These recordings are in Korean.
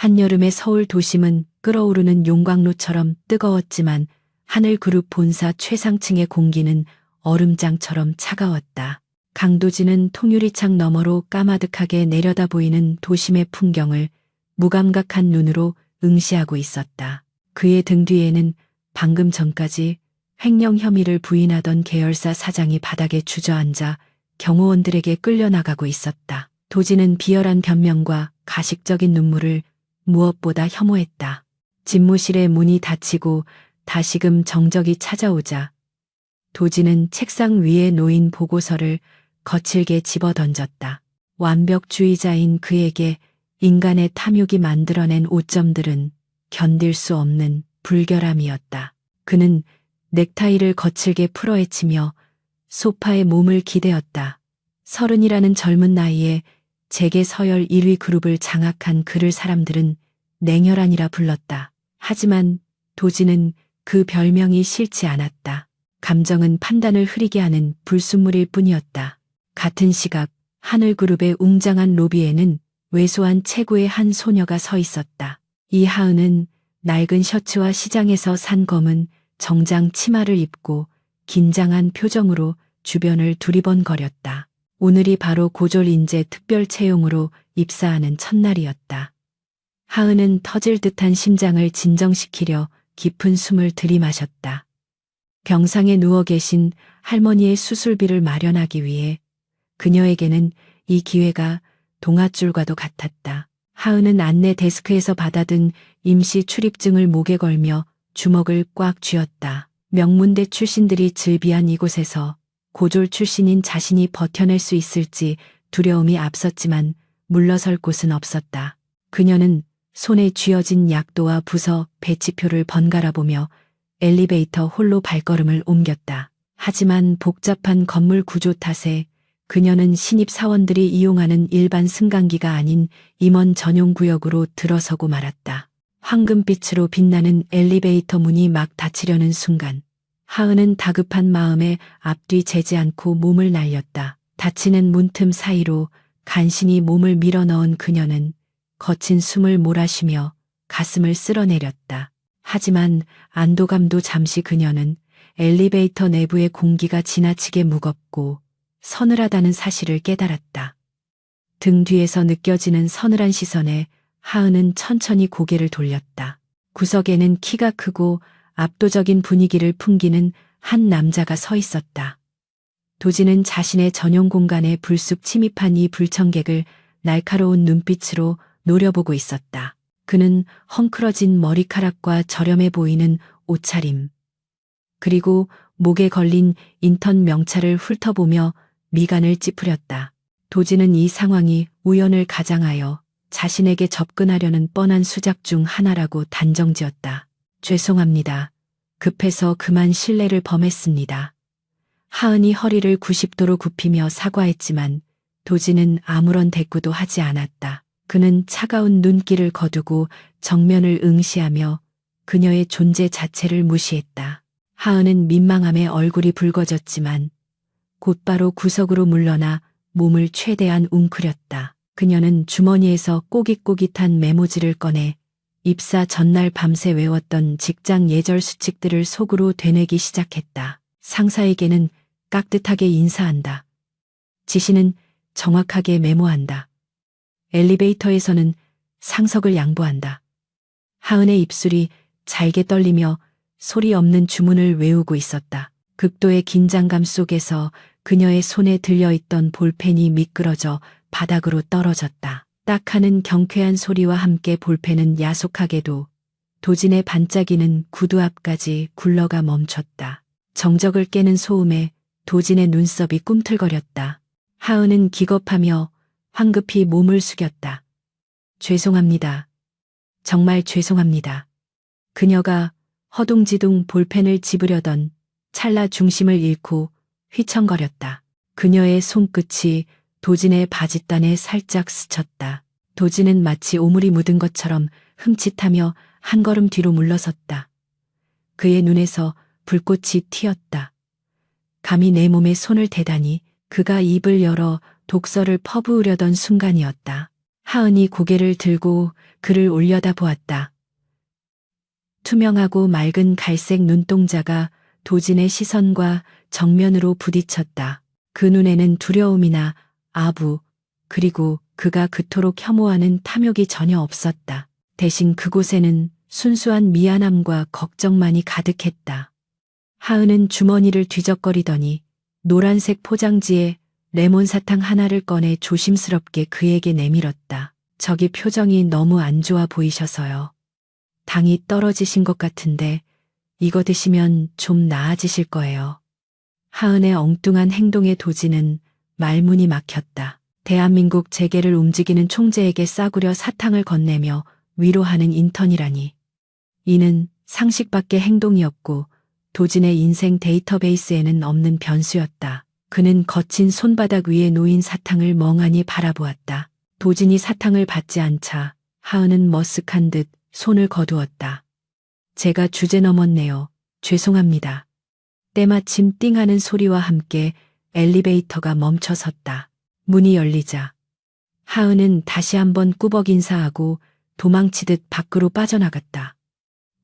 한여름의 서울 도심은 끓어오르는 용광로처럼 뜨거웠지만 하늘 그룹 본사 최상층의 공기는 얼음장처럼 차가웠다. 강도진은 통유리창 너머로 까마득하게 내려다 보이는 도심의 풍경을 무감각한 눈으로 응시하고 있었다. 그의 등 뒤에는 방금 전까지 횡령 혐의를 부인하던 계열사 사장이 바닥에 주저앉아 경호원들에게 끌려나가고 있었다. 도진은 비열한 변명과 가식적인 눈물을 무엇보다 혐오했다. 집무실의 문이 닫히고 다시금 정적이 찾아오자 도진은 책상 위에 놓인 보고서를 거칠게 집어던졌다. 완벽주의자인 그에게 인간의 탐욕이 만들어낸 오점들은 견딜 수 없는 불결함이었다. 그는 넥타이를 거칠게 풀어헤치며 소파에 몸을 기대었다. 30이라는 젊은 나이에 재계 서열 1위 그룹을 장악한 그를 사람들은 냉혈한이라 불렀다. 하지만 도진은 그 별명이 싫지 않았다. 감정은 판단을 흐리게 하는 불순물일 뿐이었다. 같은 시각 하늘그룹의 웅장한 로비에는 왜소한 체구의 한 소녀가 서 있었다. 이하은은 낡은 셔츠와 시장에서 산 검은 정장 치마를 입고 긴장한 표정으로 주변을 두리번거렸다. 오늘이 바로 고졸 인재 특별 채용으로 입사하는 첫날이었다. 하은은 터질 듯한 심장을 진정시키려 깊은 숨을 들이마셨다. 병상에 누워 계신 할머니의 수술비를 마련하기 위해 그녀에게는 이 기회가 동아줄과도 같았다. 하은은 안내 데스크에서 받아든 임시 출입증을 목에 걸며 주먹을 꽉 쥐었다. 명문대 출신들이 즐비한 이곳에서 고졸 출신인 자신이 버텨낼 수 있을지 두려움이 앞섰지만 물러설 곳은 없었다. 그녀는 손에 쥐어진 약도와 부서 배치표를 번갈아 보며 엘리베이터 홀로 발걸음을 옮겼다. 하지만 복잡한 건물 구조 탓에 그녀는 신입 사원들이 이용하는 일반 승강기가 아닌 임원 전용 구역으로 들어서고 말았다. 황금빛으로 빛나는 엘리베이터 문이 막 닫히려는 순간 하은은 다급한 마음에 앞뒤 재지 않고 몸을 날렸다. 닫히는 문틈 사이로 간신히 몸을 밀어넣은 그녀는 거친 숨을 몰아쉬며 가슴을 쓸어내렸다. 하지만 안도감도 잠시. 그녀는 엘리베이터 내부의 공기가 지나치게 무겁고 서늘하다는 사실을 깨달았다. 등 뒤에서 느껴지는 서늘한 시선에 하은은 천천히 고개를 돌렸다. 구석에는 키가 크고 압도적인 분위기를 풍기는 한 남자가 서 있었다. 도진은 자신의 전용 공간에 불쑥 침입한 이 불청객을 날카로운 눈빛으로 노려보고 있었다. 그는 헝클어진 머리카락과 저렴해 보이는 옷차림, 그리고 목에 걸린 인턴 명찰을 훑어보며 미간을 찌푸렸다. 도진은 이 상황이 우연을 가장하여 자신에게 접근하려는 뻔한 수작 중 하나라고 단정지었다. 죄송합니다. 급해서 그만 실례를 범했습니다. 하은이 허리를 90도로 굽히며 사과했지만 도진은 아무런 대꾸도 하지 않았다. 그는 차가운 눈길을 거두고 정면을 응시하며 그녀의 존재 자체를 무시했다. 하은은 민망함에 얼굴이 붉어졌지만 곧바로 구석으로 물러나 몸을 최대한 웅크렸다. 그녀는 주머니에서 꼬깃꼬깃한 메모지를 꺼내 입사 전날 밤새 외웠던 직장 예절 수칙들을 속으로 되뇌기 시작했다. 상사에게는 깍듯하게 인사한다. 지시는 정확하게 메모한다. 엘리베이터에서는 상석을 양보한다. 하은의 입술이 잘게 떨리며 소리 없는 주문을 외우고 있었다. 극도의 긴장감 속에서 그녀의 손에 들려있던 볼펜이 미끄러져 바닥으로 떨어졌다. 딱 하는 경쾌한 소리와 함께 볼펜은 야속하게도 도진의 반짝이는 구두 앞까지 굴러가 멈췄다. 정적을 깨는 소음에 도진의 눈썹이 꿈틀거렸다. 하은은 기겁하며 황급히 몸을 숙였다. 죄송합니다. 정말 죄송합니다. 그녀가 허둥지둥 볼펜을 집으려던 찰나 중심을 잃고 휘청거렸다. 그녀의 손끝이 도진의 바짓단에 살짝 스쳤다. 도진은 마치 오물이 묻은 것처럼 흠칫하며 한 걸음 뒤로 물러섰다. 그의 눈에서 불꽃이 튀었다. 감히 내 몸에 손을 대다니. 그가 입을 열어 독서를 퍼부으려던 순간이었다. 하은이 고개를 들고 그를 올려다 보았다. 투명하고 맑은 갈색 눈동자가 도진의 시선과 정면으로 부딪혔다. 그 눈에는 두려움이나 아부, 그리고 그가 그토록 혐오하는 탐욕이 전혀 없었다. 대신 그곳에는 순수한 미안함과 걱정만이 가득했다. 하은은 주머니를 뒤적거리더니 노란색 포장지에 레몬 사탕 하나를 꺼내 조심스럽게 그에게 내밀었다. 저기 표정이 너무 안 좋아 보이셔서요. 당이 떨어지신 것 같은데 이거 드시면 좀 나아지실 거예요. 하은의 엉뚱한 행동에 도진은 말문이 막혔다. 대한민국 재계를 움직이는 총재에게 싸구려 사탕을 건네며 위로하는 인턴이라니. 이는 상식 밖의 행동이었고 도진의 인생 데이터베이스에는 없는 변수였다. 그는 거친 손바닥 위에 놓인 사탕을 멍하니 바라보았다. 도진이 사탕을 받지 않자 하은은 머쓱한 듯 손을 거두었다. 제가 주제 넘었네요. 죄송합니다. 때마침 띵하는 소리와 함께 엘리베이터가 멈춰섰다. 문이 열리자 하은은 다시 한번 꾸벅 인사하고 도망치듯 밖으로 빠져나갔다.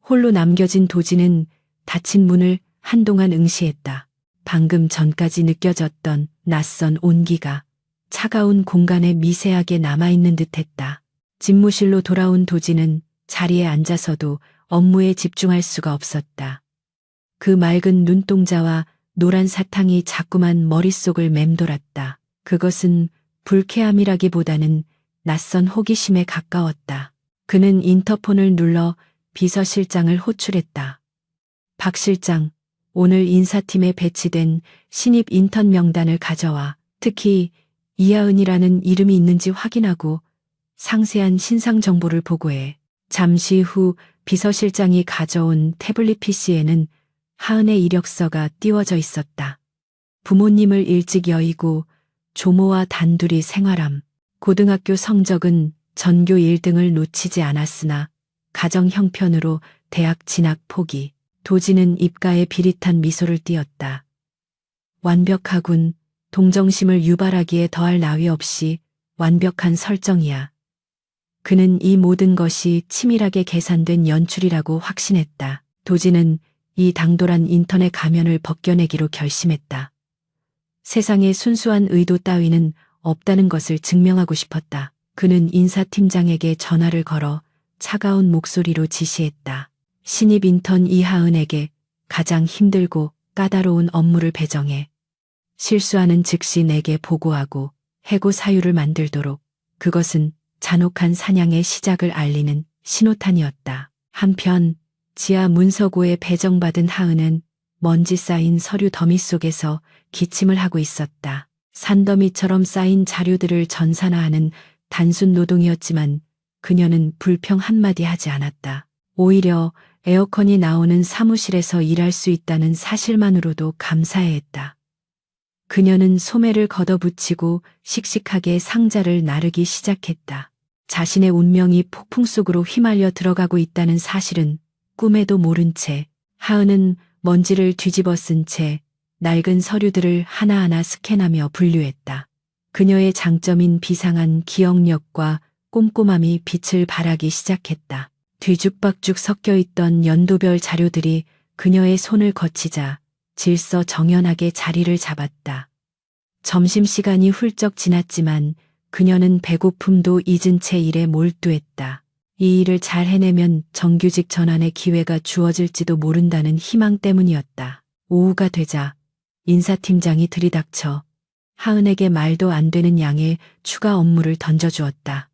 홀로 남겨진 도진은 닫힌 문을 한동안 응시했다. 방금 전까지 느껴졌던 낯선 온기가 차가운 공간에 미세하게 남아있는 듯했다. 집무실로 돌아온 도진은 자리에 앉아서도 업무에 집중할 수가 없었다. 그 맑은 눈동자와 노란 사탕이 자꾸만 머릿속을 맴돌았다. 그것은 불쾌함이라기보다는 낯선 호기심에 가까웠다. 그는 인터폰을 눌러 비서실장을 호출했다. 박 실장, 오늘 인사팀에 배치된 신입 인턴 명단을 가져와 특히 이하은이라는 이름이 있는지 확인하고 상세한 신상 정보를 보고해. 잠시 후 비서실장이 가져온 태블릿 PC에는 하은의 이력서가 띄워져 있었다. 부모님을 일찍 여의고 조모와 단둘이 생활함. 고등학교 성적은 전교 1등을 놓치지 않았으나 가정 형편으로 대학 진학 포기. 도진은 입가에 비릿한 미소를 띄었다. 완벽하군. 동정심을 유발하기에 더할 나위 없이 완벽한 설정이야. 그는 이 모든 것이 치밀하게 계산된 연출이라고 확신했다. 도진은 이 당돌한 인턴의 가면을 벗겨내기로 결심했다. 세상에 순수한 의도 따위는 없다는 것을 증명하고 싶었다. 그는 인사팀장에게 전화를 걸어 차가운 목소리로 지시했다. 신입 인턴 이하은에게 가장 힘들고 까다로운 업무를 배정해. 실수하는 즉시 내게 보고하고 해고 사유를 만들도록. 그것은 잔혹한 사냥의 시작을 알리는 신호탄이었다. 한편 지하 문서고에 배정받은 하은은 먼지 쌓인 서류 더미 속에서 기침을 하고 있었다. 산더미처럼 쌓인 자료들을 전산화하는 단순 노동이었지만 그녀는 불평 한마디 하지 않았다. 오히려 에어컨이 나오는 사무실에서 일할 수 있다는 사실만으로도 감사해했다. 그녀는 소매를 걷어붙이고 씩씩하게 상자를 나르기 시작했다. 자신의 운명이 폭풍 속으로 휘말려 들어가고 있다는 사실은 꿈에도 모른 채 하은은 먼지를 뒤집어 쓴 채 낡은 서류들을 하나하나 스캔하며 분류했다. 그녀의 장점인 비상한 기억력과 꼼꼼함이 빛을 발하기 시작했다. 뒤죽박죽 섞여 있던 연도별 자료들이 그녀의 손을 거치자 질서정연하게 자리를 잡았다. 점심시간이 훌쩍 지났지만 그녀는 배고픔도 잊은 채 일에 몰두했다. 이 일을 잘 해내면 정규직 전환의 기회가 주어질지도 모른다는 희망 때문이었다. 오후가 되자 인사팀장이 들이닥쳐 하은에게 말도 안 되는 양의 추가 업무를 던져주었다.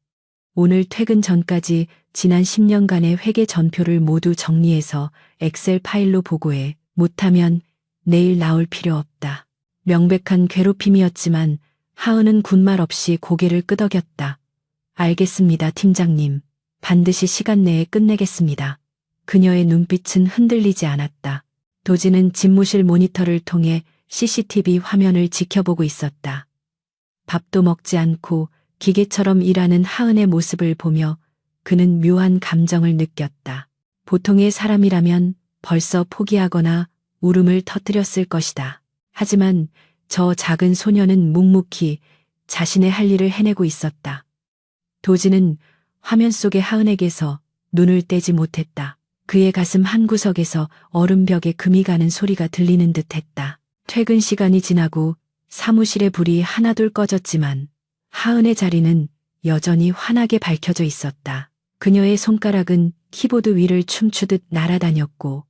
오늘 퇴근 전까지 지난 10년간의 회계 전표를 모두 정리해서 엑셀 파일로 보고해. 못하면 내일 나올 필요 없다. 명백한 괴롭힘이었지만 하은은 군말 없이 고개를 끄덕였다. 알겠습니다, 팀장님. 반드시 시간 내에 끝내겠습니다. 그녀의 눈빛은 흔들리지 않았다. 도진은 집무실 모니터를 통해 CCTV 화면을 지켜보고 있었다. 밥도 먹지 않고 기계처럼 일하는 하은의 모습을 보며 그는 묘한 감정을 느꼈다. 보통의 사람이라면 벌써 포기하거나 울음을 터뜨렸을 것이다. 하지만 저 작은 소녀는 묵묵히 자신의 할 일을 해내고 있었다. 도진은 화면 속의 하은에게서 눈을 떼지 못했다. 그의 가슴 한구석에서 얼음벽에 금이 가는 소리가 들리는 듯했다. 퇴근 시간이 지나고 사무실의 불이 하나둘 꺼졌지만 하은의 자리는 여전히 환하게 밝혀져 있었다. 그녀의 손가락은 키보드 위를 춤추듯 날아다녔고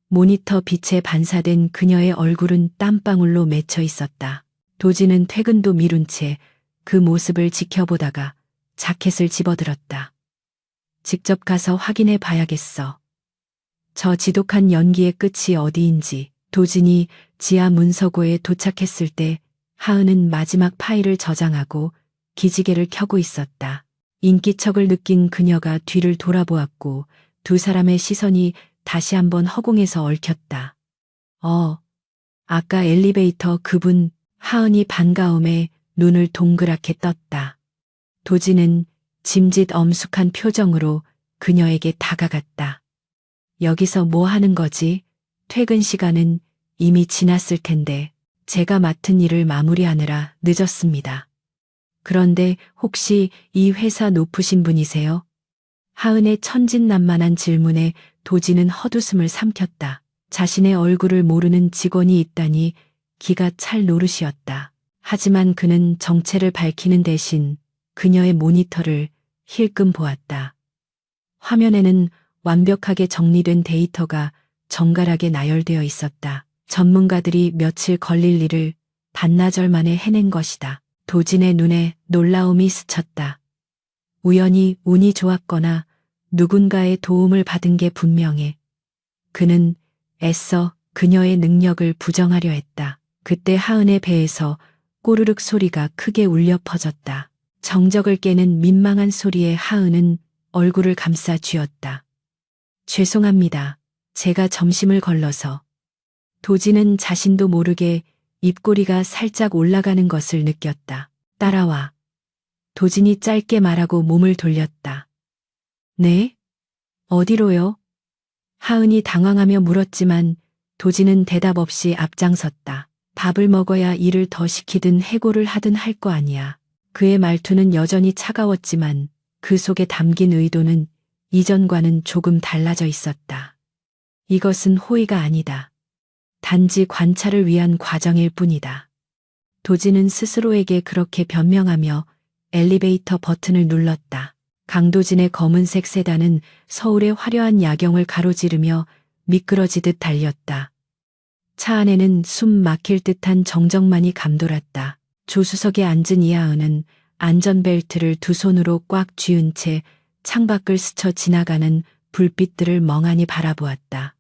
모니터 빛에 반사된 그녀의 얼굴은 땀방울로 맺혀 있었다. 도진은 퇴근도 미룬 채 그 모습을 지켜보다가 자켓을 집어들었다. 직접 가서 확인해 봐야겠어. 저 지독한 연기의 끝이 어디인지. 도진이 지하 문서고에 도착했을 때 하은은 마지막 파일을 저장하고 기지개를 켜고 있었다. 인기척을 느낀 그녀가 뒤를 돌아보았고 두 사람의 시선이 다시 한번 허공에서 얽혔다. 아까 엘리베이터 그분. 하은이 반가움에 눈을 동그랗게 떴다. 도진은 짐짓 엄숙한 표정으로 그녀에게 다가갔다. 여기서 뭐 하는 거지? 퇴근 시간은 이미 지났을 텐데 제가 맡은 일을 마무리하느라 늦었습니다. 그런데 혹시 이 회사 높으신 분이세요? 하은의 천진난만한 질문에 도진은 헛웃음을 삼켰다. 자신의 얼굴을 모르는 직원이 있다니 기가 찰 노릇이었다. 하지만 그는 정체를 밝히는 대신 그녀의 모니터를 힐끔 보았다. 화면에는 완벽하게 정리된 데이터가 정갈하게 나열되어 있었다. 전문가들이 며칠 걸릴 일을 반나절 만에 해낸 것이다. 도진의 눈에 놀라움이 스쳤다. 우연히 운이 좋았거나 누군가의 도움을 받은 게 분명해. 그는 애써 그녀의 능력을 부정하려 했다. 그때 하은의 배에서 꼬르륵 소리가 크게 울려 퍼졌다. 정적을 깨는 민망한 소리에 하은은 얼굴을 감싸 쥐었다. 죄송합니다. 제가 점심을 걸러서. 도진은 자신도 모르게 입꼬리가 살짝 올라가는 것을 느꼈다. 따라와. 도진이 짧게 말하고 몸을 돌렸다. 네? 어디로요? 하은이 당황하며 물었지만 도진은 대답 없이 앞장섰다. 밥을 먹어야 일을 더 시키든 해고를 하든 할 거 아니야. 그의 말투는 여전히 차가웠지만 그 속에 담긴 의도는 이전과는 조금 달라져 있었다. 이것은 호의가 아니다. 단지 관찰을 위한 과정일 뿐이다. 도진은 스스로에게 그렇게 변명하며 엘리베이터 버튼을 눌렀다. 강도진의 검은색 세단은 서울의 화려한 야경을 가로지르며 미끄러지듯 달렸다. 차 안에는 숨 막힐 듯한 정적만이 감돌았다. 조수석에 앉은 이하은은 안전벨트를 두 손으로 꽉 쥐은 채 창밖을 스쳐 지나가는 불빛들을 멍하니 바라보았다.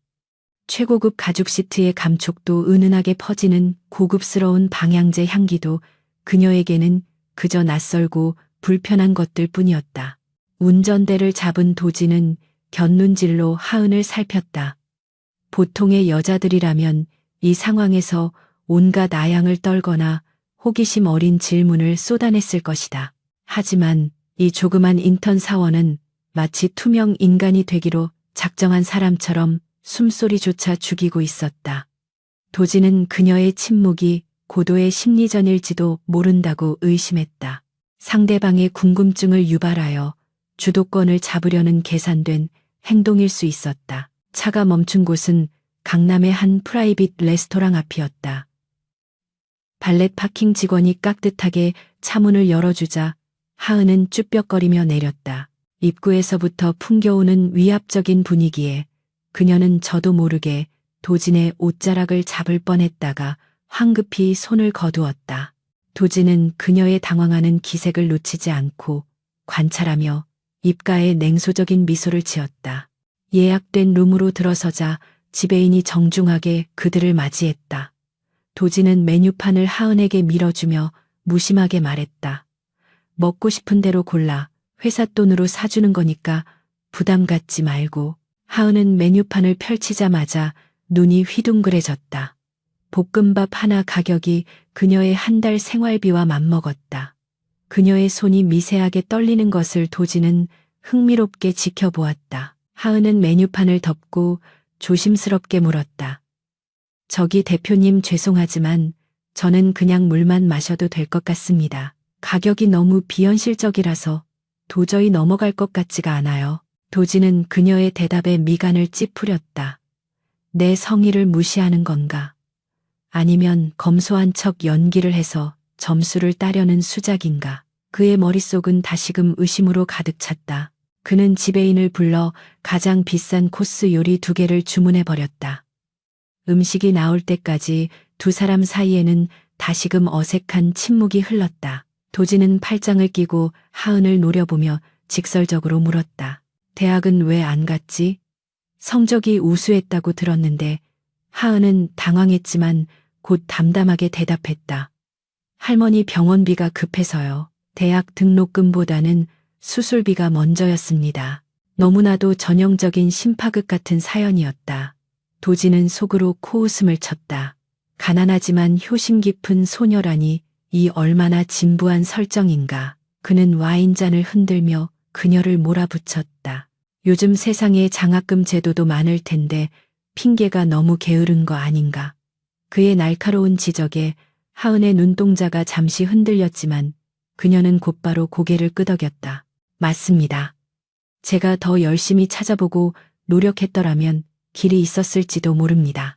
최고급 가죽 시트의 감촉도 은은하게 퍼지는 고급스러운 방향제 향기도 그녀에게는 그저 낯설고 불편한 것들 뿐이었다. 운전대를 잡은 도진은 곁눈질로 하은을 살폈다. 보통의 여자들이라면 이 상황에서 온갖 아양을 떨거나 호기심 어린 질문을 쏟아냈을 것이다. 하지만 이 조그만 인턴 사원은 마치 투명 인간이 되기로 작정한 사람처럼 숨소리조차 죽이고 있었다. 도진은 그녀의 침묵이 고도의 심리전일지도 모른다고 의심했다. 상대방의 궁금증을 유발하여 주도권을 잡으려는 계산된 행동일 수 있었다. 차가 멈춘 곳은 강남의 한 프라이빗 레스토랑 앞이었다. 발렛 파킹 직원이 깍듯하게 차문을 열어주자 하은은 쭈뼛거리며 내렸다. 입구에서부터 풍겨오는 위압적인 분위기에 그녀는 저도 모르게 도진의 옷자락을 잡을 뻔했다가 황급히 손을 거두었다. 도진은 그녀의 당황하는 기색을 놓치지 않고 관찰하며 입가에 냉소적인 미소를 지었다. 예약된 룸으로 들어서자 지배인이 정중하게 그들을 맞이했다. 도진은 메뉴판을 하은에게 밀어주며 무심하게 말했다. 먹고 싶은 대로 골라. 회사 돈으로 사주는 거니까 부담 갖지 말고. 하은은 메뉴판을 펼치자마자 눈이 휘둥그레졌다. 볶음밥 하나 가격이 그녀의 한 달 생활비와 맞먹었다. 그녀의 손이 미세하게 떨리는 것을 도진은 흥미롭게 지켜보았다. 하은은 메뉴판을 덮고 조심스럽게 물었다. 저기 대표님 죄송하지만 저는 그냥 물만 마셔도 될 것 같습니다. 가격이 너무 비현실적이라서 도저히 넘어갈 것 같지가 않아요. 도지는 그녀의 대답에 미간을 찌푸렸다. 내 성의를 무시하는 건가? 아니면 검소한 척 연기를 해서 점수를 따려는 수작인가? 그의 머릿속은 다시금 의심으로 가득 찼다. 그는 지배인을 불러 가장 비싼 코스 요리 2개를 주문해 버렸다. 음식이 나올 때까지 두 사람 사이에는 다시금 어색한 침묵이 흘렀다. 도지는 팔짱을 끼고 하은을 노려보며 직설적으로 물었다. 대학은 왜 안 갔지? 성적이 우수했다고 들었는데. 하은은 당황했지만 곧 담담하게 대답했다. 할머니 병원비가 급해서요. 대학 등록금보다는 수술비가 먼저였습니다. 너무나도 전형적인 심파극 같은 사연이었다. 도지는 속으로 코웃음을 쳤다. 가난하지만 효심 깊은 소녀라니 이 얼마나 진부한 설정인가. 그는 와인잔을 흔들며 그녀를 몰아붙였다. 요즘 세상에 장학금 제도도 많을 텐데 핑계가 너무 게으른 거 아닌가. 그의 날카로운 지적에 하은의 눈동자가 잠시 흔들렸지만 그녀는 곧바로 고개를 끄덕였다. 맞습니다. 제가 더 열심히 찾아보고 노력했더라면 길이 있었을지도 모릅니다.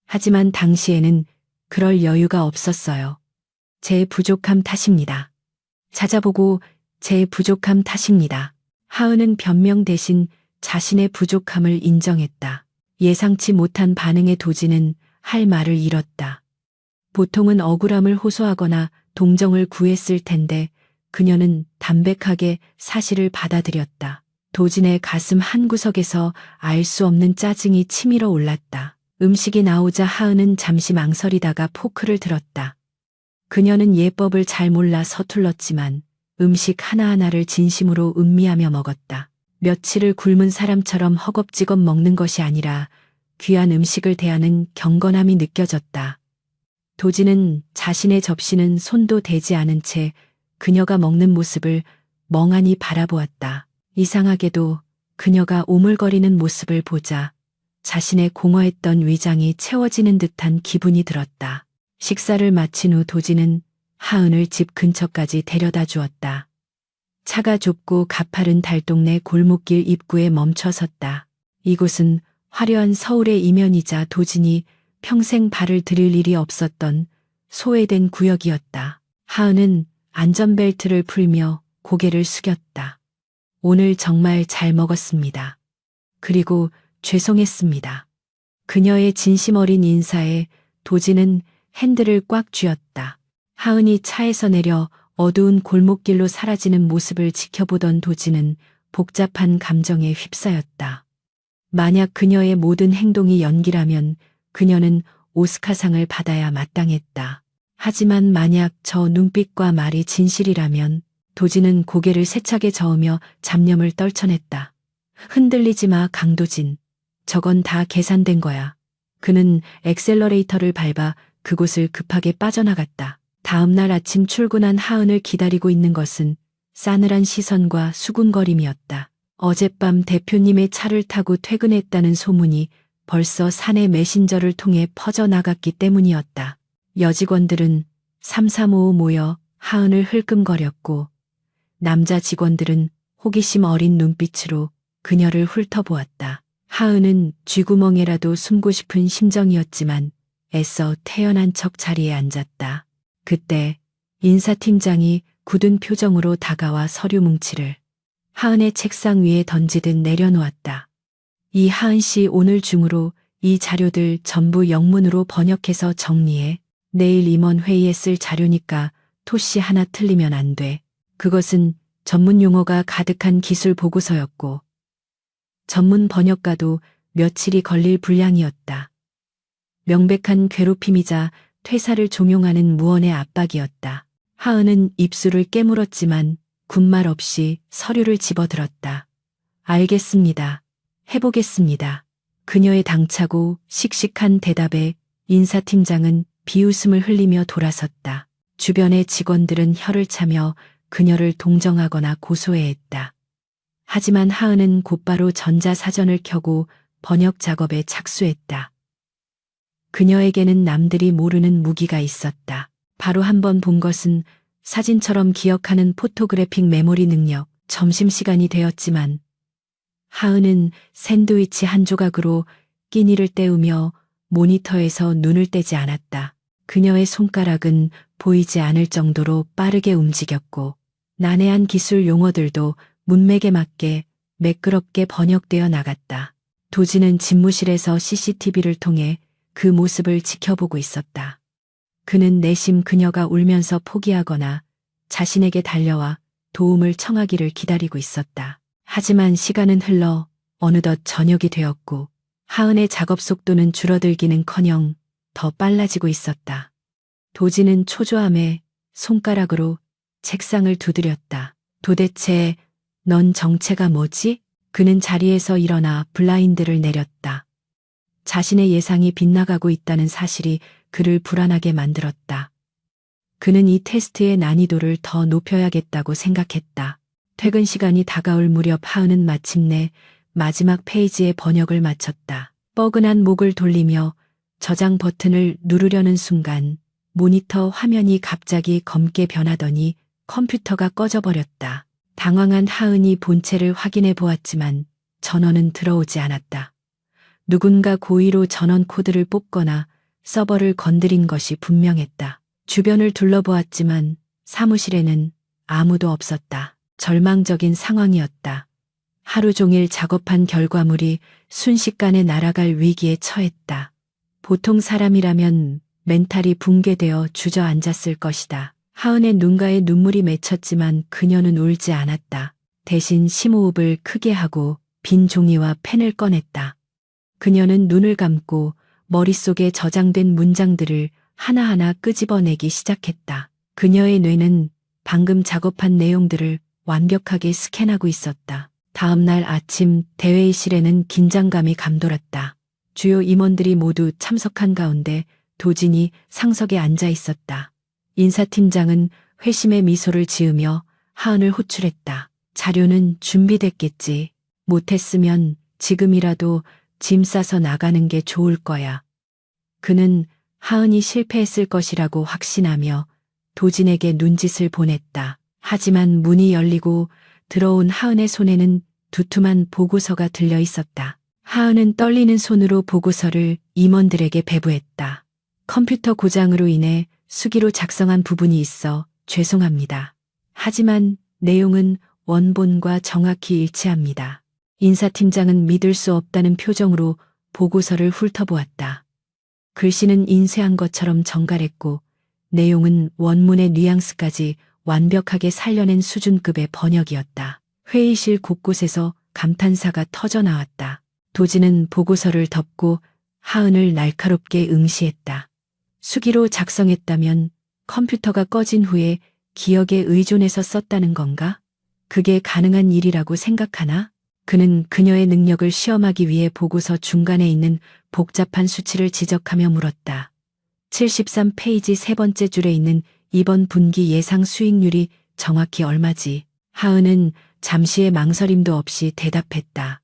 하지만 당시에는 그럴 여유가 없었어요. 제 부족함 탓입니다. 찾아보고 제 부족함 탓입니다. 하은은 변명 대신 자신의 부족함을 인정했다. 예상치 못한 반응에 도지는 할 말을 잃었다. 보통은 억울함을 호소하거나 동정을 구했을 텐데 그녀는 담백하게 사실을 받아들였다. 도진의 가슴 한구석에서 알 수 없는 짜증이 치밀어 올랐다. 음식이 나오자 하은은 잠시 망설이다가 포크를 들었다. 그녀는 예법을 잘 몰라 서툴렀지만 음식 하나하나를 진심으로 음미하며 먹었다. 며칠을 굶은 사람처럼 허겁지겁 먹는 것이 아니라 귀한 음식을 대하는 경건함이 느껴졌다. 도지는 자신의 접시는 손도 대지 않은 채 그녀가 먹는 모습을 멍하니 바라보았다. 이상하게도 그녀가 오물거리는 모습을 보자 자신의 공허했던 위장이 채워지는 듯한 기분이 들었다. 식사를 마친 후 도지는 하은을 집 근처까지 데려다 주었다. 차가 좁고 가파른 달동네 골목길 입구에 멈춰 섰다. 이곳은 화려한 서울의 이면이자 도진이 평생 발을 들일 일이 없었던 소외된 구역이었다. 하은은 안전벨트를 풀며 고개를 숙였다. 오늘 정말 잘 먹었습니다. 그리고 죄송했습니다. 그녀의 진심 어린 인사에 도지는 핸들을 꽉 쥐었다. 하은이 차에서 내려 어두운 골목길로 사라지는 모습을 지켜보던 도지는 복잡한 감정에 휩싸였다. 만약 그녀의 모든 행동이 연기라면 그녀는 오스카상을 받아야 마땅했다. 하지만 만약 저 눈빛과 말이 진실이라면 도지는 고개를 세차게 저으며 잡념을 떨쳐냈다. 흔들리지 마, 강도진. 저건 다 계산된 거야. 그는 엑셀러레이터를 밟아 그곳을 급하게 빠져나갔다. 다음 날 아침 출근한 하은을 기다리고 있는 것은 싸늘한 시선과 수군거림이었다. 어젯밤 대표님의 차를 타고 퇴근했다는 소문이 벌써 사내 메신저를 통해 퍼져나갔기 때문이었다. 여직원들은 삼삼오오 모여 하은을 흘끔거렸고 남자 직원들은 호기심 어린 눈빛으로 그녀를 훑어보았다. 하은은 쥐구멍에라도 숨고 싶은 심정이었지만 애써 태연한 척 자리에 앉았다. 그때 인사팀장이 굳은 표정으로 다가와 서류 뭉치를 하은의 책상 위에 던지듯 내려놓았다. 이 하은 씨 오늘 중으로 이 자료들 전부 영문으로 번역해서 정리해. 내일 임원 회의에 쓸 자료니까 토씨 하나 틀리면 안 돼. 그것은 전문 용어가 가득한 기술 보고서였고 전문 번역가도 며칠이 걸릴 분량이었다. 명백한 괴롭힘이자 퇴사를 종용하는 무언의 압박이었다. 하은은 입술을 깨물었지만 군말 없이 서류를 집어들었다. 알겠습니다. 해보겠습니다. 그녀의 당차고 씩씩한 대답에 인사팀장은 비웃음을 흘리며 돌아섰다. 주변의 직원들은 혀를 차며 그녀를 동정하거나 고소해했다. 하지만 하은은 곧바로 전자사전을 켜고 번역 작업에 착수했다. 그녀에게는 남들이 모르는 무기가 있었다. 바로 한 번 본 것은 사진처럼 기억하는 포토그래픽 메모리 능력. 점심시간이 되었지만 하은은 샌드위치 한 조각으로 끼니를 때우며 모니터에서 눈을 떼지 않았다. 그녀의 손가락은 보이지 않을 정도로 빠르게 움직였고 난해한 기술 용어들도 문맥에 맞게 매끄럽게 번역되어 나갔다. 도지는 집무실에서 CCTV를 통해 그 모습을 지켜보고 있었다. 그는 내심 그녀가 울면서 포기하거나 자신에게 달려와 도움을 청하기를 기다리고 있었다. 하지만 시간은 흘러 어느덧 저녁이 되었고 하은의 작업 속도는 줄어들기는커녕 더 빨라지고 있었다. 도지는 초조함에 손가락으로 책상을 두드렸다. 도대체 넌 정체가 뭐지? 그는 자리에서 일어나 블라인드를 내렸다. 자신의 예상이 빗나가고 있다는 사실이 그를 불안하게 만들었다. 그는 이 테스트의 난이도를 더 높여야겠다고 생각했다. 퇴근 시간이 다가올 무렵 하은은 마침내 마지막 페이지의 번역을 마쳤다. 뻐근한 목을 돌리며 저장 버튼을 누르려는 순간 모니터 화면이 갑자기 검게 변하더니 컴퓨터가 꺼져버렸다. 당황한 하은이 본체를 확인해 보았지만 전원은 들어오지 않았다. 누군가 고의로 전원 코드를 뽑거나 서버를 건드린 것이 분명했다. 주변을 둘러보았지만 사무실에는 아무도 없었다. 절망적인 상황이었다. 하루 종일 작업한 결과물이 순식간에 날아갈 위기에 처했다. 보통 사람이라면 멘탈이 붕괴되어 주저앉았을 것이다. 하은의 눈가에 눈물이 맺혔지만 그녀는 울지 않았다. 대신 심호흡을 크게 하고 빈 종이와 펜을 꺼냈다. 그녀는 눈을 감고 머릿속에 저장된 문장들을 하나하나 끄집어내기 시작했다. 그녀의 뇌는 방금 작업한 내용들을 완벽하게 스캔하고 있었다. 다음 날 아침 대회의실에는 긴장감이 감돌았다. 주요 임원들이 모두 참석한 가운데 도진이 상석에 앉아 있었다. 인사팀장은 회심의 미소를 지으며 하은을 호출했다. 자료는 준비됐겠지. 못했으면 지금이라도 짐 싸서 나가는 게 좋을 거야. 그는 하은이 실패했을 것이라고 확신하며 도진에게 눈짓을 보냈다. 하지만 문이 열리고 들어온 하은의 손에는 두툼한 보고서가 들려 있었다. 하은은 떨리는 손으로 보고서를 임원들에게 배부했다. 컴퓨터 고장으로 인해 수기로 작성한 부분이 있어 죄송합니다. 하지만 내용은 원본과 정확히 일치합니다. 인사팀장은 믿을 수 없다는 표정으로 보고서를 훑어보았다. 글씨는 인쇄한 것처럼 정갈했고 내용은 원문의 뉘앙스까지 완벽하게 살려낸 수준급의 번역이었다. 회의실 곳곳에서 감탄사가 터져나왔다. 도진은 보고서를 덮고 하은을 날카롭게 응시했다. 수기로 작성했다면 컴퓨터가 꺼진 후에 기억에 의존해서 썼다는 건가? 그게 가능한 일이라고 생각하나? 그는 그녀의 능력을 시험하기 위해 보고서 중간에 있는 복잡한 수치를 지적하며 물었다. 73페이지 세 번째 줄에 있는 이번 분기 예상 수익률이 정확히 얼마지? 하은은 잠시의 망설임도 없이 대답했다.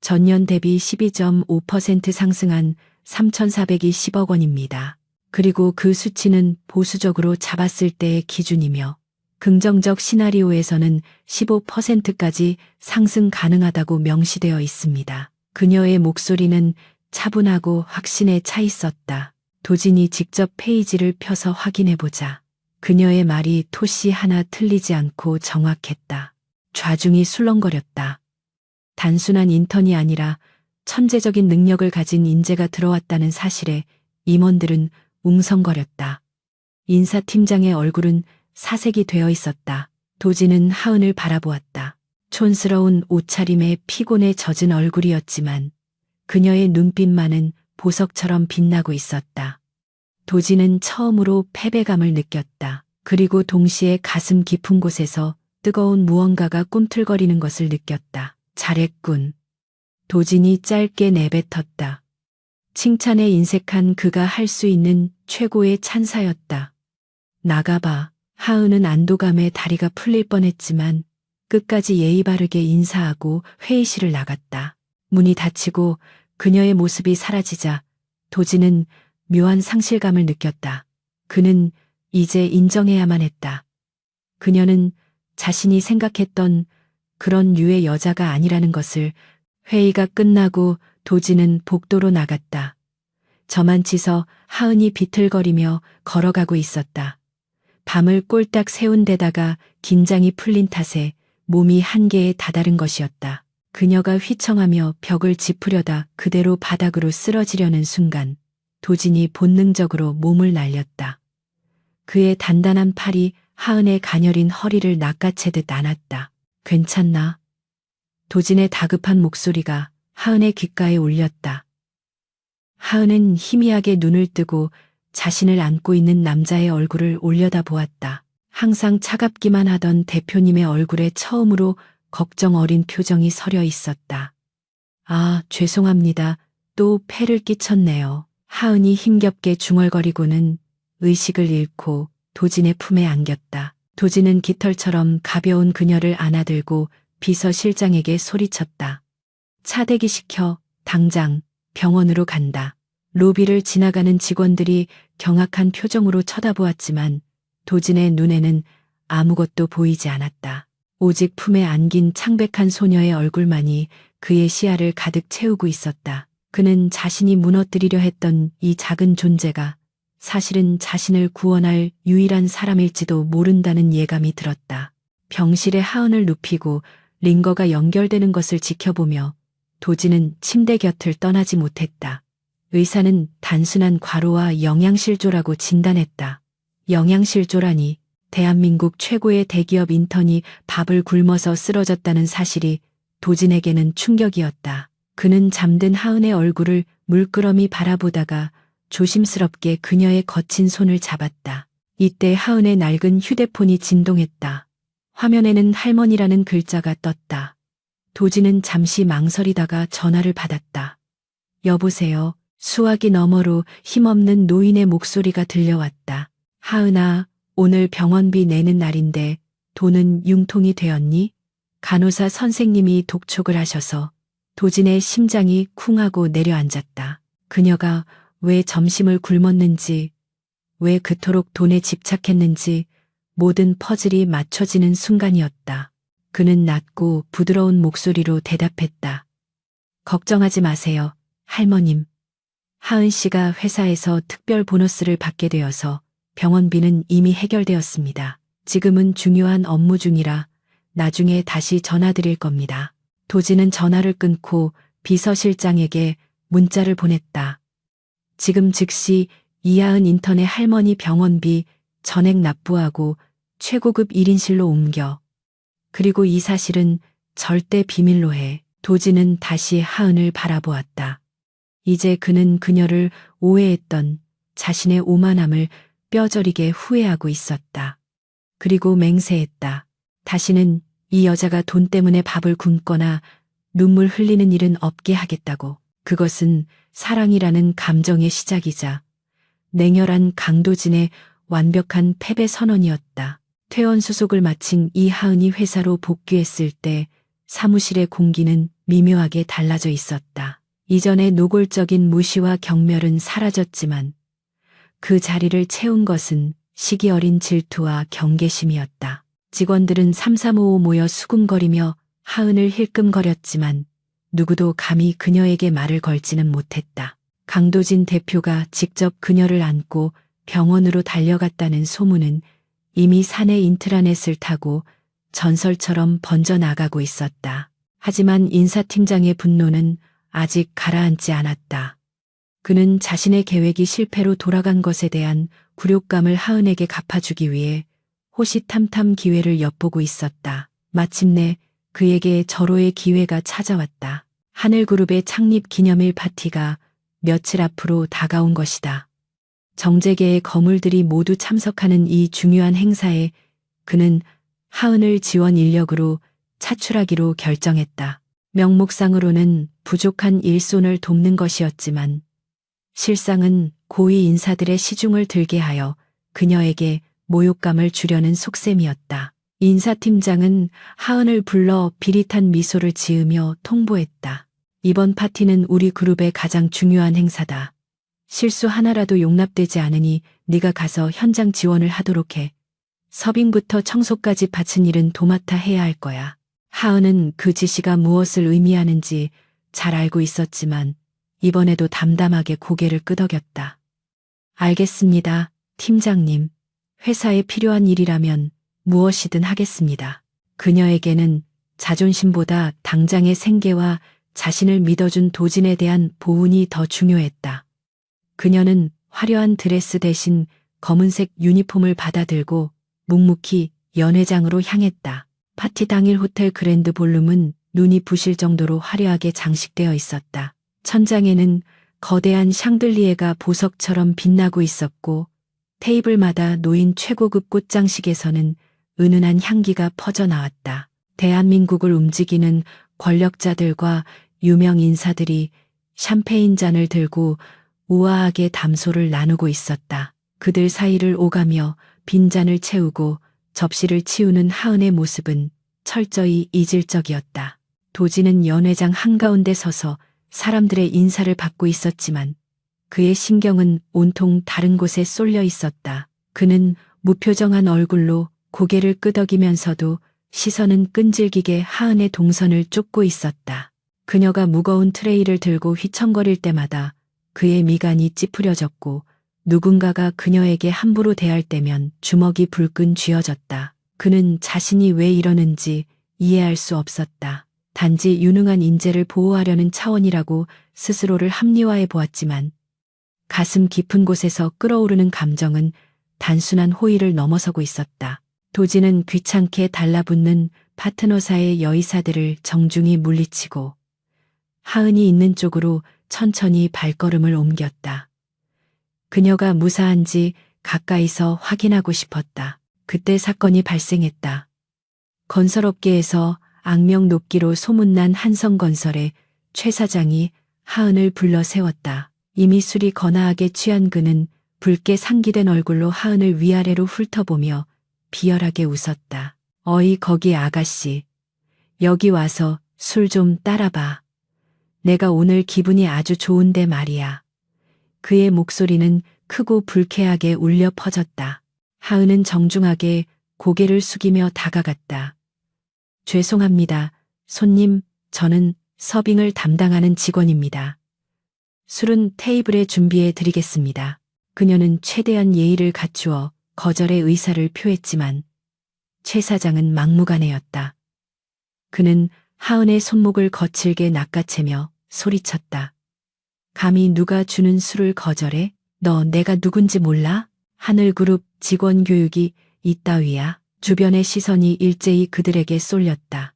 전년 대비 12.5% 상승한 3,420억 원입니다. 그리고 그 수치는 보수적으로 잡았을 때의 기준이며 긍정적 시나리오에서는 15%까지 상승 가능하다고 명시되어 있습니다. 그녀의 목소리는 차분하고 확신에 차 있었다. 도진이 직접 페이지를 펴서 확인해보자. 그녀의 말이 토시 하나 틀리지 않고 정확했다. 좌중이 술렁거렸다. 단순한 인턴이 아니라 천재적인 능력을 가진 인재가 들어왔다는 사실에 임원들은 웅성거렸다. 인사팀장의 얼굴은 사색이 되어 있었다. 도진은 하은을 바라보았다. 촌스러운 옷차림에 피곤에 젖은 얼굴이었지만 그녀의 눈빛만은 보석처럼 빛나고 있었다. 도진은 처음으로 패배감을 느꼈다. 그리고 동시에 가슴 깊은 곳에서 뜨거운 무언가가 꿈틀거리는 것을 느꼈다. 잘했군. 도진이 짧게 내뱉었다. 칭찬에 인색한 그가 할 수 있는 최고의 찬사였다. 나가봐. 하은은 안도감에 다리가 풀릴 뻔했지만 끝까지 예의 바르게 인사하고 회의실을 나갔다. 문이 닫히고 그녀의 모습이 사라지자 도진은 묘한 상실감을 느꼈다. 그는 이제 인정해야만 했다. 그녀는 자신이 생각했던 그런 류의 여자가 아니라는 것을. 회의가 끝나고 도진은 복도로 나갔다. 저만치서 하은이 비틀거리며 걸어가고 있었다. 밤을 꼴딱 새운 데다가 긴장이 풀린 탓에 몸이 한계에 다다른 것이었다. 그녀가 휘청하며 벽을 짚으려다 그대로 바닥으로 쓰러지려는 순간 도진이 본능적으로 몸을 날렸다. 그의 단단한 팔이 하은의 가녀린 허리를 낚아채듯 안았다. 괜찮나? 도진의 다급한 목소리가 하은의 귓가에 울렸다. 하은은 희미하게 눈을 뜨고 자신을 안고 있는 남자의 얼굴을 올려다보았다. 항상 차갑기만 하던 대표님의 얼굴에 처음으로 걱정 어린 표정이 서려 있었다. 아, 죄송합니다. 또 폐를 끼쳤네요. 하은이 힘겹게 중얼거리고는 의식을 잃고 도진의 품에 안겼다. 도진은 깃털처럼 가벼운 그녀를 안아들고 비서실장에게 소리쳤다. 차 대기시켜 당장 병원으로 간다. 로비를 지나가는 직원들이 경악한 표정으로 쳐다보았지만 도진의 눈에는 아무것도 보이지 않았다. 오직 품에 안긴 창백한 소녀의 얼굴만이 그의 시야를 가득 채우고 있었다. 그는 자신이 무너뜨리려 했던 이 작은 존재가 사실은 자신을 구원할 유일한 사람일지도 모른다는 예감이 들었다. 병실에 하은을 눕히고 링거가 연결되는 것을 지켜보며 도진은 침대 곁을 떠나지 못했다. 의사는 단순한 과로와 영양실조라고 진단했다. 영양실조라니, 대한민국 최고의 대기업 인턴이 밥을 굶어서 쓰러졌다는 사실이 도진에게는 충격이었다. 그는 잠든 하은의 얼굴을 물끄러미 바라보다가 조심스럽게 그녀의 거친 손을 잡았다. 이때 하은의 낡은 휴대폰이 진동했다. 화면에는 할머니라는 글자가 떴다. 도진은 잠시 망설이다가 전화를 받았다. 여보세요. 수화기 너머로 힘없는 노인의 목소리가 들려왔다. 하은아, 오늘 병원비 내는 날인데 돈은 융통이 되었니? 간호사 선생님이 독촉을 하셔서 도진의 심장이 쿵하고 내려앉았다. 그녀가 왜 점심을 굶었는지, 왜 그토록 돈에 집착했는지 모든 퍼즐이 맞춰지는 순간이었다. 그는 낮고 부드러운 목소리로 대답했다. 걱정하지 마세요, 할머님. 하은 씨가 회사에서 특별 보너스를 받게 되어서 병원비는 이미 해결되었습니다. 지금은 중요한 업무 중이라 나중에 다시 전화드릴 겁니다. 도진은 전화를 끊고 비서실장에게 문자를 보냈다. 지금 즉시 이하은 인턴의 할머니 병원비 전액 납부하고 최고급 1인실로 옮겨. 그리고 이 사실은 절대 비밀로 해. 도진은 다시 하은을 바라보았다. 이제 그는 그녀를 오해했던 자신의 오만함을 뼈저리게 후회하고 있었다. 그리고 맹세했다. 다시는 이 여자가 돈 때문에 밥을 굶거나 눈물 흘리는 일은 없게 하겠다고. 그것은 사랑이라는 감정의 시작이자 냉혈한 강도진의 완벽한 패배 선언이었다. 퇴원 수속을 마친 이하은이 회사로 복귀했을 때 사무실의 공기는 미묘하게 달라져 있었다. 이전의 노골적인 무시와 경멸은 사라졌지만 그 자리를 채운 것은 시기 어린 질투와 경계심이었다. 직원들은 삼삼오오 모여 수군거리며 하은을 힐끔거렸지만 누구도 감히 그녀에게 말을 걸지는 못했다. 강도진 대표가 직접 그녀를 안고 병원으로 달려갔다는 소문은 이미 사내 인트라넷을 타고 전설처럼 번져나가고 있었다. 하지만 인사팀장의 분노는 아직 가라앉지 않았다. 그는 자신의 계획이 실패로 돌아간 것에 대한 굴욕감을 하은에게 갚아주기 위해 호시탐탐 기회를 엿보고 있었다. 마침내 그에게 절호의 기회가 찾아왔다. 하늘그룹의 창립 기념일 파티가 며칠 앞으로 다가온 것이다. 정재계의 거물들이 모두 참석하는 이 중요한 행사에 그는 하은을 지원 인력으로 차출하기로 결정했다. 명목상으로는 부족한 일손을 돕는 것이었지만 실상은 고위 인사들의 시중을 들게 하여 그녀에게 모욕감을 주려는 속셈이었다. 인사팀장은 하은을 불러 비릿한 미소를 지으며 통보했다. 이번 파티는 우리 그룹의 가장 중요한 행사다. 실수 하나라도 용납되지 않으니 네가 가서 현장 지원을 하도록 해. 서빙부터 청소까지 바친 일은 도맡아 해야 할 거야. 하은은 그 지시가 무엇을 의미하는지 잘 알고 있었지만 이번에도 담담하게 고개를 끄덕였다. 알겠습니다, 팀장님. 회사에 필요한 일이라면 무엇이든 하겠습니다. 그녀에게는 자존심보다 당장의 생계와 자신을 믿어준 도진에 대한 보훈이 더 중요했다. 그녀는 화려한 드레스 대신 검은색 유니폼을 받아들고 묵묵히 연회장으로 향했다. 파티 당일 호텔 그랜드 볼룸은 눈이 부실 정도로 화려하게 장식되어 있었다. 천장에는 거대한 샹들리에가 보석처럼 빛나고 있었고 테이블마다 놓인 최고급 꽃장식에서는 은은한 향기가 퍼져나왔다. 대한민국을 움직이는 권력자들과 유명 인사들이 샴페인 잔을 들고 우아하게 담소를 나누고 있었다. 그들 사이를 오가며 빈잔을 채우고 접시를 치우는 하은의 모습은 철저히 이질적이었다. 도진은 연회장 한가운데 서서 사람들의 인사를 받고 있었지만 그의 신경은 온통 다른 곳에 쏠려 있었다. 그는 무표정한 얼굴로 고개를 끄덕이면서도 시선은 끈질기게 하은의 동선을 쫓고 있었다. 그녀가 무거운 트레이를 들고 휘청거릴 때마다 그의 미간이 찌푸려졌고 누군가가 그녀에게 함부로 대할 때면 주먹이 불끈 쥐어졌다. 그는 자신이 왜 이러는지 이해할 수 없었다. 단지 유능한 인재를 보호하려는 차원이라고 스스로를 합리화해 보았지만 가슴 깊은 곳에서 끓어오르는 감정은 단순한 호의를 넘어서고 있었다. 도진은 귀찮게 달라붙는 파트너사의 여의사들을 정중히 물리치고 하은이 있는 쪽으로 천천히 발걸음을 옮겼다. 그녀가 무사한지 가까이서 확인하고 싶었다. 그때 사건이 발생했다. 건설업계에서 악명 높기로 소문난 한성건설의 최 사장이 하은을 불러 세웠다. 이미 술이 거나하게 취한 그는 붉게 상기된 얼굴로 하은을 위아래로 훑어보며 비열하게 웃었다. 어이 거기 아가씨. 여기 와서 술 좀 따라봐. 내가 오늘 기분이 아주 좋은데 말이야. 그의 목소리는 크고 불쾌하게 울려 퍼졌다. 하은은 정중하게 고개를 숙이며 다가갔다. 죄송합니다. 손님, 저는 서빙을 담당하는 직원입니다. 술은 테이블에 준비해 드리겠습니다. 그녀는 최대한 예의를 갖추어 거절의 의사를 표했지만 최 사장은 막무가내였다. 그는 하은의 손목을 거칠게 낚아채며 소리쳤다. 감히 누가 주는 술을 거절해? 너 내가 누군지 몰라? 하늘그룹 직원 교육이 이따위야. 주변의 시선이 일제히 그들에게 쏠렸다.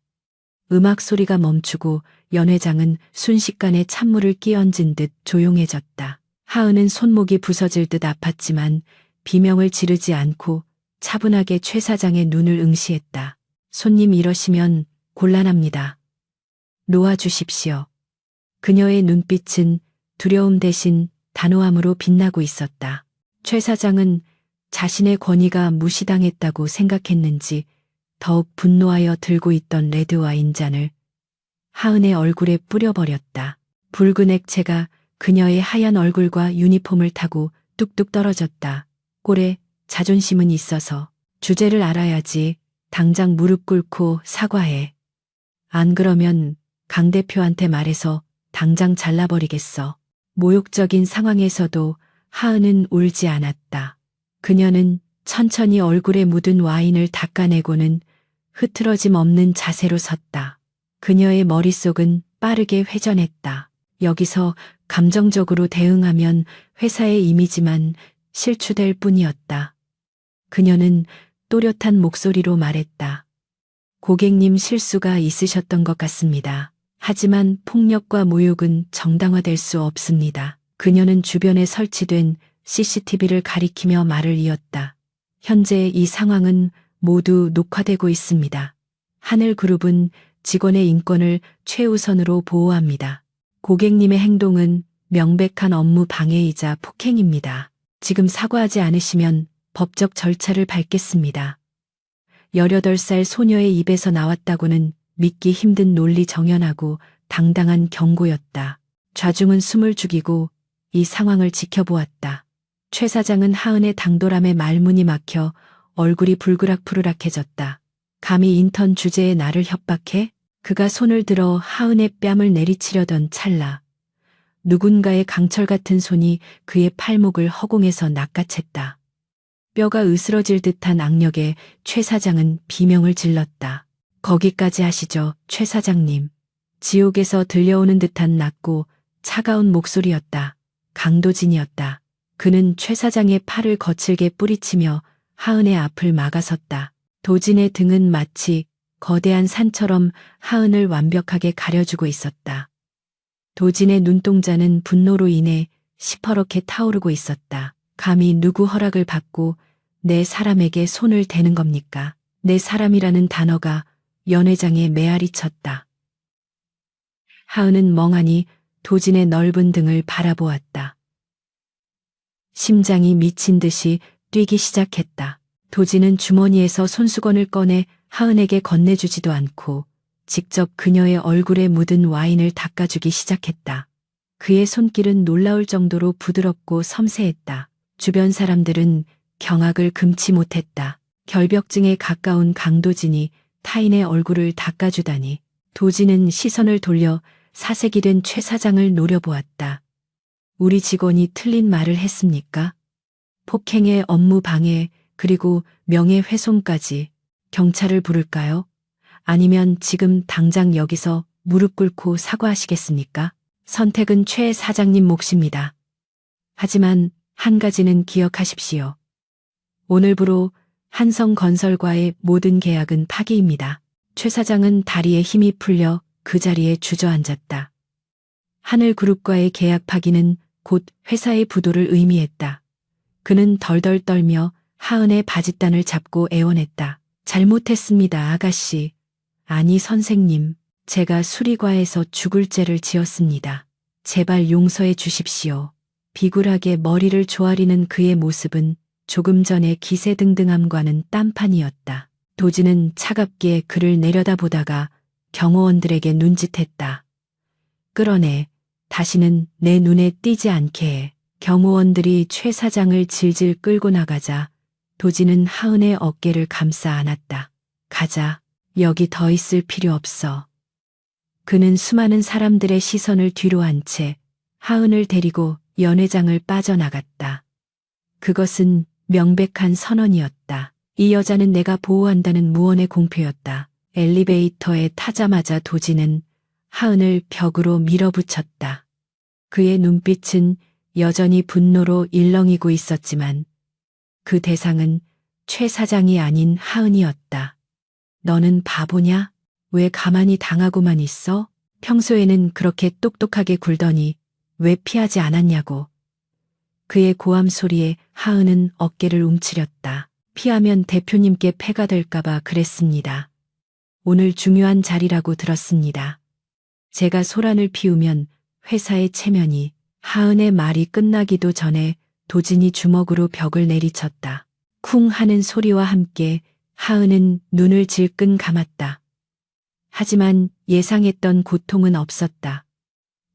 음악 소리가 멈추고 연회장은 순식간에 찬물을 끼얹은 듯 조용해졌다. 하은은 손목이 부서질 듯 아팠지만 비명을 지르지 않고 차분하게 최 사장의 눈을 응시했다. 손님 이러시면 곤란합니다. 놓아주십시오. 그녀의 눈빛은 두려움 대신 단호함으로 빛나고 있었다. 최 사장은 자신의 권위가 무시당했다고 생각했는지 더욱 분노하여 들고 있던 레드 와인잔을 하은의 얼굴에 뿌려버렸다. 붉은 액체가 그녀의 하얀 얼굴과 유니폼을 타고 뚝뚝 떨어졌다. 꼴에 자존심은 있어서 주제를 알아야지. 당장 무릎 꿇고 사과해. 안 그러면 강 대표한테 말해서 당장 잘라버리겠어. 모욕적인 상황에서도 하은은 울지 않았다. 그녀는 천천히 얼굴에 묻은 와인을 닦아내고는 흐트러짐 없는 자세로 섰다. 그녀의 머릿속은 빠르게 회전했다. 여기서 감정적으로 대응하면 회사의 이미지만 실추될 뿐이었다. 그녀는 또렷한 목소리로 말했다. 고객님 실수가 있으셨던 것 같습니다. 하지만 폭력과 모욕은 정당화될 수 없습니다. 그녀는 주변에 설치된 CCTV를 가리키며 말을 이었다. 현재 이 상황은 모두 녹화되고 있습니다. 하늘그룹은 직원의 인권을 최우선으로 보호합니다. 고객님의 행동은 명백한 업무 방해이자 폭행입니다. 지금 사과하지 않으시면 법적 절차를 밟겠습니다. 18살 소녀의 입에서 나왔다고는 믿기 힘든 논리 정연하고 당당한 경고였다. 좌중은 숨을 죽이고 이 상황을 지켜보았다. 최 사장은 하은의 당돌함에 말문이 막혀 얼굴이 불그락푸르락해졌다. 감히 인턴 주제에 나를 협박해? 그가 손을 들어 하은의 뺨을 내리치려던 찰나 누군가의 강철 같은 손이 그의 팔목을 허공에서 낚아챘다. 뼈가 으스러질 듯한 악력에 최 사장은 비명을 질렀다. 거기까지 하시죠, 최 사장님. 지옥에서 들려오는 듯한 낮고 차가운 목소리였다. 강도진이었다. 그는 최 사장의 팔을 거칠게 뿌리치며 하은의 앞을 막아섰다. 도진의 등은 마치 거대한 산처럼 하은을 완벽하게 가려주고 있었다. 도진의 눈동자는 분노로 인해 시퍼렇게 타오르고 있었다. 감히 누구 허락을 받고 내 사람에게 손을 대는 겁니까? 내 사람이라는 단어가 연회장에 메아리 쳤다. 하은은 멍하니 도진의 넓은 등을 바라보았다. 심장이 미친 듯이 뛰기 시작했다. 도진은 주머니에서 손수건을 꺼내 하은에게 건네주지도 않고 직접 그녀의 얼굴에 묻은 와인을 닦아주기 시작했다. 그의 손길은 놀라울 정도로 부드럽고 섬세했다. 주변 사람들은 경악을 금치 못했다. 결벽증에 가까운 강도진이 타인의 얼굴을 닦아주다니. 도진은 시선을 돌려 사색이 된 최 사장을 노려보았다. 우리 직원이 틀린 말을 했습니까? 폭행에 업무 방해 그리고 명예훼손까지. 경찰을 부를까요? 아니면 지금 당장 여기서 무릎 꿇고 사과하시겠습니까? 선택은 최 사장님 몫입니다. 하지만 한 가지는 기억하십시오. 오늘부로 한성건설과의 모든 계약은 파기입니다. 최 사장은 다리에 힘이 풀려 그 자리에 주저앉았다. 하늘그룹과의 계약 파기는 곧 회사의 부도를 의미했다. 그는 덜덜 떨며 하은의 바짓단을 잡고 애원했다. 잘못했습니다, 아가씨. 아니, 선생님. 제가 수리과에서 죽을 죄를 지었습니다. 제발 용서해 주십시오. 비굴하게 머리를 조아리는 그의 모습은 조금 전의 기세등등함과는 딴판이었다. 도진은 차갑게 그를 내려다보다가 경호원들에게 눈짓했다. 끌어내. 다시는 내 눈에 띄지 않게 해. 경호원들이 최 사장을 질질 끌고 나가자 도진은 하은의 어깨를 감싸 안았다. 가자. 여기 더 있을 필요 없어. 그는 수많은 사람들의 시선을 뒤로 한 채 하은을 데리고 연회장을 빠져나갔다. 그것은 명백한 선언이었다. 이 여자는 내가 보호한다는 무언의 공표였다. 엘리베이터에 타자마자 도진은 하은을 벽으로 밀어붙였다. 그의 눈빛은 여전히 분노로 일렁이고 있었지만 그 대상은 최 사장이 아닌 하은이었다. 너는 바보냐? 왜 가만히 당하고만 있어? 평소에는 그렇게 똑똑하게 굴더니 왜 피하지 않았냐고. 그의 고함 소리에 하은은 어깨를 움츠렸다. 피하면 대표님께 폐가 될까봐 그랬습니다. 오늘 중요한 자리라고 들었습니다. 제가 소란을 피우면 회사의 체면이. 하은의 말이 끝나기도 전에 도진이 주먹으로 벽을 내리쳤다. 쿵 하는 소리와 함께 하은은 눈을 질끈 감았다. 하지만 예상했던 고통은 없었다.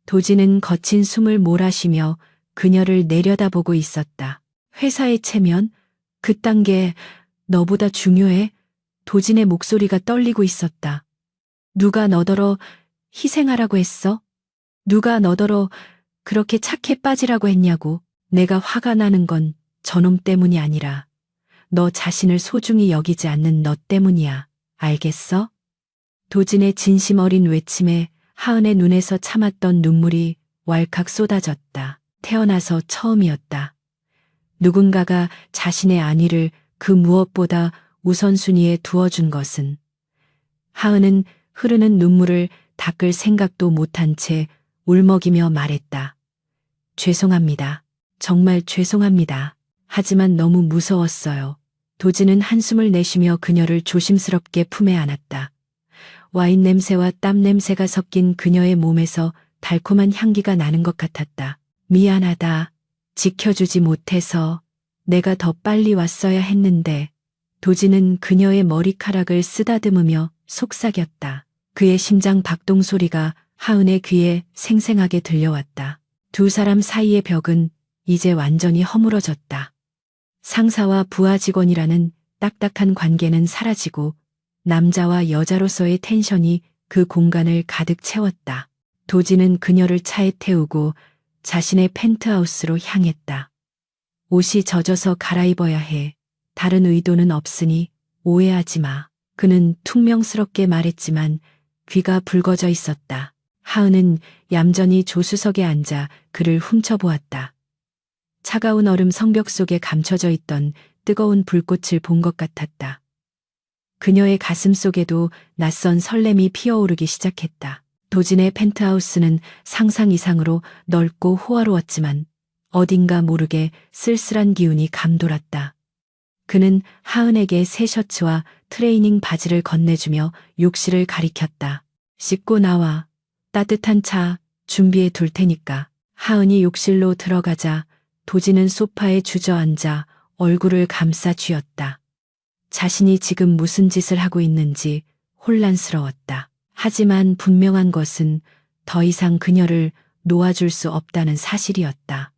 도진은 거친 숨을 몰아쉬며 그녀를 내려다보고 있었다. 회사의 체면? 그딴 게 너보다 중요해? 도진의 목소리가 떨리고 있었다. 누가 너더러 희생하라고 했어? 누가 너더러 그렇게 착해 빠지라고 했냐고. 내가 화가 나는 건 저놈 때문이 아니라 너 자신을 소중히 여기지 않는 너 때문이야. 알겠어? 도진의 진심 어린 외침에 하은의 눈에서 참았던 눈물이 왈칵 쏟아졌다. 태어나서 처음이었다. 누군가가 자신의 안위를 그 무엇보다 우선순위에 두어준 것은. 하은은 흐르는 눈물을 닦을 생각도 못한 채 울먹이며 말했다. 죄송합니다. 정말 죄송합니다. 하지만 너무 무서웠어요. 도진은 한숨을 내쉬며 그녀를 조심스럽게 품에 안았다. 와인 냄새와 땀 냄새가 섞인 그녀의 몸에서 달콤한 향기가 나는 것 같았다. 미안하다. 지켜주지 못해서. 내가 더 빨리 왔어야 했는데. 도진은 그녀의 머리카락을 쓰다듬으며 속삭였다. 그의 심장 박동 소리가 하은의 귀에 생생하게 들려왔다. 두 사람 사이의 벽은 이제 완전히 허물어졌다. 상사와 부하 직원이라는 딱딱한 관계는 사라지고 남자와 여자로서의 텐션이 그 공간을 가득 채웠다. 도지는 그녀를 차에 태우고 자신의 펜트하우스로 향했다. 옷이 젖어서 갈아입어야 해. 다른 의도는 없으니 오해하지 마. 그는 퉁명스럽게 말했지만 귀가 붉어져 있었다. 하은은 얌전히 조수석에 앉아 그를 훔쳐보았다. 차가운 얼음 성벽 속에 감춰져 있던 뜨거운 불꽃을 본 것 같았다. 그녀의 가슴 속에도 낯선 설렘이 피어오르기 시작했다. 도진의 펜트하우스는 상상 이상으로 넓고 호화로웠지만 어딘가 모르게 쓸쓸한 기운이 감돌았다. 그는 하은에게 새 셔츠와 트레이닝 바지를 건네주며 욕실을 가리켰다. 씻고 나와. 따뜻한 차 준비해 둘 테니까. 하은이 욕실로 들어가자 도진은 소파에 주저앉아 얼굴을 감싸 쥐었다. 자신이 지금 무슨 짓을 하고 있는지 혼란스러웠다. 하지만 분명한 것은 더 이상 그녀를 놓아줄 수 없다는 사실이었다.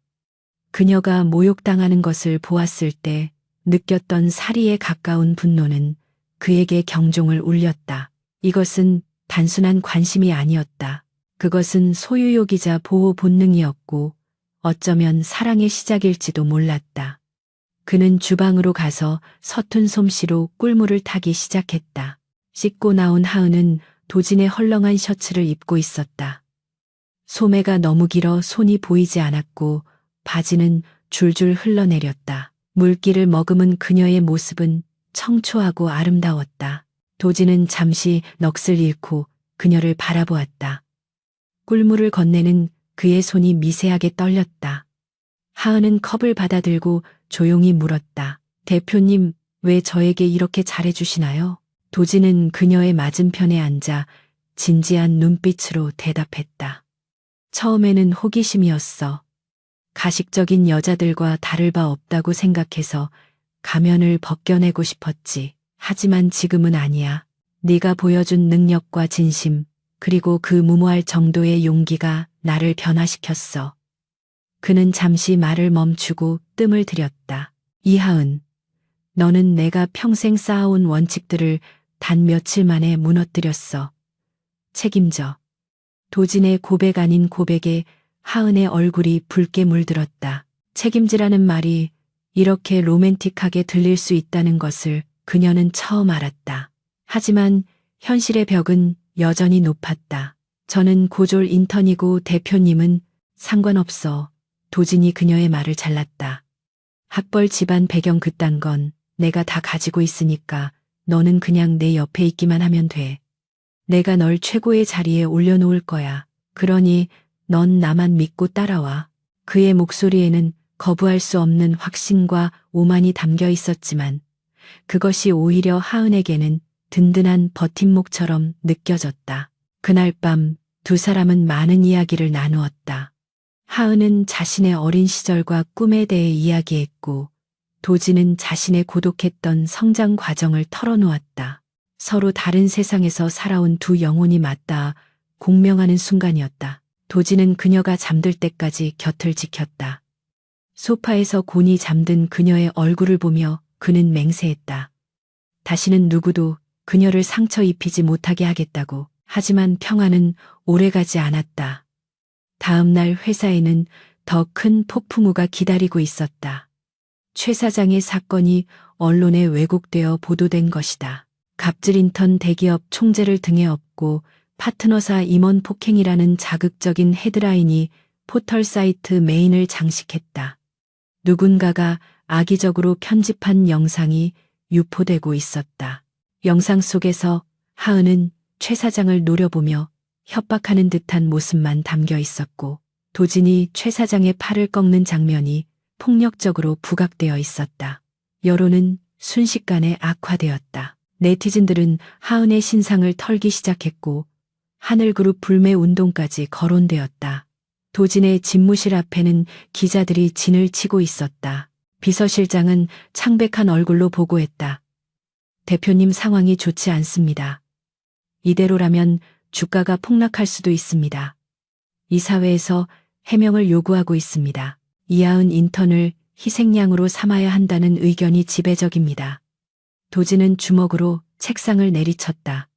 그녀가 모욕당하는 것을 보았을 때 느꼈던 사리에 가까운 분노는 그에게 경종을 울렸다. 이것은 단순한 관심이 아니었다. 그것은 소유욕이자 보호 본능이었고 어쩌면 사랑의 시작일지도 몰랐다. 그는 주방으로 가서 서툰 솜씨로 꿀물을 타기 시작했다. 씻고 나온 하은은 도진의 헐렁한 셔츠를 입고 있었다. 소매가 너무 길어 손이 보이지 않았고 바지는 줄줄 흘러내렸다. 물기를 머금은 그녀의 모습은 청초하고 아름다웠다. 도진은 잠시 넋을 잃고 그녀를 바라보았다. 꿀물을 건네는 그의 손이 미세하게 떨렸다. 하은은 컵을 받아들고 조용히 물었다. 대표님, 왜 저에게 이렇게 잘해주시나요? 도진은 그녀의 맞은편에 앉아 진지한 눈빛으로 대답했다. 처음에는 호기심이었어. 가식적인 여자들과 다를 바 없다고 생각해서 가면을 벗겨내고 싶었지. 하지만 지금은 아니야. 네가 보여준 능력과 진심, 그리고 그 무모할 정도의 용기가 나를 변화시켰어. 그는 잠시 말을 멈추고 뜸을 들였다. 이하은, 너는 내가 평생 쌓아온 원칙들을 단 며칠 만에 무너뜨렸어. 책임져. 도진의 고백 아닌 고백에 하은의 얼굴이 붉게 물들었다. 책임지라는 말이 이렇게 로맨틱하게 들릴 수 있다는 것을 그녀는 처음 알았다. 하지만 현실의 벽은 여전히 높았다. 저는 고졸 인턴이고 대표님은 상관없어. 도진이 그녀의 말을 잘랐다. 학벌 집안 배경 그딴 건 내가 다 가지고 있으니까 너는 그냥 내 옆에 있기만 하면 돼. 내가 널 최고의 자리에 올려놓을 거야. 그러니 넌 나만 믿고 따라와. 그의 목소리에는 거부할 수 없는 확신과 오만이 담겨 있었지만 그것이 오히려 하은에게는 든든한 버팀목처럼 느껴졌다. 그날 밤 두 사람은 많은 이야기를 나누었다. 하은은 자신의 어린 시절과 꿈에 대해 이야기했고 도진은 자신의 고독했던 성장 과정을 털어놓았다. 서로 다른 세상에서 살아온 두 영혼이 맞닿아 공명하는 순간이었다. 도진은 그녀가 잠들 때까지 곁을 지켰다. 소파에서 곤히 잠든 그녀의 얼굴을 보며 그는 맹세했다. 다시는 누구도 그녀를 상처 입히지 못하게 하겠다고. 하지만 평화는 오래가지 않았다. 다음 날 회사에는 더 큰 폭풍우가 기다리고 있었다. 최 사장의 사건이 언론에 왜곡되어 보도된 것이다. 갑질 인턴 대기업 총재를 등에 업고 파트너사 임원 폭행이라는 자극적인 헤드라인이 포털 사이트 메인을 장식했다. 누군가가 악의적으로 편집한 영상이 유포되고 있었다. 영상 속에서 하은은 최 사장을 노려보며 협박하는 듯한 모습만 담겨 있었고 도진이 최 사장의 팔을 꺾는 장면이 폭력적으로 부각되어 있었다. 여론은 순식간에 악화되었다. 네티즌들은 하은의 신상을 털기 시작했고 하늘그룹 불매 운동까지 거론되었다. 도진의 집무실 앞에는 기자들이 진을 치고 있었다. 비서실장은 창백한 얼굴로 보고했다. 대표님 상황이 좋지 않습니다. 이대로라면 주가가 폭락할 수도 있습니다. 이 사회에서 해명을 요구하고 있습니다. 이하은 인턴을 희생양으로 삼아야 한다는 의견이 지배적입니다. 도진은 주먹으로 책상을 내리쳤다.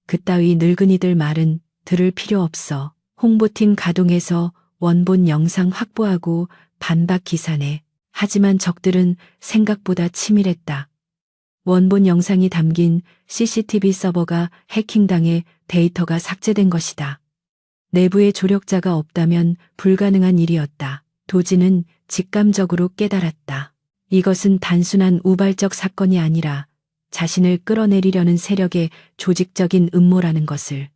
그따위 늙은이들 말은 들을 필요 없어. 홍보팀 가동해서 원본 영상 확보하고 반박 기사내. 하지만 적들은 생각보다 치밀했다. 원본 영상이 담긴 CCTV 서버가 해킹당해 데이터가 삭제된 것이다. 내부에 조력자가 없다면 불가능한 일이었다. 도진은 직감적으로 깨달았다. 이것은 단순한 우발적 사건이 아니라 자신을 끌어내리려는 세력의 조직적인 음모라는 것을.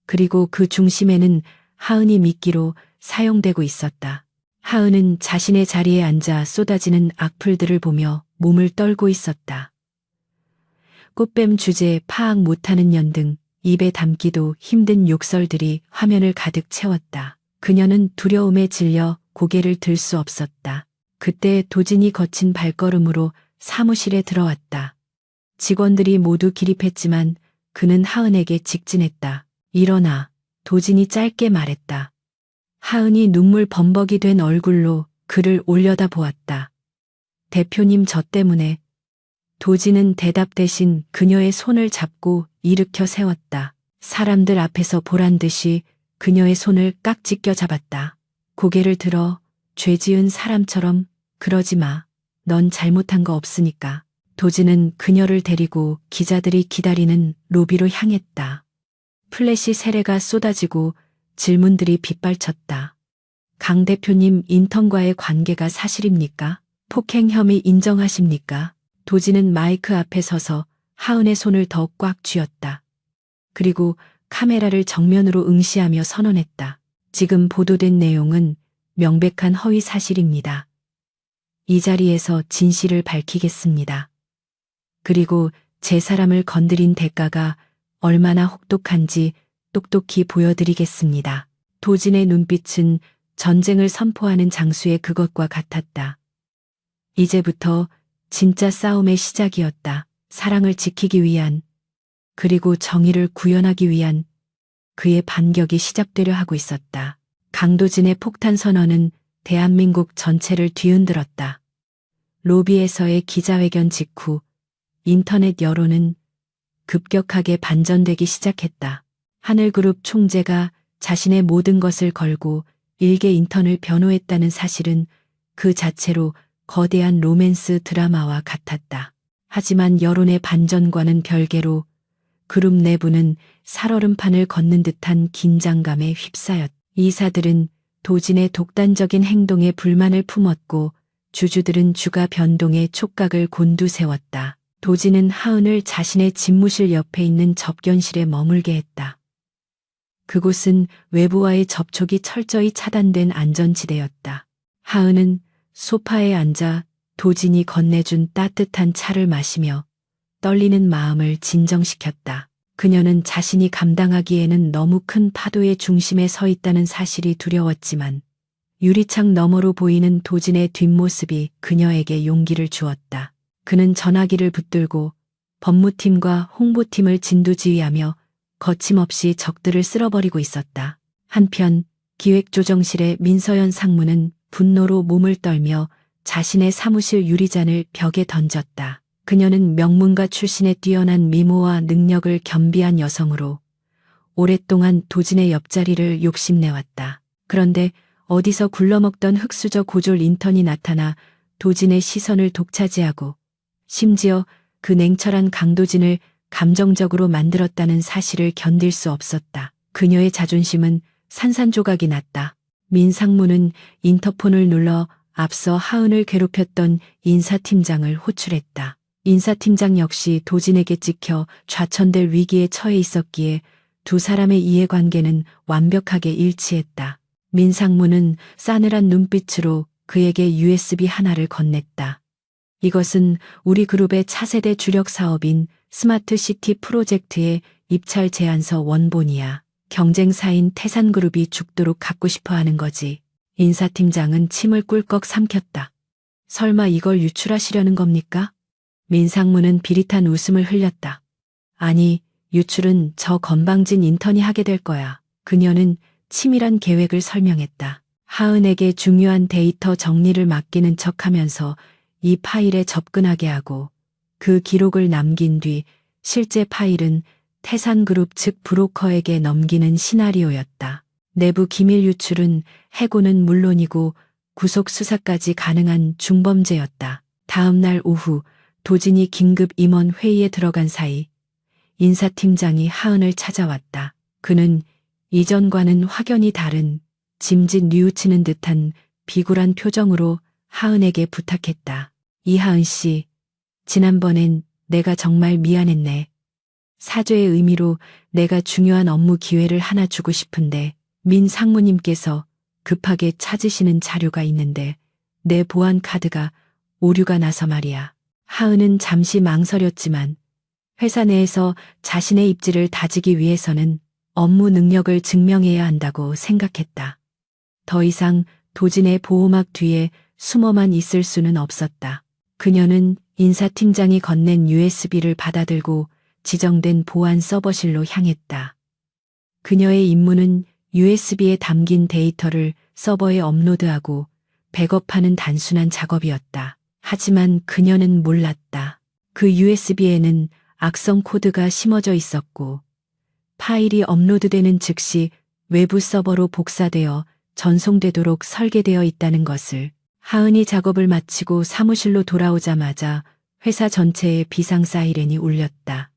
그리고 그 중심에는 하은이 미끼로 사용되고 있었다. 하은은 자신의 자리에 앉아 쏟아지는 악플들을 보며 몸을 떨고 있었다. 꽃뱀 주제 파악 못하는 년 등 입에 담기도 힘든 욕설들이 화면을 가득 채웠다. 그녀는 두려움에 질려 고개를 들 수 없었다. 그때 도진이 거친 발걸음으로 사무실에 들어왔다. 직원들이 모두 기립했지만 그는 하은에게 직진했다. 일어나. 도진이 짧게 말했다. 하은이 눈물 범벅이 된 얼굴로 그를 올려다 보았다. 대표님 저 때문에. 도진은 대답 대신 그녀의 손을 잡고 일으켜 세웠다. 사람들 앞에서 보란 듯이 그녀의 손을 깍지 껴 잡았다. 고개를 들어 죄 지은 사람처럼 그러지 마. 넌 잘못한 거 없으니까. 도진은 그녀를 데리고 기자들이 기다리는 로비로 향했다. 플래시 세례가 쏟아지고 질문들이 빗발쳤다. 강 대표님 인턴과의 관계가 사실입니까? 폭행 혐의 인정하십니까? 도진은 마이크 앞에 서서 하은의 손을 더 꽉 쥐었다. 그리고 카메라를 정면으로 응시하며 선언했다. 지금 보도된 내용은 명백한 허위 사실입니다. 이 자리에서 진실을 밝히겠습니다. 그리고 제 사람을 건드린 대가가 얼마나 혹독한지 똑똑히 보여드리겠습니다. 도진의 눈빛은 전쟁을 선포하는 장수의 그것과 같았다. 이제부터 진짜 싸움의 시작이었다. 사랑을 지키기 위한, 그리고 정의를 구현하기 위한 그의 반격이 시작되려 하고 있었다. 강도진의 폭탄 선언은 대한민국 전체를 뒤흔들었다. 로비에서의 기자회견 직후 인터넷 여론은 급격하게 반전되기 시작했다. 하늘그룹 총재가 자신의 모든 것을 걸고 일개 인턴을 변호했다는 사실은 그 자체로 거대한 로맨스 드라마와 같았다. 하지만 여론의 반전과는 별개로 그룹 내부는 살얼음판을 걷는 듯한 긴장감에 휩싸였다. 이사들은 도진의 독단적인 행동에 불만을 품었고 주주들은 주가 변동에 촉각을 곤두세웠다. 도진은 하은을 자신의 집무실 옆에 있는 접견실에 머물게 했다. 그곳은 외부와의 접촉이 철저히 차단된 안전지대였다. 하은은 소파에 앉아 도진이 건네준 따뜻한 차를 마시며 떨리는 마음을 진정시켰다. 그녀는 자신이 감당하기에는 너무 큰 파도의 중심에 서 있다는 사실이 두려웠지만 유리창 너머로 보이는 도진의 뒷모습이 그녀에게 용기를 주었다. 그는 전화기를 붙들고 법무팀과 홍보팀을 진두지휘하며 거침없이 적들을 쓸어버리고 있었다. 한편 기획조정실의 민서연 상무는 분노로 몸을 떨며 자신의 사무실 유리잔을 벽에 던졌다. 그녀는 명문가 출신의 뛰어난 미모와 능력을 겸비한 여성으로 오랫동안 도진의 옆자리를 욕심내왔다. 그런데 어디서 굴러먹던 흑수저 고졸 인턴이 나타나 도진의 시선을 독차지하고 심지어 그 냉철한 강도진을 감정적으로 만들었다는 사실을 견딜 수 없었다. 그녀의 자존심은 산산조각이 났다. 민 상무는 인터폰을 눌러 앞서 하은을 괴롭혔던 인사팀장을 호출했다. 인사팀장 역시 도진에게 찍혀 좌천될 위기에 처해 있었기에 두 사람의 이해관계는 완벽하게 일치했다. 민 상무는 싸늘한 눈빛으로 그에게 USB 하나를 건넸다. 이것은 우리 그룹의 차세대 주력 사업인 스마트시티 프로젝트의 입찰 제안서 원본이야. 경쟁사인 태산그룹이 죽도록 갖고 싶어 하는 거지. 인사팀장은 침을 꿀꺽 삼켰다. 설마 이걸 유출하시려는 겁니까? 민상무는 비릿한 웃음을 흘렸다. 아니, 유출은 저 건방진 인턴이 하게 될 거야. 그녀는 치밀한 계획을 설명했다. 하은에게 중요한 데이터 정리를 맡기는 척하면서 이 파일에 접근하게 하고 그 기록을 남긴 뒤 실제 파일은 태산그룹 측 브로커에게 넘기는 시나리오였다. 내부 기밀 유출은 해고는 물론이고 구속 수사까지 가능한 중범죄였다. 다음 날 오후 도진이 긴급 임원 회의에 들어간 사이 인사팀장이 하은을 찾아왔다. 그는 이전과는 확연히 다른 짐짓 뉘우치는 듯한 비굴한 표정으로 하은에게 부탁했다. 이하은 씨, 지난번엔 내가 정말 미안했네. 사죄의 의미로 내가 중요한 업무 기회를 하나 주고 싶은데 민 상무님께서 급하게 찾으시는 자료가 있는데 내 보안 카드가 오류가 나서 말이야. 하은은 잠시 망설였지만 회사 내에서 자신의 입지를 다지기 위해서는 업무 능력을 증명해야 한다고 생각했다. 더 이상 도진의 보호막 뒤에 숨어만 있을 수는 없었다. 그녀는 인사팀장이 건넨 USB를 받아들고 지정된 보안 서버실로 향했다. 그녀의 임무는 USB에 담긴 데이터를 서버에 업로드하고 백업하는 단순한 작업이었다. 하지만 그녀는 몰랐다. 그 USB에는 악성 코드가 심어져 있었고 파일이 업로드되는 즉시 외부 서버로 복사되어 전송되도록 설계되어 있다는 것을. 하은이 작업을 마치고 사무실로 돌아오자마자 회사 전체에 비상 사이렌이 울렸다.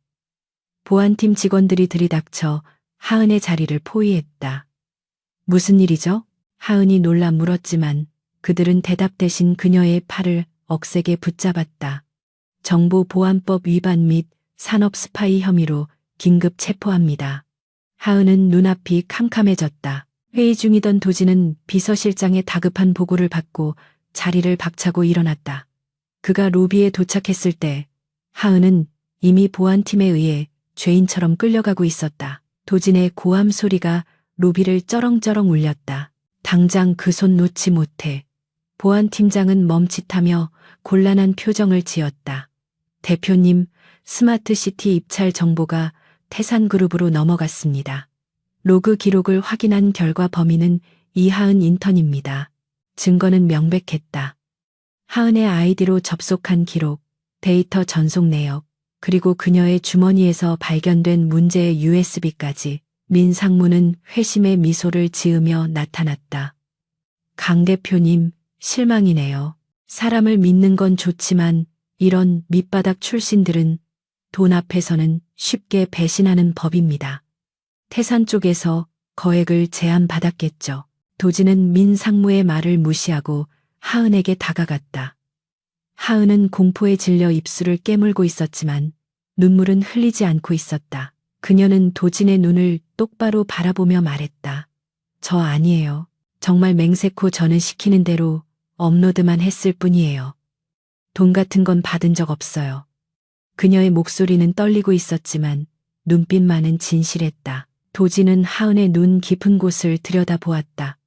보안팀 직원들이 들이닥쳐 하은의 자리를 포위했다. 무슨 일이죠? 하은이 놀라 물었지만 그들은 대답 대신 그녀의 팔을 억세게 붙잡았다. 정보보안법 위반 및 산업 스파이 혐의로 긴급 체포합니다. 하은은 눈앞이 캄캄해졌다. 회의 중이던 도진은 비서실장의 다급한 보고를 받고 자리를 박차고 일어났다. 그가 로비에 도착했을 때 하은은 이미 보안팀에 의해 죄인처럼 끌려가고 있었다. 도진의 고함 소리가 로비를 쩌렁쩌렁 울렸다. 당장 그 손 놓지 못해. 보안팀장은 멈칫하며 곤란한 표정을 지었다. 대표님, 스마트시티 입찰 정보가 태산그룹으로 넘어갔습니다. 로그 기록을 확인한 결과 범인은 이하은 인턴입니다. 증거는 명백했다. 하은의 아이디로 접속한 기록, 데이터 전송 내역, 그리고 그녀의 주머니에서 발견된 문제의 USB까지. 민 상무는 회심의 미소를 지으며 나타났다. 강 대표님, 실망이네요. 사람을 믿는 건 좋지만 이런 밑바닥 출신들은 돈 앞에서는 쉽게 배신하는 법입니다. 태산 쪽에서 거액을 제안받았겠죠. 도진은 민 상무의 말을 무시하고 하은에게 다가갔다. 하은은 공포에 질려 입술을 깨물고 있었지만 눈물은 흘리지 않고 있었다. 그녀는 도진의 눈을 똑바로 바라보며 말했다. 저 아니에요. 정말 맹세코 저는 시키는 대로 업로드만 했을 뿐이에요. 돈 같은 건 받은 적 없어요. 그녀의 목소리는 떨리고 있었지만 눈빛만은 진실했다. 도진은 하은의 눈 깊은 곳을 들여다보았다.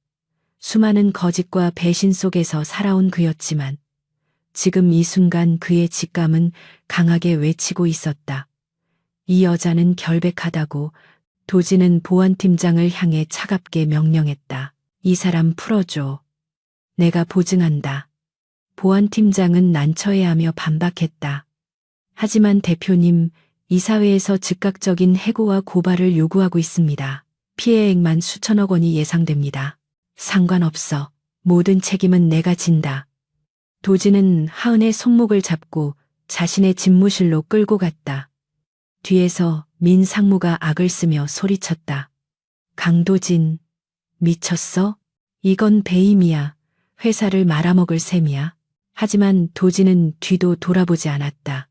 수많은 거짓과 배신 속에서 살아온 그였지만 지금 이 순간 그의 직감은 강하게 외치고 있었다. 이 여자는 결백하다고. 도진은 보안팀장을 향해 차갑게 명령했다. 이 사람 풀어줘. 내가 보증한다. 보안팀장은 난처해하며 반박했다. 하지만 대표님, 이사회에서 즉각적인 해고와 고발을 요구하고 있습니다. 피해액만 수천억 원이 예상됩니다. 상관없어. 모든 책임은 내가 진다. 도진은 하은의 손목을 잡고 자신의 집무실로 끌고 갔다. 뒤에서 민 상무가 악을 쓰며 소리쳤다. 강도진, 미쳤어? 이건 배임이야. 회사를 말아먹을 셈이야. 하지만 도진은 뒤도 돌아보지 않았다.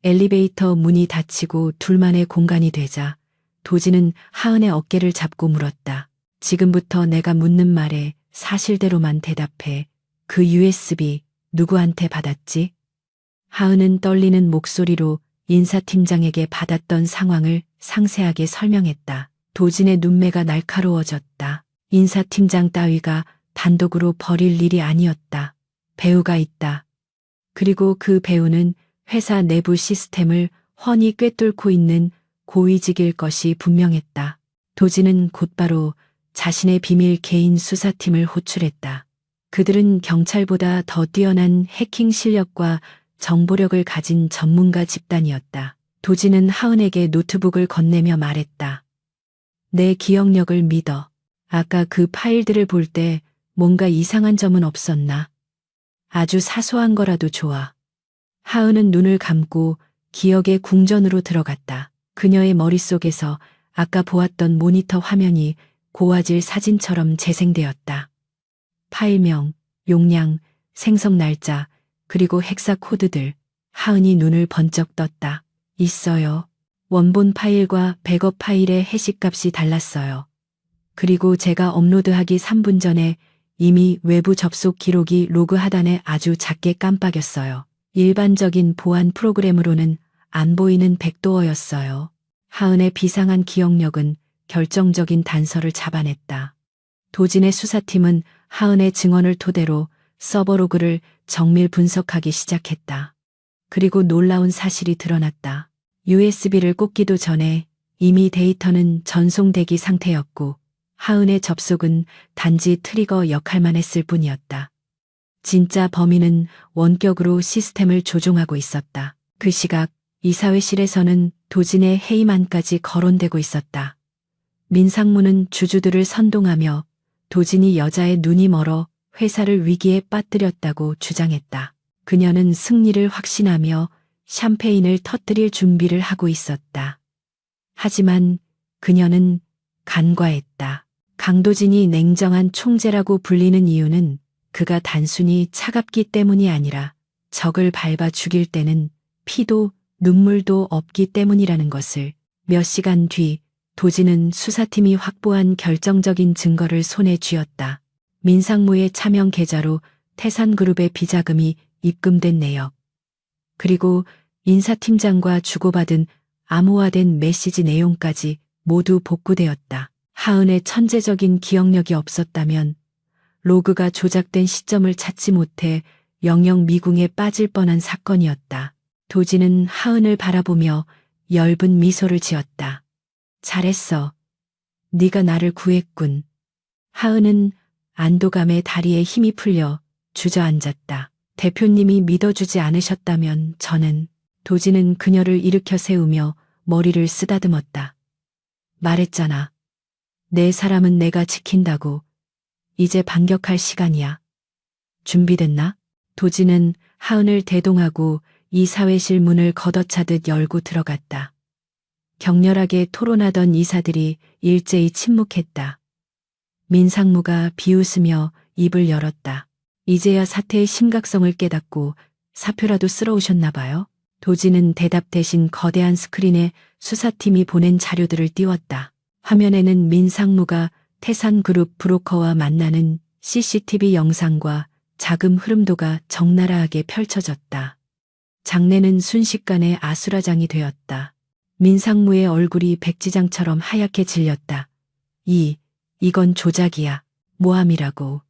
엘리베이터 문이 닫히고 둘만의 공간이 되자 도진은 하은의 어깨를 잡고 물었다. 지금부터 내가 묻는 말에 사실대로만 대답해. 그 USB 누구한테 받았지? 하은은 떨리는 목소리로 인사팀장에게 받았던 상황을 상세하게 설명했다. 도진의 눈매가 날카로워졌다. 인사팀장 따위가 단독으로 벌일 일이 아니었다. 배우가 있다. 그리고 그 배우는 회사 내부 시스템을 훤히 꿰뚫고 있는 고위직일 것이 분명했다. 도진은 곧바로 자신의 비밀 개인 수사팀을 호출했다. 그들은 경찰보다 더 뛰어난 해킹 실력과 정보력을 가진 전문가 집단이었다. 도진은 하은에게 노트북을 건네며 말했다. 내 기억력을 믿어. 아까 그 파일들을 볼 때 뭔가 이상한 점은 없었나? 아주 사소한 거라도 좋아. 하은은 눈을 감고 기억의 궁전으로 들어갔다. 그녀의 머릿속에서 아까 보았던 모니터 화면이 고화질 사진처럼 재생되었다. 파일명, 용량, 생성 날짜, 그리고 헥사 코드들. 하은이 눈을 번쩍 떴다. 있어요. 원본 파일과 백업 파일의 해시값이 달랐어요. 그리고 제가 업로드하기 3분 전에 이미 외부 접속 기록이 로그 하단에 아주 작게 깜빡였어요. 일반적인 보안 프로그램으로는 안 보이는 백도어였어요. 하은의 비상한 기억력은 결정적인 단서를 잡아냈다. 도진의 수사팀은 하은의 증언을 토대로 서버 로그를 정밀 분석하기 시작했다. 그리고 놀라운 사실이 드러났다. USB를 꽂기도 전에 이미 데이터는 전송되기 상태였고 하은의 접속은 단지 트리거 역할만 했을 뿐이었다. 진짜 범인은 원격으로 시스템을 조종하고 있었다. 그 시각 이사회실에서는 도진의 해임안까지 거론되고 있었다. 민상무는 주주들을 선동하며 도진이 여자의 눈이 멀어 회사를 위기에 빠뜨렸다고 주장했다. 그녀는 승리를 확신하며 샴페인을 터뜨릴 준비를 하고 있었다. 하지만 그녀는 간과했다. 강도진이 냉정한 총재라고 불리는 이유는 그가 단순히 차갑기 때문이 아니라 적을 밟아 죽일 때는 피도 눈물도 없기 때문이라는 것을. 몇 시간 뒤 도진은 수사팀이 확보한 결정적인 증거를 손에 쥐었다. 민상무의 차명 계좌로 태산그룹의 비자금이 입금된 내역. 그리고 인사팀장과 주고받은 암호화된 메시지 내용까지 모두 복구되었다. 하은의 천재적인 기억력이 없었다면 로그가 조작된 시점을 찾지 못해 영영 미궁에 빠질 뻔한 사건이었다. 도진은 하은을 바라보며 엷은 미소를 지었다. 잘했어. 네가 나를 구했군. 하은은 안도감에 다리에 힘이 풀려 주저앉았다. 대표님이 믿어주지 않으셨다면 저는. 도진은 그녀를 일으켜 세우며 머리를 쓰다듬었다. 말했잖아. 내 사람은 내가 지킨다고. 이제 반격할 시간이야. 준비됐나? 도진은 하은을 대동하고 이사회실 문을 걷어차듯 열고 들어갔다. 격렬하게 토론하던 이사들이 일제히 침묵했다. 민상무가 비웃으며 입을 열었다. 이제야 사태의 심각성을 깨닫고 사표라도 쓸어 오셨나 봐요. 도진은 대답 대신 거대한 스크린에 수사팀이 보낸 자료들을 띄웠다. 화면에는 민상무가 태산그룹 브로커와 만나는 CCTV 영상과 자금 흐름도가 적나라하게 펼쳐졌다. 장내는 순식간에 아수라장이 되었다. 민상무의 얼굴이 백지장처럼 하얗게 질렸다. 이건 조작이야. 모함이라고.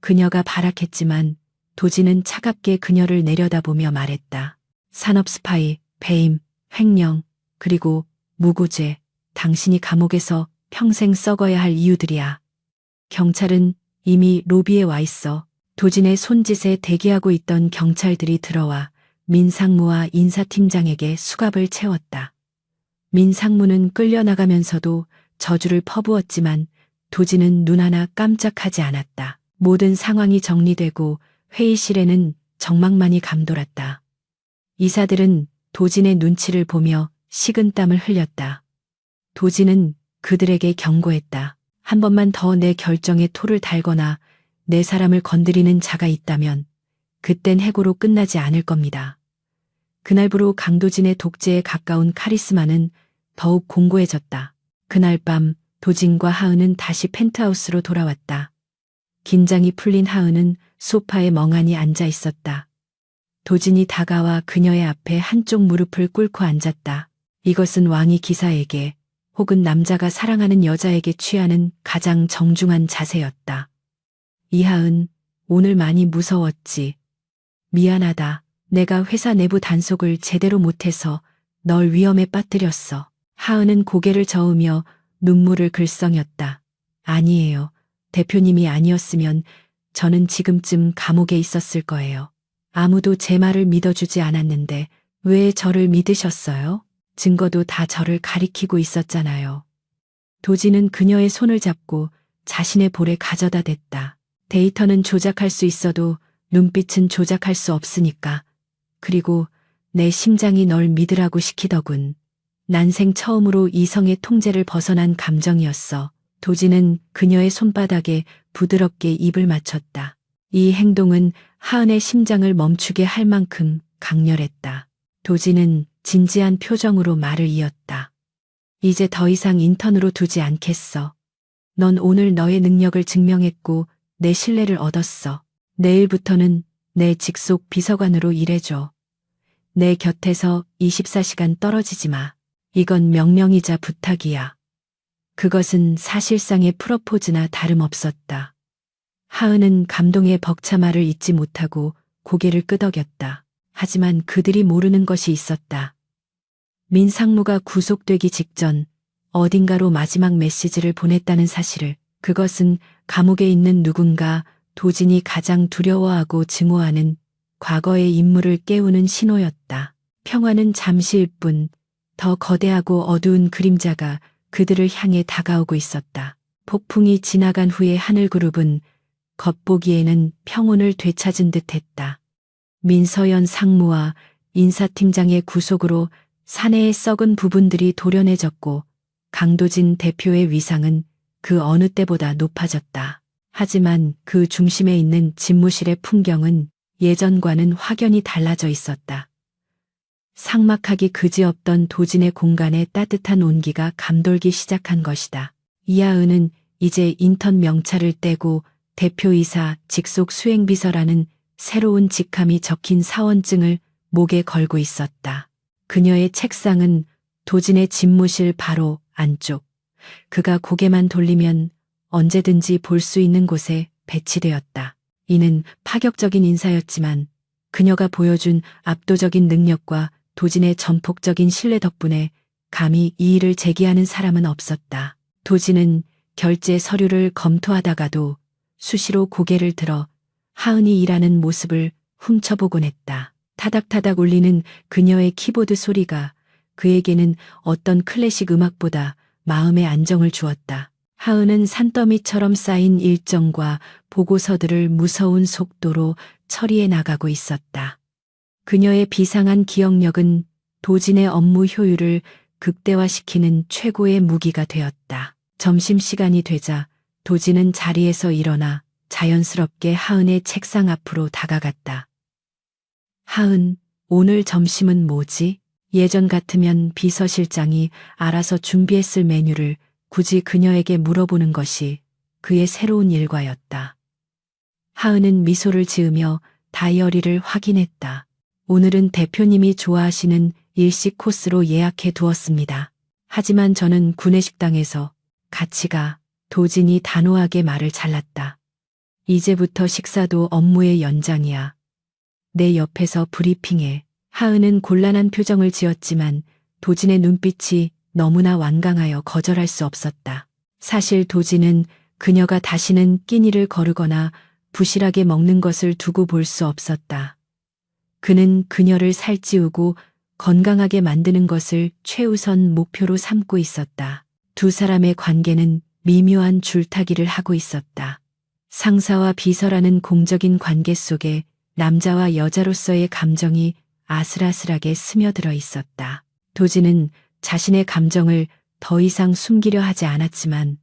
그녀가 발악했지만 도진은 차갑게 그녀를 내려다보며 말했다. 산업 스파이, 배임, 횡령, 그리고 무고죄. 당신이 감옥에서 평생 썩어야 할 이유들이야. 경찰은 이미 로비에 와 있어. 도진의 손짓에 대기하고 있던 경찰들이 들어와 민상무와 인사팀장에게 수갑을 채웠다. 민상무는 끌려나가면서도 저주를 퍼부었지만 도진은 눈 하나 깜짝하지 않았다. 모든 상황이 정리되고 회의실에는 정막만이 감돌았다. 이사들은 도진의 눈치를 보며 식은땀을 흘렸다. 도진은 그들에게 경고했다. 한 번만 더 내 결정에 토를 달거나 내 사람을 건드리는 자가 있다면 그땐 해고로 끝나지 않을 겁니다. 그날부로 강도진의 독재에 가까운 카리스마는 더욱 공고해졌다. 그날 밤 도진과 하은은 다시 펜트하우스로 돌아왔다. 긴장이 풀린 하은은 소파에 멍하니 앉아 있었다. 도진이 다가와 그녀의 앞에 한쪽 무릎을 꿇고 앉았다. 이것은 왕이 기사에게 혹은 남자가 사랑하는 여자에게 취하는 가장 정중한 자세였다. 이하은, 오늘 많이 무서웠지. 미안하다. 내가 회사 내부 단속을 제대로 못해서 널 위험에 빠뜨렸어. 하은은 고개를 저으며 눈물을 글썽였다. 아니에요. 대표님이 아니었으면 저는 지금쯤 감옥에 있었을 거예요. 아무도 제 말을 믿어주지 않았는데 왜 저를 믿으셨어요? 증거도 다 저를 가리키고 있었잖아요. 도진은 그녀의 손을 잡고 자신의 볼에 가져다 댔다. 데이터는 조작할 수 있어도 눈빛은 조작할 수 없으니까. 그리고 내 심장이 널 믿으라고 시키더군. 난생 처음으로 이성의 통제를 벗어난 감정이었어. 도진은 그녀의 손바닥에 부드럽게 입을 맞췄다. 이 행동은 하은의 심장을 멈추게 할 만큼 강렬했다. 도진은 진지한 표정으로 말을 이었다. 이제 더 이상 인턴으로 두지 않겠어. 넌 오늘 너의 능력을 증명했고 내 신뢰를 얻었어. 내일부터는 내 직속 비서관으로 일해줘. 내 곁에서 24시간 떨어지지 마. 이건 명령이자 부탁이야. 그것은 사실상의 프러포즈나 다름없었다. 하은은 감동의 벅차말을 잊지 못하고 고개를 끄덕였다. 하지만 그들이 모르는 것이 있었다. 민 상무가 구속되기 직전 어딘가로 마지막 메시지를 보냈다는 사실을. 그것은 감옥에 있는 누군가 도진이 가장 두려워하고 증오하는 과거의 인물을 깨우는 신호였다. 평화는 잠시일 뿐 더 거대하고 어두운 그림자가 그들을 향해 다가오고 있었다. 폭풍이 지나간 후에 하늘 그룹은 겉보기에는 평온을 되찾은 듯했다. 민서연 상무와 인사팀장의 구속으로 사내의 썩은 부분들이 도련해졌고 강도진 대표의 위상은 그 어느 때보다 높아졌다. 하지만 그 중심에 있는 집무실의 풍경은 예전과는 확연히 달라져 있었다. 삭막하기 그지없던 도진의 공간에 따뜻한 온기가 감돌기 시작한 것이다. 이하은은 이제 인턴 명찰을 떼고 대표이사 직속 수행비서라는 새로운 직함이 적힌 사원증을 목에 걸고 있었다. 그녀의 책상은 도진의 집무실 바로 안쪽. 그가 고개만 돌리면 언제든지 볼 수 있는 곳에 배치되었다. 이는 파격적인 인사였지만 그녀가 보여준 압도적인 능력과 도진의 전폭적인 신뢰 덕분에 감히 이 일을 제기하는 사람은 없었다. 도진은 결제 서류를 검토하다가도 수시로 고개를 들어 하은이 일하는 모습을 훔쳐보곤 했다. 타닥타닥 울리는 그녀의 키보드 소리가 그에게는 어떤 클래식 음악보다 마음의 안정을 주었다. 하은은 산더미처럼 쌓인 일정과 보고서들을 무서운 속도로 처리해 나가고 있었다. 그녀의 비상한 기억력은 도진의 업무 효율을 극대화시키는 최고의 무기가 되었다. 점심시간이 되자 도진은 자리에서 일어나 자연스럽게 하은의 책상 앞으로 다가갔다. 하은, 오늘 점심은 뭐지? 예전 같으면 비서실장이 알아서 준비했을 메뉴를 굳이 그녀에게 물어보는 것이 그의 새로운 일과였다. 하은은 미소를 지으며 다이어리를 확인했다. 오늘은 대표님이 좋아하시는 일식 코스로 예약해 두었습니다. 하지만 저는 구내식당에서 같이 가. 도진이 단호하게 말을 잘랐다. 이제부터 식사도 업무의 연장이야. 내 옆에서 브리핑해. 하은은 곤란한 표정을 지었지만 도진의 눈빛이 너무나 완강하여 거절할 수 없었다. 사실 도진은 그녀가 다시는 끼니를 거르거나 부실하게 먹는 것을 두고 볼 수 없었다. 그는 그녀를 살찌우고 건강하게 만드는 것을 최우선 목표로 삼고 있었다. 두 사람의 관계는 미묘한 줄타기를 하고 있었다. 상사와 비서라는 공적인 관계 속에 남자와 여자로서의 감정이 아슬아슬하게 스며들어 있었다. 도진은 자신의 감정을 더 이상 숨기려 하지 않았지만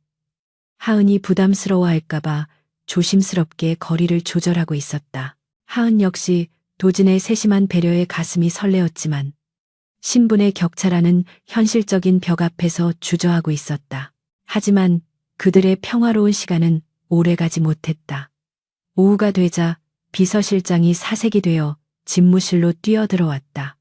하은이 부담스러워할까봐 조심스럽게 거리를 조절하고 있었다. 하은 역시 도진의 세심한 배려에 가슴이 설레었지만 신분의 격차라는 현실적인 벽 앞에서 주저하고 있었다. 하지만 그들의 평화로운 시간은 오래가지 못했다. 오후가 되자 비서실장이 사색이 되어 집무실로 뛰어들어왔다.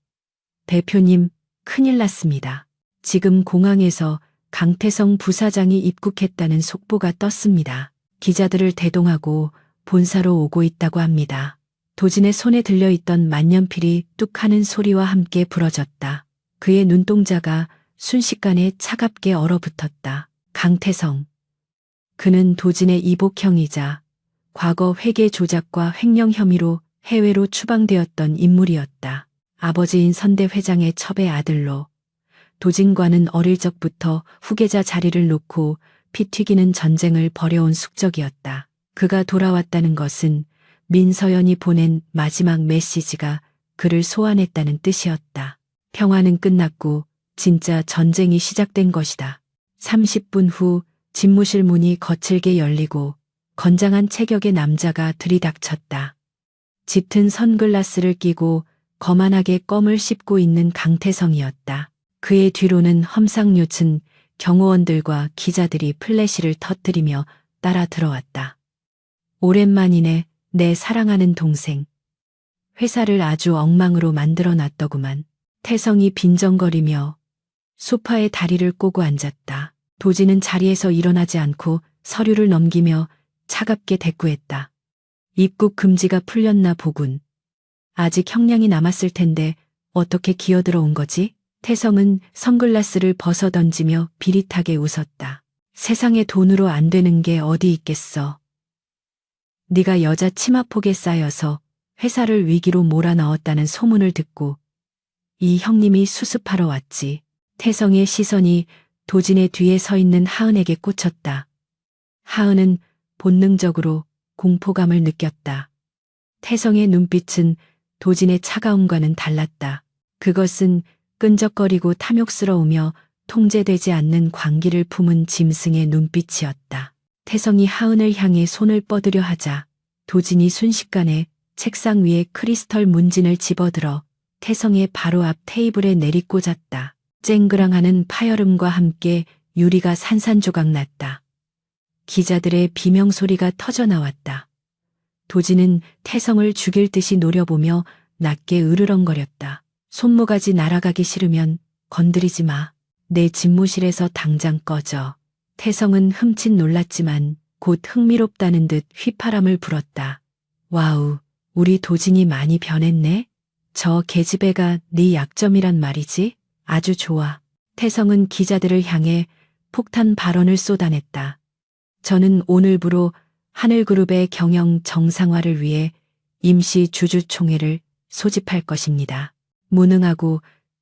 대표님, 큰일 났습니다. 지금 공항에서 강태성 부사장이 입국했다는 속보가 떴습니다. 기자들을 대동하고 본사로 오고 있다고 합니다. 도진의 손에 들려있던 만년필이 뚝 하는 소리와 함께 부러졌다. 그의 눈동자가 순식간에 차갑게 얼어붙었다. 강태성. 그는 도진의 이복형이자 과거 회계 조작과 횡령 혐의로 해외로 추방되었던 인물이었다. 아버지인 선대 회장의 첩의 아들로 도진과는 어릴 적부터 후계자 자리를 놓고 피 튀기는 전쟁을 벌여온 숙적이었다. 그가 돌아왔다는 것은 민서연이 보낸 마지막 메시지가 그를 소환했다는 뜻이었다. 평화는 끝났고 진짜 전쟁이 시작된 것이다. 30분 후 집무실 문이 거칠게 열리고 건장한 체격의 남자가 들이닥쳤다. 짙은 선글라스를 끼고 거만하게 껌을 씹고 있는 강태성이었다. 그의 뒤로는 험상궂은 경호원들과 기자들이 플래시를 터뜨리며 따라 들어왔다. 오랜만이네, 내 사랑하는 동생. 회사를 아주 엉망으로 만들어 놨더구만. 태성이 빈정거리며 소파에 다리를 꼬고 앉았다. 도지는 자리에서 일어나지 않고 서류를 넘기며 차갑게 대꾸했다. 입국 금지가 풀렸나 보군. 아직 형량이 남았을 텐데 어떻게 기어들어온 거지? 태성은 선글라스를 벗어 던지며 비릿하게 웃었다. 세상에 돈으로 안 되는 게 어디 있겠어. 네가 여자 치마폭에 쌓여서 회사를 위기로 몰아넣었다는 소문을 듣고 이 형님이 수습하러 왔지. 태성의 시선이 도진의 뒤에 서 있는 하은에게 꽂혔다. 하은은 본능적으로 공포감을 느꼈다. 태성의 눈빛은 도진의 차가움과는 달랐다. 그것은 끈적거리고 탐욕스러우며 통제되지 않는 광기를 품은 짐승의 눈빛이었다. 태성이 하은을 향해 손을 뻗으려 하자 도진이 순식간에 책상 위에 크리스털 문진을 집어들어 태성의 바로 앞 테이블에 내리꽂았다. 쨍그랑하는 파열음과 함께 유리가 산산조각 났다. 기자들의 비명소리가 터져나왔다. 도진은 태성을 죽일 듯이 노려보며 낮게 으르렁거렸다. 손모가지 날아가기 싫으면 건드리지 마. 내 집무실에서 당장 꺼져. 태성은 흠칫 놀랐지만 곧 흥미롭다는 듯 휘파람을 불었다. 와우, 우리 도진이 많이 변했네? 저 계집애가 네 약점이란 말이지? 아주 좋아. 태성은 기자들을 향해 폭탄 발언을 쏟아냈다. 저는 오늘부로 하늘그룹의 경영 정상화를 위해 임시 주주총회를 소집할 것입니다. 무능하고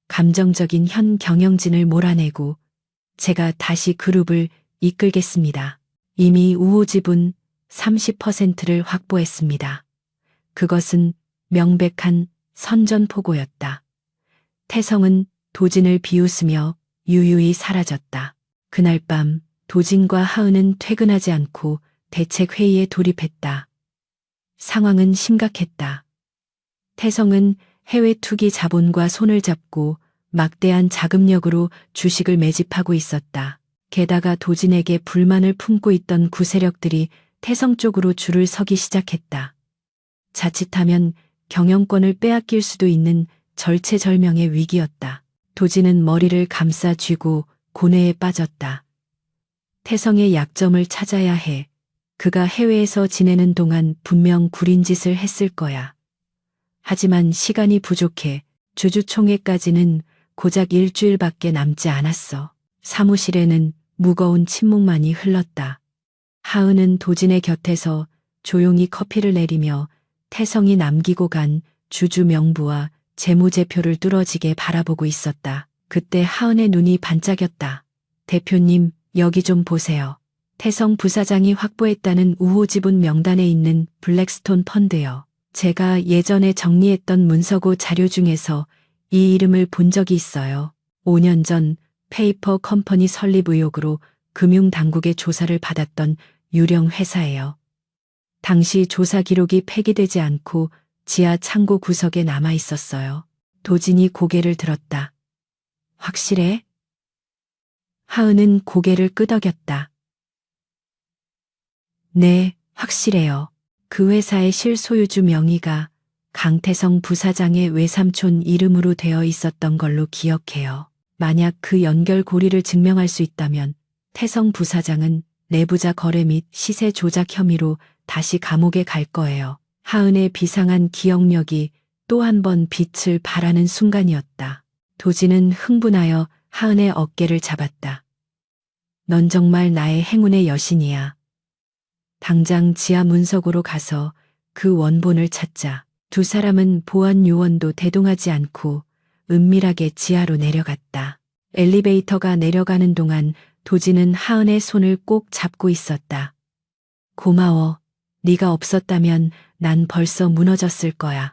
감정적인 현 경영진을 몰아내고 제가 다시 그룹을 이끌겠습니다. 이미 우호지분 30%를 확보했습니다. 그것은 명백한 선전포고였다. 태성은 도진을 비웃으며 유유히 사라졌다. 그날 밤 도진과 하은은 퇴근하지 않고 대책회의에 돌입했다. 상황은 심각했다. 태성은 해외 투기 자본과 손을 잡고 막대한 자금력으로 주식을 매집하고 있었다. 게다가 도진에게 불만을 품고 있던 구세력들이 태성 쪽으로 줄을 서기 시작했다. 자칫하면 경영권을 빼앗길 수도 있는 절체절명의 위기였다. 도진은 머리를 감싸 쥐고 고뇌에 빠졌다. 태성의 약점을 찾아야 해. 그가 해외에서 지내는 동안 분명 구린 짓을 했을 거야. 하지만 시간이 부족해. 주주총회까지는 고작 일주일밖에 남지 않았어. 사무실에는 무거운 침묵만이 흘렀다. 하은은 도진의 곁에서 조용히 커피를 내리며 태성이 남기고 간 주주 명부와 재무제표를 뚫어지게 바라보고 있었다. 그때 하은의 눈이 반짝였다. 대표님, 여기 좀 보세요. 태성 부사장이 확보했다는 우호지분 명단에 있는 블랙스톤 펀드요. 제가 예전에 정리했던 문서고 자료 중에서 이 이름을 본 적이 있어요. 5년 전 페이퍼 컴퍼니 설립 의혹으로 금융당국의 조사를 받았던 유령 회사예요. 당시 조사 기록이 폐기되지 않고 지하 창고 구석에 남아 있었어요. 도진이 고개를 들었다. 확실해? 하은은 고개를 끄덕였다. 네, 확실해요. 그 회사의 실소유주 명의가 강태성 부사장의 외삼촌 이름으로 되어 있었던 걸로 기억해요. 만약 그 연결고리를 증명할 수 있다면 태성 부사장은 내부자 거래 및 시세 조작 혐의로 다시 감옥에 갈 거예요. 하은의 비상한 기억력이 또 한 번 빛을 발하는 순간이었다. 도진은 흥분하여 하은의 어깨를 잡았다. 넌 정말 나의 행운의 여신이야. 당장 지하 문석으로 가서 그 원본을 찾자. 두 사람은 보안 요원도 대동하지 않고 은밀하게 지하로 내려갔다. 엘리베이터가 내려가는 동안 도진은 하은의 손을 꼭 잡고 있었다. 고마워. 네가 없었다면 난 벌써 무너졌을 거야.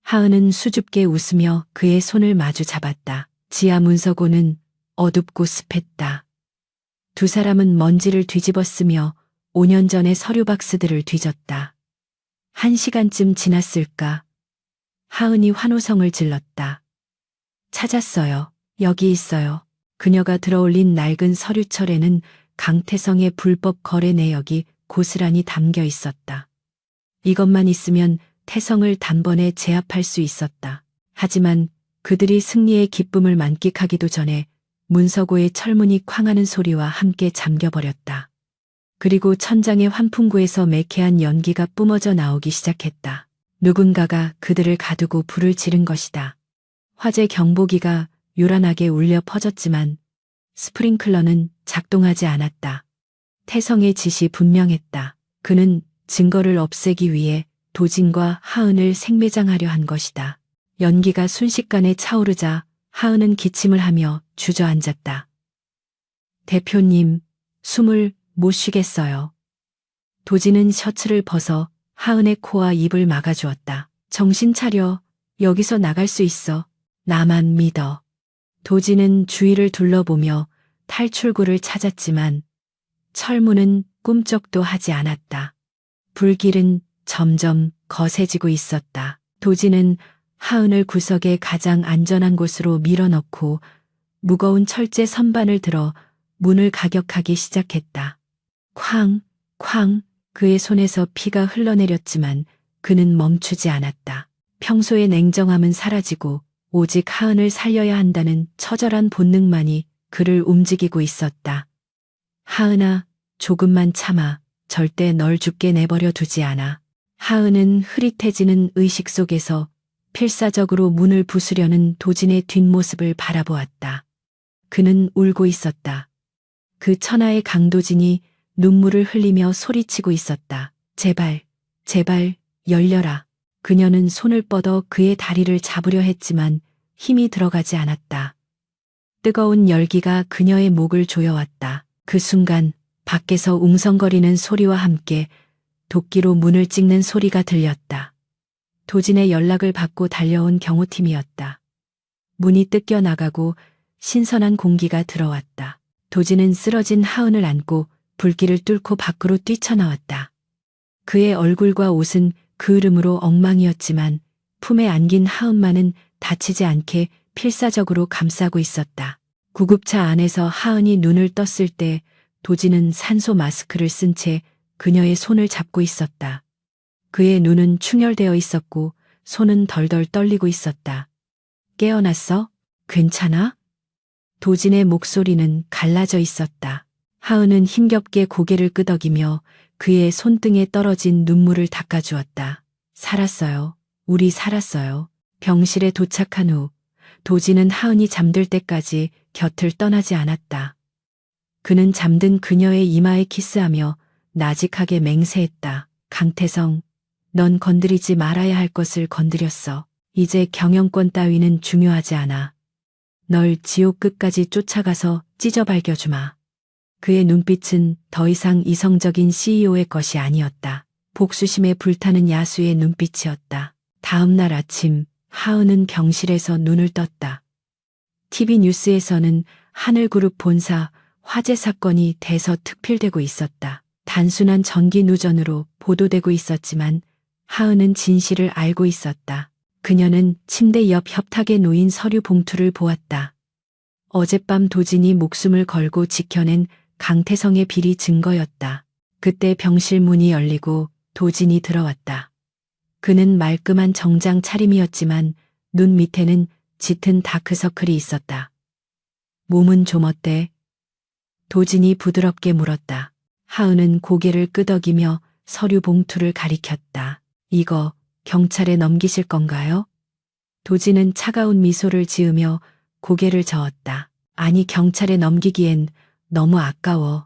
하은은 수줍게 웃으며 그의 손을 마주 잡았다. 지하 문서고는 어둡고 습했다. 두 사람은 먼지를 뒤집어쓰며 5년 전의 서류 박스들을 뒤졌다. 1시간쯤 지났을까? 하은이 환호성을 질렀다. 찾았어요. 여기 있어요. 그녀가 들어올린 낡은 서류철에는 강태성의 불법 거래 내역이 고스란히 담겨 있었다. 이것만 있으면 태성을 단번에 제압할 수 있었다. 하지만 그들이 승리의 기쁨을 만끽하기도 전에 문서고의 철문이 쾅하는 소리와 함께 잠겨버렸다. 그리고 천장의 환풍구에서 매캐한 연기가 뿜어져 나오기 시작했다. 누군가가 그들을 가두고 불을 지른 것이다. 화재 경보기가 요란하게 울려 퍼졌지만 스프링클러는 작동하지 않았다. 태성의 짓이 분명했다. 그는 증거를 없애기 위해 도진과 하은을 생매장하려 한 것이다. 연기가 순식간에 차오르자 하은은 기침을 하며 주저앉았다. 대표님, 숨을 못 쉬겠어요. 도진은 셔츠를 벗어 하은의 코와 입을 막아주었다. 정신 차려. 여기서 나갈 수 있어. 나만 믿어. 도진은 주위를 둘러보며 탈출구를 찾았지만 철문은 꿈쩍도 하지 않았다. 불길은 점점 거세지고 있었다. 도진은 하은을 구석의 가장 안전한 곳으로 밀어넣고 무거운 철제 선반을 들어 문을 가격하기 시작했다. 쾅, 쾅, 그의 손에서 피가 흘러내렸지만 그는 멈추지 않았다. 평소의 냉정함은 사라지고 오직 하은을 살려야 한다는 처절한 본능만이 그를 움직이고 있었다. 하은아, 조금만 참아. 절대 널 죽게 내버려 두지 않아. 하은은 흐릿해지는 의식 속에서 필사적으로 문을 부수려는 도진의 뒷모습을 바라보았다. 그는 울고 있었다. 그 천하의 강도진이 눈물을 흘리며 소리치고 있었다. 제발, 제발, 열려라. 그녀는 손을 뻗어 그의 다리를 잡으려 했지만 힘이 들어가지 않았다. 뜨거운 열기가 그녀의 목을 조여왔다. 그 순간 밖에서 웅성거리는 소리와 함께 도끼로 문을 찍는 소리가 들렸다. 도진의 연락을 받고 달려온 경호팀이었다. 문이 뜯겨 나가고 신선한 공기가 들어왔다. 도진은 쓰러진 하은을 안고 불길을 뚫고 밖으로 뛰쳐나왔다. 그의 얼굴과 옷은 그을음으로 엉망이었지만 품에 안긴 하은만은 다치지 않게 필사적으로 감싸고 있었다. 구급차 안에서 하은이 눈을 떴을 때 도진은 산소 마스크를 쓴 채 그녀의 손을 잡고 있었다. 그의 눈은 충혈되어 있었고 손은 덜덜 떨리고 있었다. 깨어났어? 괜찮아? 도진의 목소리는 갈라져 있었다. 하은은 힘겹게 고개를 끄덕이며 그의 손등에 떨어진 눈물을 닦아주었다. 살았어요. 우리 살았어요. 병실에 도착한 후 도진은 하은이 잠들 때까지 곁을 떠나지 않았다. 그는 잠든 그녀의 이마에 키스하며 나직하게 맹세했다. 강태성, 넌 건드리지 말아야 할 것을 건드렸어. 이제 경영권 따위는 중요하지 않아. 널 지옥 끝까지 쫓아가서 찢어 발겨주마. 그의 눈빛은 더 이상 이성적인 CEO의 것이 아니었다. 복수심에 불타는 야수의 눈빛이었다. 다음 날 아침 하은은 병실에서 눈을 떴다. TV 뉴스에서는 하늘그룹 본사 화재 사건이 대서특필되고 있었다. 단순한 전기 누전으로 보도되고 있었지만 하은은 진실을 알고 있었다. 그녀는 침대 옆 협탁에 놓인 서류 봉투를 보았다. 어젯밤 도진이 목숨을 걸고 지켜낸 강태성의 비리 증거였다. 그때 병실 문이 열리고 도진이 들어왔다. 그는 말끔한 정장 차림이었지만 눈 밑에는 짙은 다크서클이 있었다. 몸은 좀 어때? 도진이 부드럽게 물었다. 하은은 고개를 끄덕이며 서류 봉투를 가리켰다. 이거 경찰에 넘기실 건가요? 도진은 차가운 미소를 지으며 고개를 저었다. 아니, 경찰에 넘기기엔 너무 아까워.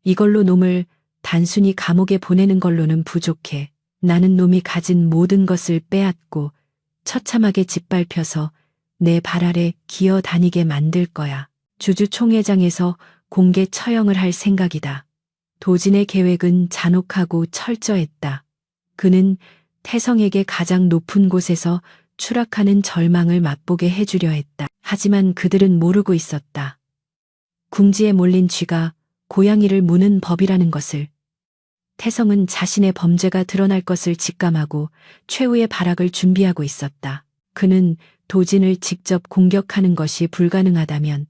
이걸로 놈을 단순히 감옥에 보내는 걸로는 부족해. 나는 놈이 가진 모든 것을 빼앗고 처참하게 짓밟혀서 내 발 아래 기어 다니게 만들 거야. 주주총회장에서 공개 처형을 할 생각이다. 도진의 계획은 잔혹하고 철저했다. 그는 태성에게 가장 높은 곳에서 추락하는 절망을 맛보게 해주려 했다. 하지만 그들은 모르고 있었다. 궁지에 몰린 쥐가 고양이를 무는 법이라는 것을. 태성은 자신의 범죄가 드러날 것을 직감하고 최후의 발악을 준비하고 있었다. 그는 도진을 직접 공격하는 것이 불가능하다면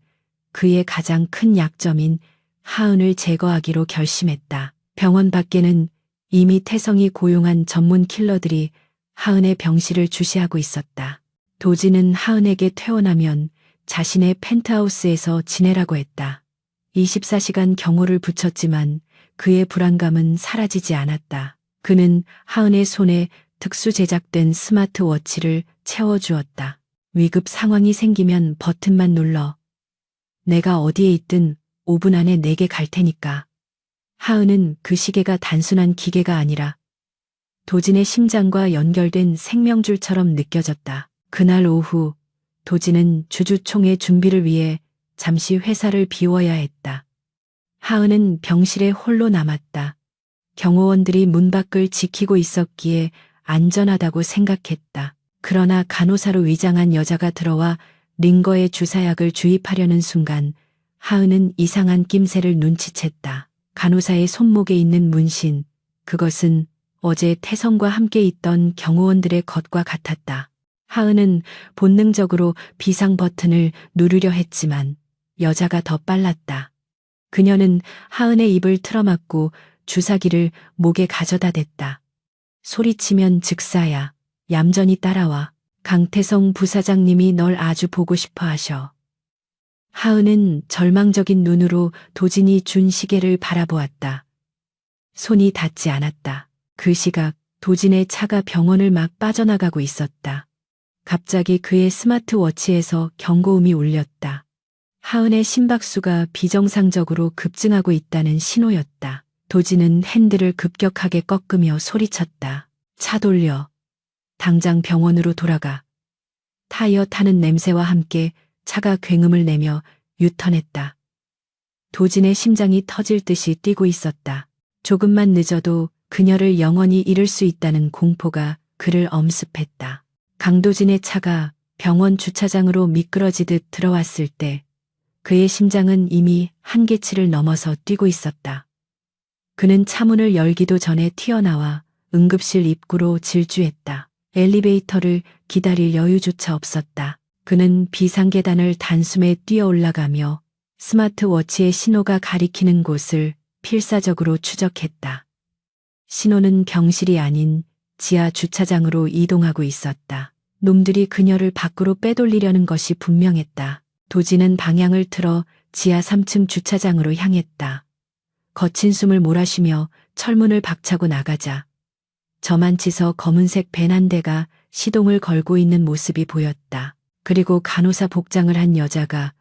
그의 가장 큰 약점인 하은을 제거하기로 결심했다. 병원 밖에는 이미 태성이 고용한 전문 킬러들이 하은의 병실을 주시하고 있었다. 도진은 하은에게 퇴원하면 자신의 펜트하우스에서 지내라고 했다. 24시간 경호를 붙였지만 그의 불안감은 사라지지 않았다. 그는 하은의 손에 특수 제작된 스마트워치를 채워주었다. 위급 상황이 생기면 버튼만 눌러. 내가 어디에 있든 5분 안에 내게 갈 테니까. 하은은 그 시계가 단순한 기계가 아니라 도진의 심장과 연결된 생명줄처럼 느껴졌다. 그날 오후 도진은 주주총회 준비를 위해 잠시 회사를 비워야 했다. 하은은 병실에 홀로 남았다. 경호원들이 문 밖을 지키고 있었기에 안전하다고 생각했다. 그러나 간호사로 위장한 여자가 들어와 링거의 주사약을 주입하려는 순간 하은은 이상한 낌새를 눈치챘다. 간호사의 손목에 있는 문신, 그것은 어제 태성과 함께 있던 경호원들의 것과 같았다. 하은은 본능적으로 비상 버튼을 누르려 했지만 여자가 더 빨랐다. 그녀는 하은의 입을 틀어막고 주사기를 목에 가져다 댔다. 소리치면 즉사야. 얌전히 따라와. 강태성 부사장님이 널 아주 보고 싶어 하셔. 하은은 절망적인 눈으로 도진이 준 시계를 바라보았다. 손이 닿지 않았다. 그 시각 도진의 차가 병원을 막 빠져나가고 있었다. 갑자기 그의 스마트워치에서 경고음이 울렸다. 하은의 심박수가 비정상적으로 급증하고 있다는 신호였다. 도진은 핸들을 급격하게 꺾으며 소리쳤다. 차 돌려. 당장 병원으로 돌아가. 타이어 타는 냄새와 함께 차가 굉음을 내며 유턴했다. 도진의 심장이 터질 듯이 뛰고 있었다. 조금만 늦어도 그녀를 영원히 잃을 수 있다는 공포가 그를 엄습했다. 강도진의 차가 병원 주차장으로 미끄러지듯 들어왔을 때 그의 심장은 이미 한계치를 넘어서 뛰고 있었다. 그는 차문을 열기도 전에 튀어나와 응급실 입구로 질주했다. 엘리베이터를 기다릴 여유조차 없었다. 그는 비상계단을 단숨에 뛰어 올라가며 스마트워치의 신호가 가리키는 곳을 필사적으로 추적했다. 신호는 병실이 아닌 지하 주차장으로 이동하고 있었다. 놈들이 그녀를 밖으로 빼돌리려는 것이 분명했다. 도진은 방향을 틀어 지하 3층 주차장으로 향했다. 거친 숨을 몰아쉬며 철문을 박차고 나가자 저만치서 검은색 밴 한 대가 시동을 걸고 있는 모습이 보였다. 그리고 간호사 복장을 한 여자가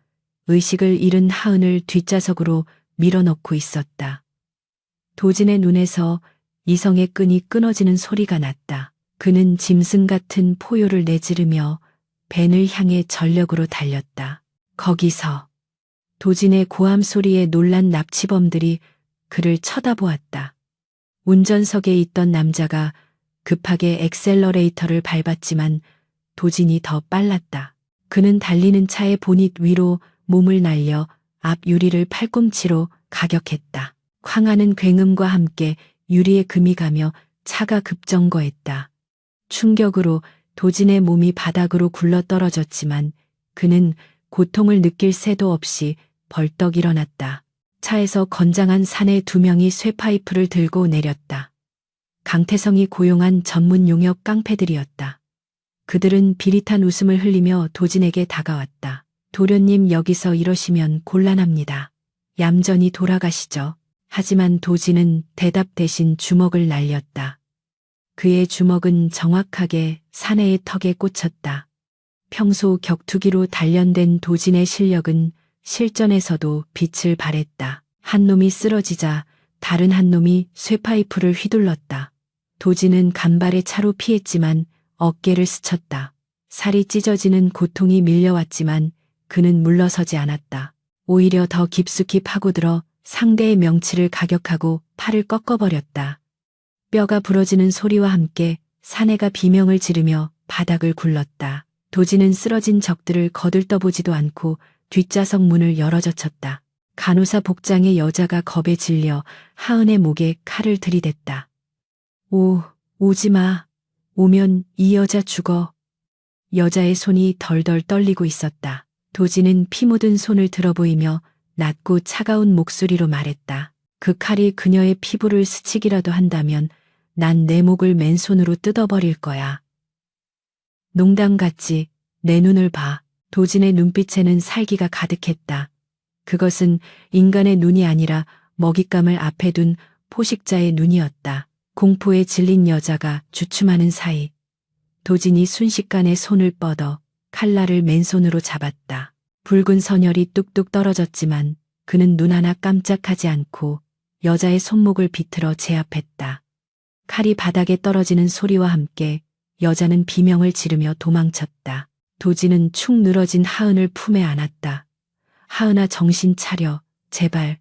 의식을 잃은 하은을 뒷좌석으로 밀어넣고 있었다. 도진의 눈에서 이성의 끈이 끊어지는 소리가 났다. 그는 짐승 같은 포효를 내지르며 밴을 향해 전력으로 달렸다. 거기서 도진의 고함 소리에 놀란 납치범들이 그를 쳐다보았다. 운전석에 있던 남자가 급하게 엑셀러레이터를 밟았지만 도진이 더 빨랐다. 그는 달리는 차의 보닛 위로 몸을 날려 앞 유리를 팔꿈치로 가격했다. 쾅하는 굉음과 함께 유리에 금이 가며 차가 급정거했다. 충격으로 도진의 몸이 바닥으로 굴러떨어졌지만 그는 고통을 느낄 새도 없이 벌떡 일어났다. 차에서 건장한 사내 2명이 쇠파이프를 들고 내렸다. 강태성이 고용한 전문 용역 깡패들이었다. 그들은 비릿한 웃음을 흘리며 도진에게 다가왔다. 도련님, 여기서 이러시면 곤란합니다. 얌전히 돌아가시죠. 하지만 도진은 대답 대신 주먹을 날렸다. 그의 주먹은 정확하게 사내의 턱에 꽂혔다. 평소 격투기로 단련된 도진의 실력은 실전에서도 빛을 발했다. 한 놈이 쓰러지자 다른 한 놈이 쇠파이프를 휘둘렀다. 도진은 간발의 차로 피했지만 어깨를 스쳤다. 살이 찢어지는 고통이 밀려왔지만 그는 물러서지 않았다. 오히려 더 깊숙이 파고들어 상대의 명치를 가격하고 팔을 꺾어버렸다. 뼈가 부러지는 소리와 함께 사내가 비명을 지르며 바닥을 굴렀다. 도진은 쓰러진 적들을 거들떠보지도 않고 뒷좌석 문을 열어젖혔다. 간호사 복장의 여자가 겁에 질려 하은의 목에 칼을 들이댔다. 오지 마. 오면 이 여자 죽어. 여자의 손이 덜덜 떨리고 있었다. 도진은 피 묻은 손을 들어보이며 낮고 차가운 목소리로 말했다. 그 칼이 그녀의 피부를 스치기라도 한다면 난 내 목을 맨손으로 뜯어버릴 거야. 농담 같지? 내 눈을 봐. 도진의 눈빛에는 살기가 가득했다. 그것은 인간의 눈이 아니라 먹잇감을 앞에 둔 포식자의 눈이었다. 공포에 질린 여자가 주춤하는 사이 도진이 순식간에 손을 뻗어 칼날을 맨손으로 잡았다. 붉은 선혈이 뚝뚝 떨어졌지만 그는 눈 하나 깜짝하지 않고 여자의 손목을 비틀어 제압했다. 칼이 바닥에 떨어지는 소리와 함께 여자는 비명을 지르며 도망쳤다. 도진은 축 늘어진 하은을 품에 안았다. 하은아, 정신 차려. 제발.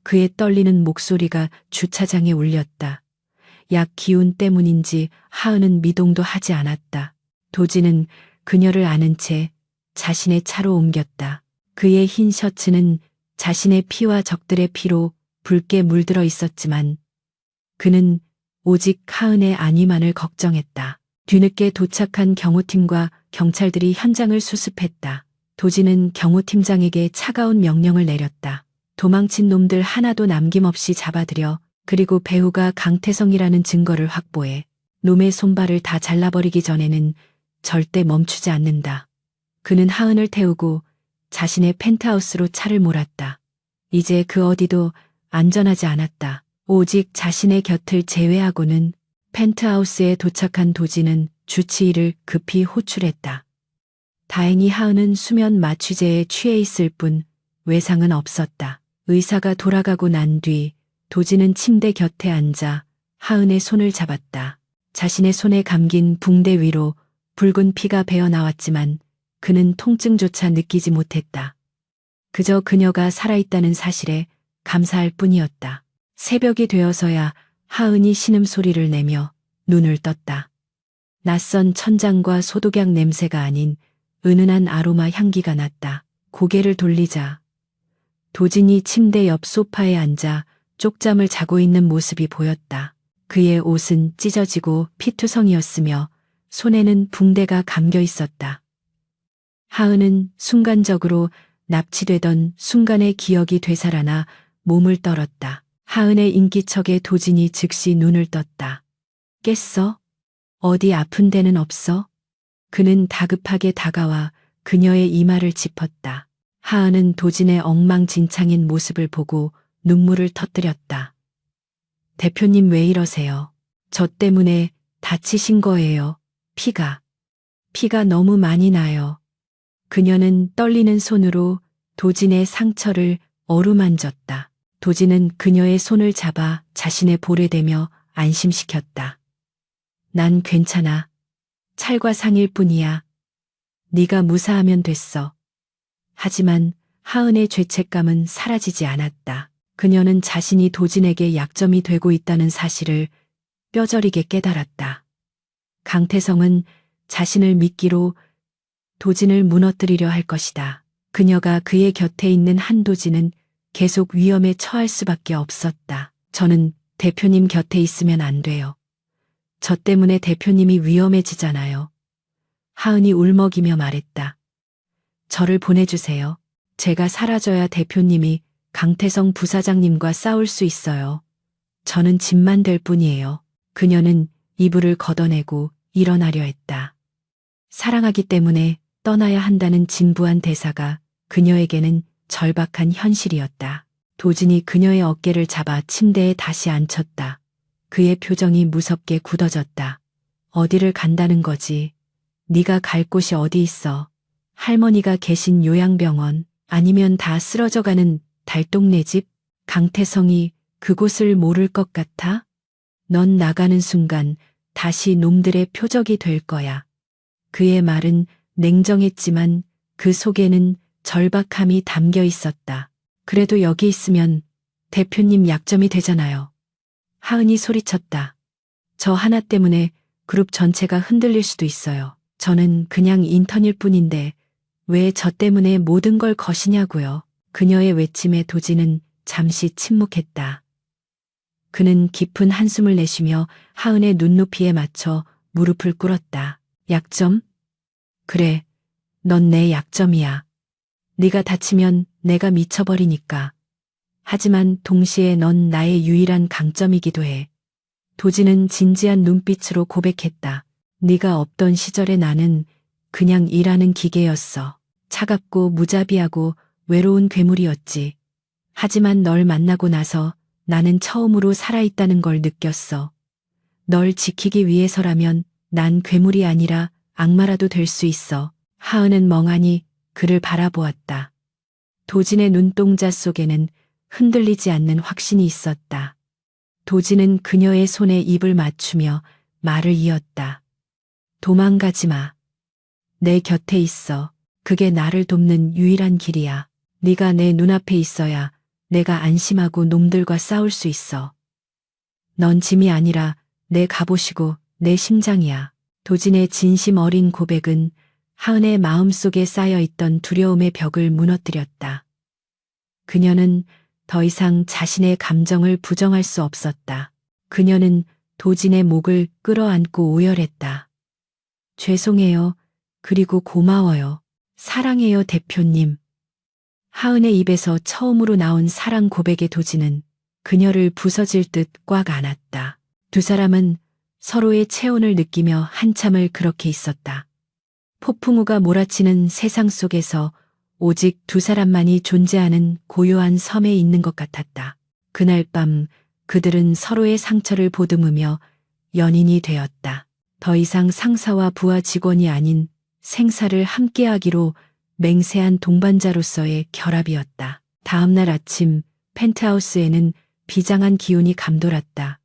그의 떨리는 목소리가 주차장에 울렸다. 약 기운 때문인지 하은은 미동도 하지 않았다. 도진은 그녀를 안은 채 자신의 차로 옮겼다. 그의 흰 셔츠는 자신의 피와 적들의 피로 붉게 물들어 있었지만 그는 오직 하은의 안위만을 걱정했다. 뒤늦게 도착한 경호팀과 경찰들이 현장을 수습했다. 도진은 경호팀장에게 차가운 명령을 내렸다. 도망친 놈들 하나도 남김없이 잡아들여 그리고 배우가 강태성이라는 증거를 확보해 놈의 손발을 다 잘라버리기 전에는 절대 멈추지 않는다. 그는 하은을 태우고 자신의 펜트하우스로 차를 몰았다. 이제 그 어디도 안전하지 않았다. 오직 자신의 곁을 제외하고는. 펜트하우스에 도착한 도진은 주치의를 급히 호출했다. 다행히 하은은 수면 마취제에 취해 있을 뿐 외상은 없었다. 의사가 돌아가고 난 뒤 도진은 침대 곁에 앉아 하은의 손을 잡았다. 자신의 손에 감긴 붕대 위로 붉은 피가 배어 나왔지만 그는 통증조차 느끼지 못했다. 그저 그녀가 살아있다는 사실에 감사할 뿐이었다. 새벽이 되어서야 하은이 신음소리를 내며 눈을 떴다. 낯선 천장과 소독약 냄새가 아닌 은은한 아로마 향기가 났다. 고개를 돌리자 도진이 침대 옆 소파에 앉아 쪽잠을 자고 있는 모습이 보였다. 그의 옷은 찢어지고 피투성이었으며 손에는 붕대가 감겨 있었다. 하은은 순간적으로 납치되던 순간의 기억이 되살아나 몸을 떨었다. 하은의 인기척에 도진이 즉시 눈을 떴다. 깼어? 어디 아픈 데는 없어? 그는 다급하게 다가와 그녀의 이마를 짚었다. 하은은 도진의 엉망진창인 모습을 보고 눈물을 터뜨렸다. 대표님 왜 이러세요? 저 때문에 다치신 거예요. 피가 너무 많이 나요. 그녀는 떨리는 손으로 도진의 상처를 어루만졌다. 도진은 그녀의 손을 잡아 자신의 볼에 대며 안심시켰다. 난 괜찮아. 찰과 상일 뿐이야. 네가 무사하면 됐어. 하지만 하은의 죄책감은 사라지지 않았다. 그녀는 자신이 도진에게 약점이 되고 있다는 사실을 뼈저리게 깨달았다. 강태성은 자신을 미끼로 도진을 무너뜨리려 할 것이다. 그녀가 그의 곁에 있는 한 도진은 계속 위험에 처할 수밖에 없었다. 저는 대표님 곁에 있으면 안 돼요. 저 때문에 대표님이 위험해지잖아요. 하은이 울먹이며 말했다. 저를 보내주세요. 제가 사라져야 대표님이 강태성 부사장님과 싸울 수 있어요. 저는 짐만 될 뿐이에요. 그녀는 이불을 걷어내고 일어나려 했다. 사랑하기 때문에 떠나야 한다는 진부한 대사가 그녀에게는 절박한 현실이었다. 도진이 그녀의 어깨를 잡아 침대에 다시 앉혔다. 그의 표정이 무섭게 굳어졌다. 어디를 간다는 거지? 네가 갈 곳이 어디 있어? 할머니가 계신 요양병원 아니면 다 쓰러져가는 달동네 집? 강태성이 그곳을 모를 것 같아? 넌 나가는 순간 다시 놈들의 표적이 될 거야. 그의 말은 냉정했지만 그 속에는 절박함이 담겨 있었다. 그래도 여기 있으면 대표님 약점이 되잖아요. 하은이 소리쳤다. 저 하나 때문에 그룹 전체가 흔들릴 수도 있어요. 저는 그냥 인턴일 뿐인데 왜 저 때문에 모든 걸 거시냐고요. 그녀의 외침에 도진은 잠시 침묵했다. 그는 깊은 한숨을 내쉬며 하은의 눈높이에 맞춰 무릎을 꿇었다. 약점? 그래, 넌 내 약점이야. 네가 다치면 내가 미쳐버리니까. 하지만 동시에 넌 나의 유일한 강점이기도 해. 도진은 진지한 눈빛으로 고백했다. 네가 없던 시절에 나는 그냥 일하는 기계였어. 차갑고 무자비하고 외로운 괴물이었지. 하지만 널 만나고 나서 나는 처음으로 살아있다는 걸 느꼈어. 널 지키기 위해서라면 난 괴물이 아니라 악마라도 될 수 있어. 하은은 멍하니 그를 바라보았다. 도진의 눈동자 속에는 흔들리지 않는 확신이 있었다. 도진은 그녀의 손에 입을 맞추며 말을 이었다. 도망가지 마. 내 곁에 있어. 그게 나를 돕는 유일한 길이야. 네가 내 눈앞에 있어야 내가 안심하고 놈들과 싸울 수 있어. 넌 짐이 아니라 내 갑옷이고 내 심장이야. 도진의 진심 어린 고백은 하은의 마음속에 쌓여있던 두려움의 벽을 무너뜨렸다. 그녀는 더 이상 자신의 감정을 부정할 수 없었다. 그녀는 도진의 목을 끌어안고 오열했다. 죄송해요. 그리고 고마워요. 사랑해요, 대표님. 하은의 입에서 처음으로 나온 사랑 고백의 도진은 그녀를 부서질 듯 꽉 안았다. 두 사람은 서로의 체온을 느끼며 한참을 그렇게 있었다. 폭풍우가 몰아치는 세상 속에서 오직 두 사람만이 존재하는 고요한 섬에 있는 것 같았다. 그날 밤 그들은 서로의 상처를 보듬으며 연인이 되었다. 더 이상 상사와 부하 직원이 아닌 생사를 함께하기로 맹세한 동반자로서의 결합이었다. 다음 날 아침 펜트하우스에는 비장한 기운이 감돌았다.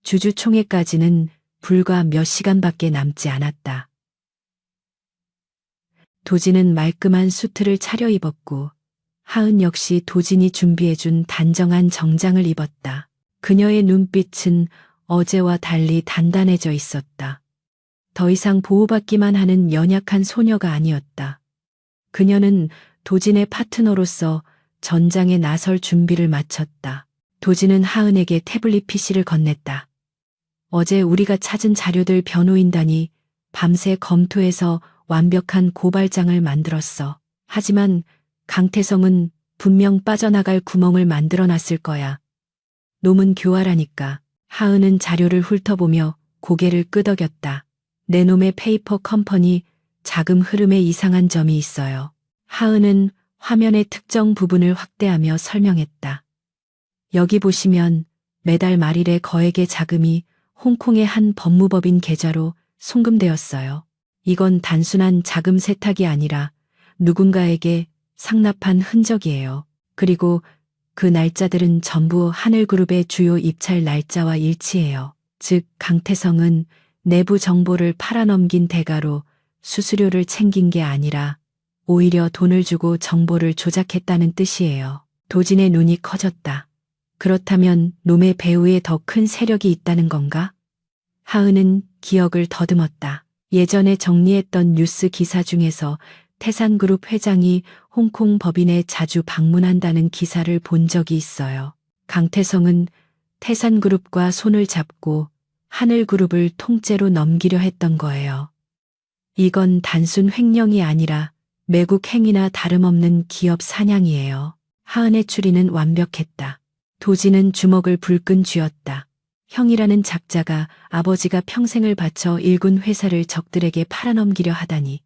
주주총회까지는 불과 몇 시간밖에 남지 않았다. 도진은 말끔한 수트를 차려입었고 하은 역시 도진이 준비해준 단정한 정장을 입었다. 그녀의 눈빛은 어제와 달리 단단해져 있었다. 더 이상 보호받기만 하는 연약한 소녀가 아니었다. 그녀는 도진의 파트너로서 전장에 나설 준비를 마쳤다. 도진은 하은에게 태블릿 PC를 건넸다. 어제 우리가 찾은 자료들 변호인단이 밤새 검토해서 완벽한 고발장을 만들었어. 하지만 강태성은 분명 빠져나갈 구멍을 만들어 놨을 거야. 놈은 교활하니까. 하은은 자료를 훑어보며 고개를 끄덕였다. 내 놈의 페이퍼 컴퍼니 자금 흐름에 이상한 점이 있어요. 하은은 화면의 특정 부분을 확대하며 설명했다. 여기 보시면 매달 말일에 거액의 자금이 홍콩의 한 법무법인 계좌로 송금되었어요. 이건 단순한 자금 세탁이 아니라 누군가에게 상납한 흔적이에요. 그리고 그 날짜들은 전부 하늘그룹의 주요 입찰 날짜와 일치해요. 즉 강태성은 내부 정보를 팔아넘긴 대가로 수수료를 챙긴 게 아니라 오히려 돈을 주고 정보를 조작했다는 뜻이에요. 도진의 눈이 커졌다. 그렇다면 놈의 배후에 더 큰 세력이 있다는 건가? 하은은 기억을 더듬었다. 예전에 정리했던 뉴스 기사 중에서 태산그룹 회장이 홍콩 법인에 자주 방문한다는 기사를 본 적이 있어요. 강태성은 태산그룹과 손을 잡고 하늘그룹을 통째로 넘기려 했던 거예요. 이건 단순 횡령이 아니라 매국 행위나 다름없는 기업 사냥이에요. 하은의 추리는 완벽했다. 도진은 주먹을 불끈 쥐었다. 형이라는 작자가 아버지가 평생을 바쳐 일군 회사를 적들에게 팔아넘기려 하다니.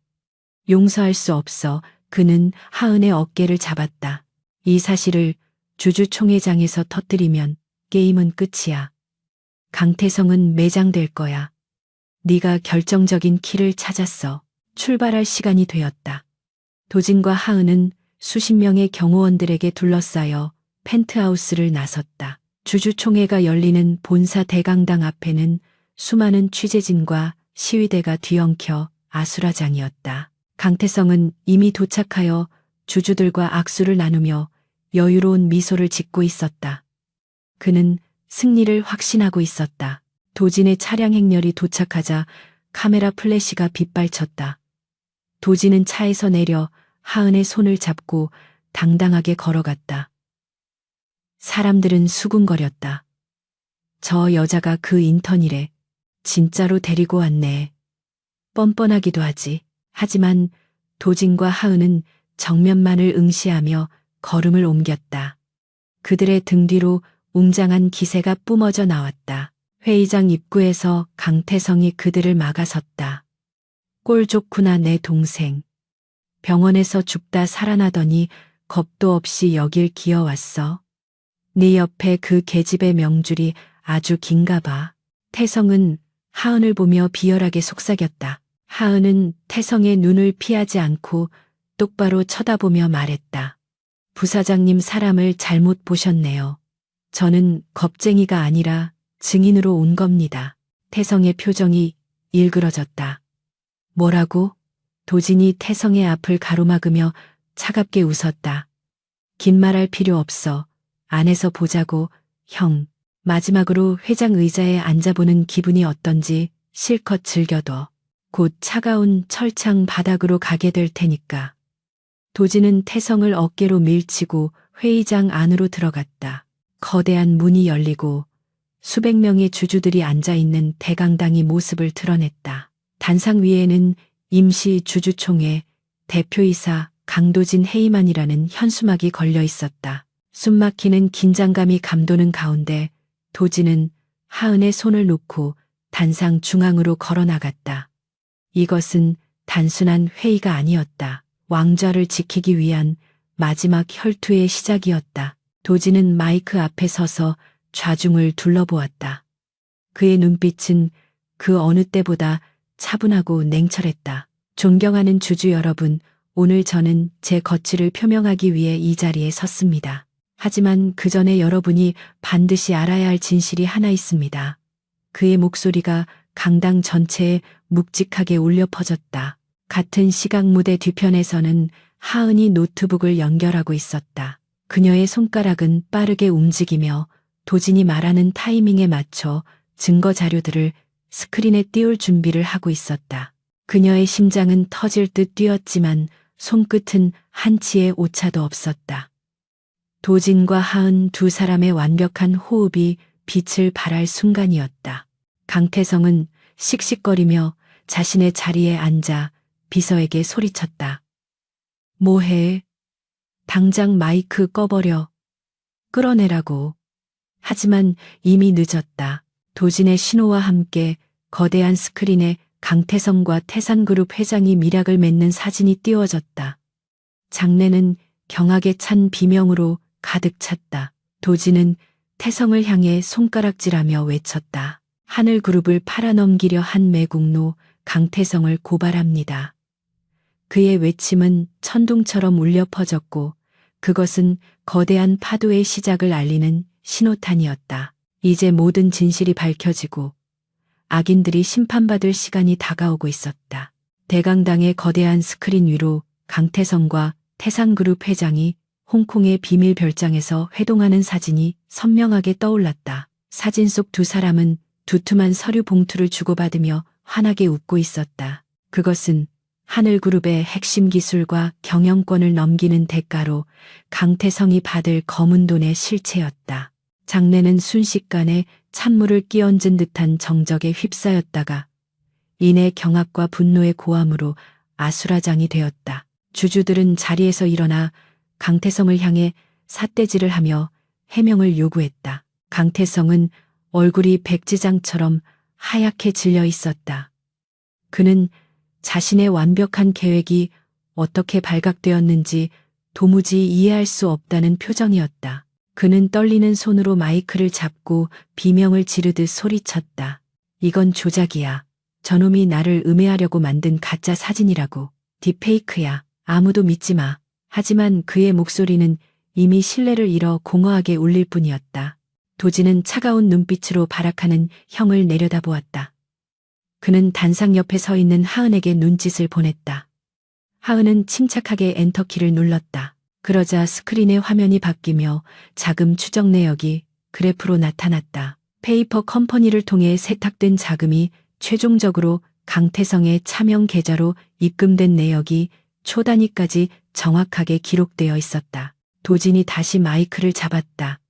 용서할 수 없어. 그는 하은의 어깨를 잡았다. 이 사실을 주주총회장에서 터뜨리면 게임은 끝이야. 강태성은 매장될 거야. 네가 결정적인 키를 찾았어. 출발할 시간이 되었다. 도진과 하은은 수십 명의 경호원들에게 둘러싸여 펜트하우스를 나섰다. 주주총회가 열리는 본사 대강당 앞에는 수많은 취재진과 시위대가 뒤엉켜 아수라장이었다. 강태성은 이미 도착하여 주주들과 악수를 나누며 여유로운 미소를 짓고 있었다. 그는 승리를 확신하고 있었다. 도진의 차량 행렬이 도착하자 카메라 플래시가 빗발쳤다. 도진은 차에서 내려 하은의 손을 잡고 당당하게 걸어갔다. 사람들은 수군거렸다. 저 여자가 그 인턴이래. 진짜로 데리고 왔네. 뻔뻔하기도 하지. 하지만 도진과 하은은 정면만을 응시하며 걸음을 옮겼다. 그들의 등 뒤로 웅장한 기세가 뿜어져 나왔다. 회의장 입구에서 강태성이 그들을 막아섰다. 꼴 좋구나 내 동생. 병원에서 죽다 살아나더니 겁도 없이 여길 기어왔어. 네 옆에 그 계집의 명줄이 아주 긴가 봐. 태성은 하은을 보며 비열하게 속삭였다. 하은은 태성의 눈을 피하지 않고 똑바로 쳐다보며 말했다. 부사장님 사람을 잘못 보셨네요. 저는 겁쟁이가 아니라 증인으로 온 겁니다. 태성의 표정이 일그러졌다. 뭐라고? 도진이 태성의 앞을 가로막으며 차갑게 웃었다. 긴 말할 필요 없어. 안에서 보자고, 형. 마지막으로 회장 의자에 앉아보는 기분이 어떤지 실컷 즐겨둬. 곧 차가운 철창 바닥으로 가게 될 테니까. 도진은 태성을 어깨로 밀치고 회의장 안으로 들어갔다. 거대한 문이 열리고 수백 명의 주주들이 앉아있는 대강당이 모습을 드러냈다. 단상 위에는 임시 주주총회 대표이사 강도진 헤이만이라는 현수막이 걸려 있었다. 숨막히는 긴장감이 감도는 가운데 도진은 하은의 손을 놓고 단상 중앙으로 걸어나갔다. 이것은 단순한 회의가 아니었다. 왕좌를 지키기 위한 마지막 혈투의 시작이었다. 도진은 마이크 앞에 서서 좌중을 둘러보았다. 그의 눈빛은 그 어느 때보다 차분하고 냉철했다. 존경하는 주주 여러분, 오늘 저는 제 거취를 표명하기 위해 이 자리에 섰습니다. 하지만 그 전에 여러분이 반드시 알아야 할 진실이 하나 있습니다. 그의 목소리가 강당 전체에 묵직하게 울려 퍼졌다. 같은 시각 무대 뒤편에서는 하은이 노트북을 연결하고 있었다. 그녀의 손가락은 빠르게 움직이며 도진이 말하는 타이밍에 맞춰 증거 자료들을 스크린에 띄울 준비를 하고 있었다. 그녀의 심장은 터질 듯 뛰었지만 손끝은 한치의 오차도 없었다. 도진과 하은 두 사람의 완벽한 호흡이 빛을 발할 순간이었다. 강태성은 씩씩거리며 자신의 자리에 앉아 비서에게 소리쳤다. 뭐해? 당장 마이크 꺼버려. 끌어내라고. 하지만 이미 늦었다. 도진의 신호와 함께 거대한 스크린에 강태성과 태산그룹 회장이 밀약을 맺는 사진이 띄워졌다. 장내는 경악에 찬 비명으로 가득 찼다. 도진은 태성을 향해 손가락질하며 외쳤다. 하늘그룹을 팔아넘기려 한 매국노 강태성을 고발합니다. 그의 외침은 천둥처럼 울려 퍼졌고 그것은 거대한 파도의 시작을 알리는 신호탄이었다. 이제 모든 진실이 밝혀지고 악인들이 심판받을 시간이 다가오고 있었다. 대강당의 거대한 스크린 위로 강태성과 태산그룹 회장이 홍콩의 비밀 별장에서 회동하는 사진이 선명하게 떠올랐다. 사진 속 두 사람은 두툼한 서류 봉투를 주고받으며 환하게 웃고 있었다. 그것은 하늘그룹의 핵심 기술과 경영권을 넘기는 대가로 강태성이 받을 검은 돈의 실체였다. 장내는 순식간에 찬물을 끼얹은 듯한 정적에 휩싸였다가 이내 경악과 분노의 고함으로 아수라장이 되었다. 주주들은 자리에서 일어나 강태성을 향해 삿대질을 하며 해명을 요구했다. 강태성은 얼굴이 백지장처럼 하얗게 질려 있었다. 그는 자신의 완벽한 계획이 어떻게 발각되었는지 도무지 이해할 수 없다는 표정이었다. 그는 떨리는 손으로 마이크를 잡고 비명을 지르듯 소리쳤다. 이건 조작이야. 저놈이 나를 음해하려고 만든 가짜 사진이라고. 딥페이크야. 아무도 믿지 마. 하지만 그의 목소리는 이미 신뢰를 잃어 공허하게 울릴 뿐이었다. 도진은 차가운 눈빛으로 발악하는 형을 내려다보았다. 그는 단상 옆에 서 있는 하은에게 눈짓을 보냈다. 하은은 침착하게 엔터키를 눌렀다. 그러자 스크린의 화면이 바뀌며 자금 추적 내역이 그래프로 나타났다. 페이퍼 컴퍼니를 통해 세탁된 자금이 최종적으로 강태성의 차명 계좌로 입금된 내역이 초 단위까지 정확하게 기록되어 있었다. 도진이 다시 마이크를 잡았다.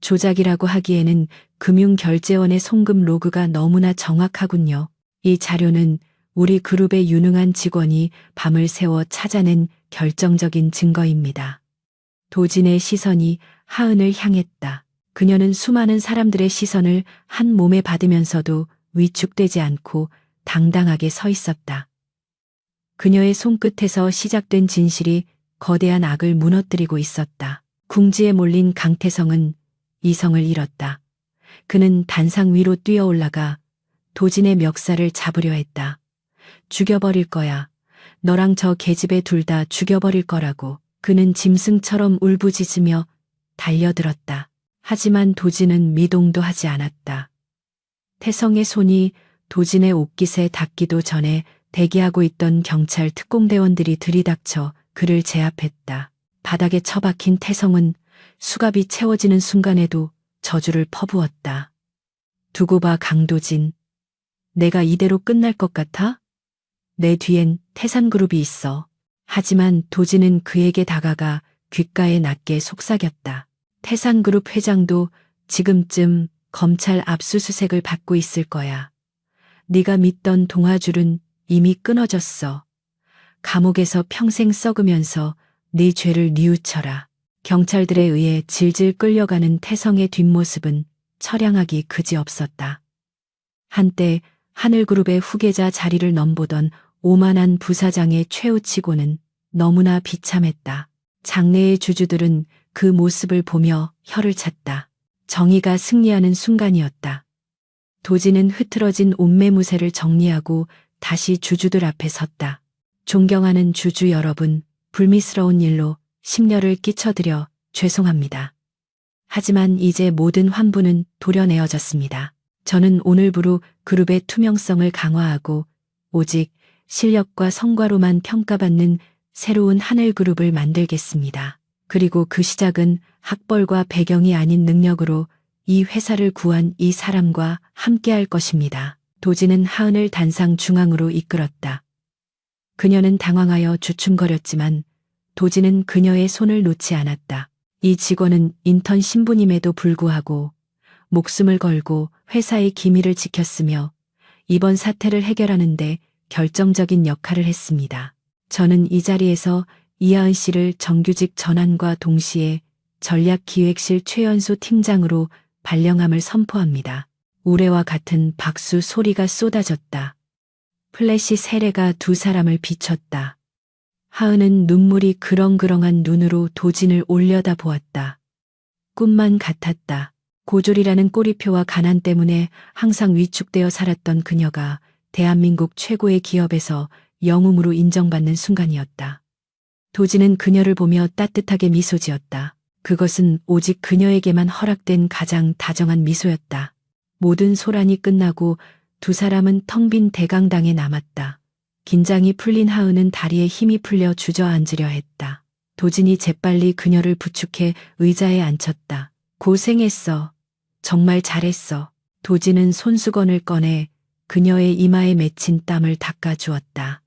조작이라고 하기에는 금융결제원의 송금 로그가 너무나 정확하군요. 이 자료는 우리 그룹의 유능한 직원이 밤을 새워 찾아낸 결정적인 증거입니다. 도진의 시선이 하은을 향했다. 그녀는 수많은 사람들의 시선을 한 몸에 받으면서도 위축되지 않고 당당하게 서 있었다. 그녀의 손끝에서 시작된 진실이 거대한 악을 무너뜨리고 있었다. 궁지에 몰린 강태성은 이성을 잃었다. 그는 단상 위로 뛰어 올라가 도진의 멱살을 잡으려 했다. 죽여버릴 거야. 너랑 저 계집애 둘 다 죽여버릴 거라고. 그는 짐승처럼 울부짖으며 달려들었다. 하지만 도진은 미동도 하지 않았다. 태성의 손이 도진의 옷깃에 닿기도 전에 대기하고 있던 경찰 특공대원들이 들이닥쳐 그를 제압했다. 바닥에 처박힌 태성은 수갑이 채워지는 순간에도 저주를 퍼부었다. 두고 봐 강도진. 내가 이대로 끝날 것 같아? 내 뒤엔 태산그룹이 있어. 하지만 도진은 그에게 다가가 귓가에 낮게 속삭였다. 태산그룹 회장도 지금쯤 검찰 압수수색을 받고 있을 거야. 네가 믿던 동아줄은 이미 끊어졌어. 감옥에서 평생 썩으면서 네 죄를 뉘우쳐라. 경찰들에 의해 질질 끌려가는 태성의 뒷모습은 처량하기 그지없었다. 한때 하늘그룹의 후계자 자리를 넘보던 오만한 부사장의 최후치고는 너무나 비참했다. 장내의 주주들은 그 모습을 보며 혀를 찼다. 정의가 승리하는 순간이었다. 도진은 흐트러진 옷매무새를 정리하고 다시 주주들 앞에 섰다. 존경하는 주주 여러분, 불미스러운 일로 심려를 끼쳐드려 죄송합니다. 하지만 이제 모든 환부는 도려내어졌습니다. 저는 오늘부로 그룹의 투명성을 강화하고 오직 실력과 성과로만 평가받는 새로운 하늘그룹을 만들겠습니다. 그리고 그 시작은 학벌과 배경이 아닌 능력으로 이 회사를 구한 이 사람과 함께할 것입니다. 도진은 하은을 단상 중앙으로 이끌었다. 그녀는 당황하여 주춤거렸지만 도진은 그녀의 손을 놓지 않았다. 이 직원은 인턴 신분임에도 불구하고 목숨을 걸고 회사의 기밀을 지켰으며 이번 사태를 해결하는데 결정적인 역할을 했습니다. 저는 이 자리에서 이하은 씨를 정규직 전환과 동시에 전략기획실 최연소 팀장으로 발령함을 선포합니다. 우레와 같은 박수 소리가 쏟아졌다. 플래시 세례가 두 사람을 비췄다. 하은은 눈물이 그렁그렁한 눈으로 도진을 올려다 보았다. 꿈만 같았다. 고졸이라는 꼬리표와 가난 때문에 항상 위축되어 살았던 그녀가 대한민국 최고의 기업에서 영웅으로 인정받는 순간이었다. 도진은 그녀를 보며 따뜻하게 미소 지었다. 그것은 오직 그녀에게만 허락된 가장 다정한 미소였다. 모든 소란이 끝나고 두 사람은 텅 빈 대강당에 남았다. 긴장이 풀린 하은은 다리에 힘이 풀려 주저앉으려 했다. 도진이 재빨리 그녀를 부축해 의자에 앉혔다. 고생했어. 정말 잘했어. 도진은 손수건을 꺼내 그녀의 이마에 맺힌 땀을 닦아주었다.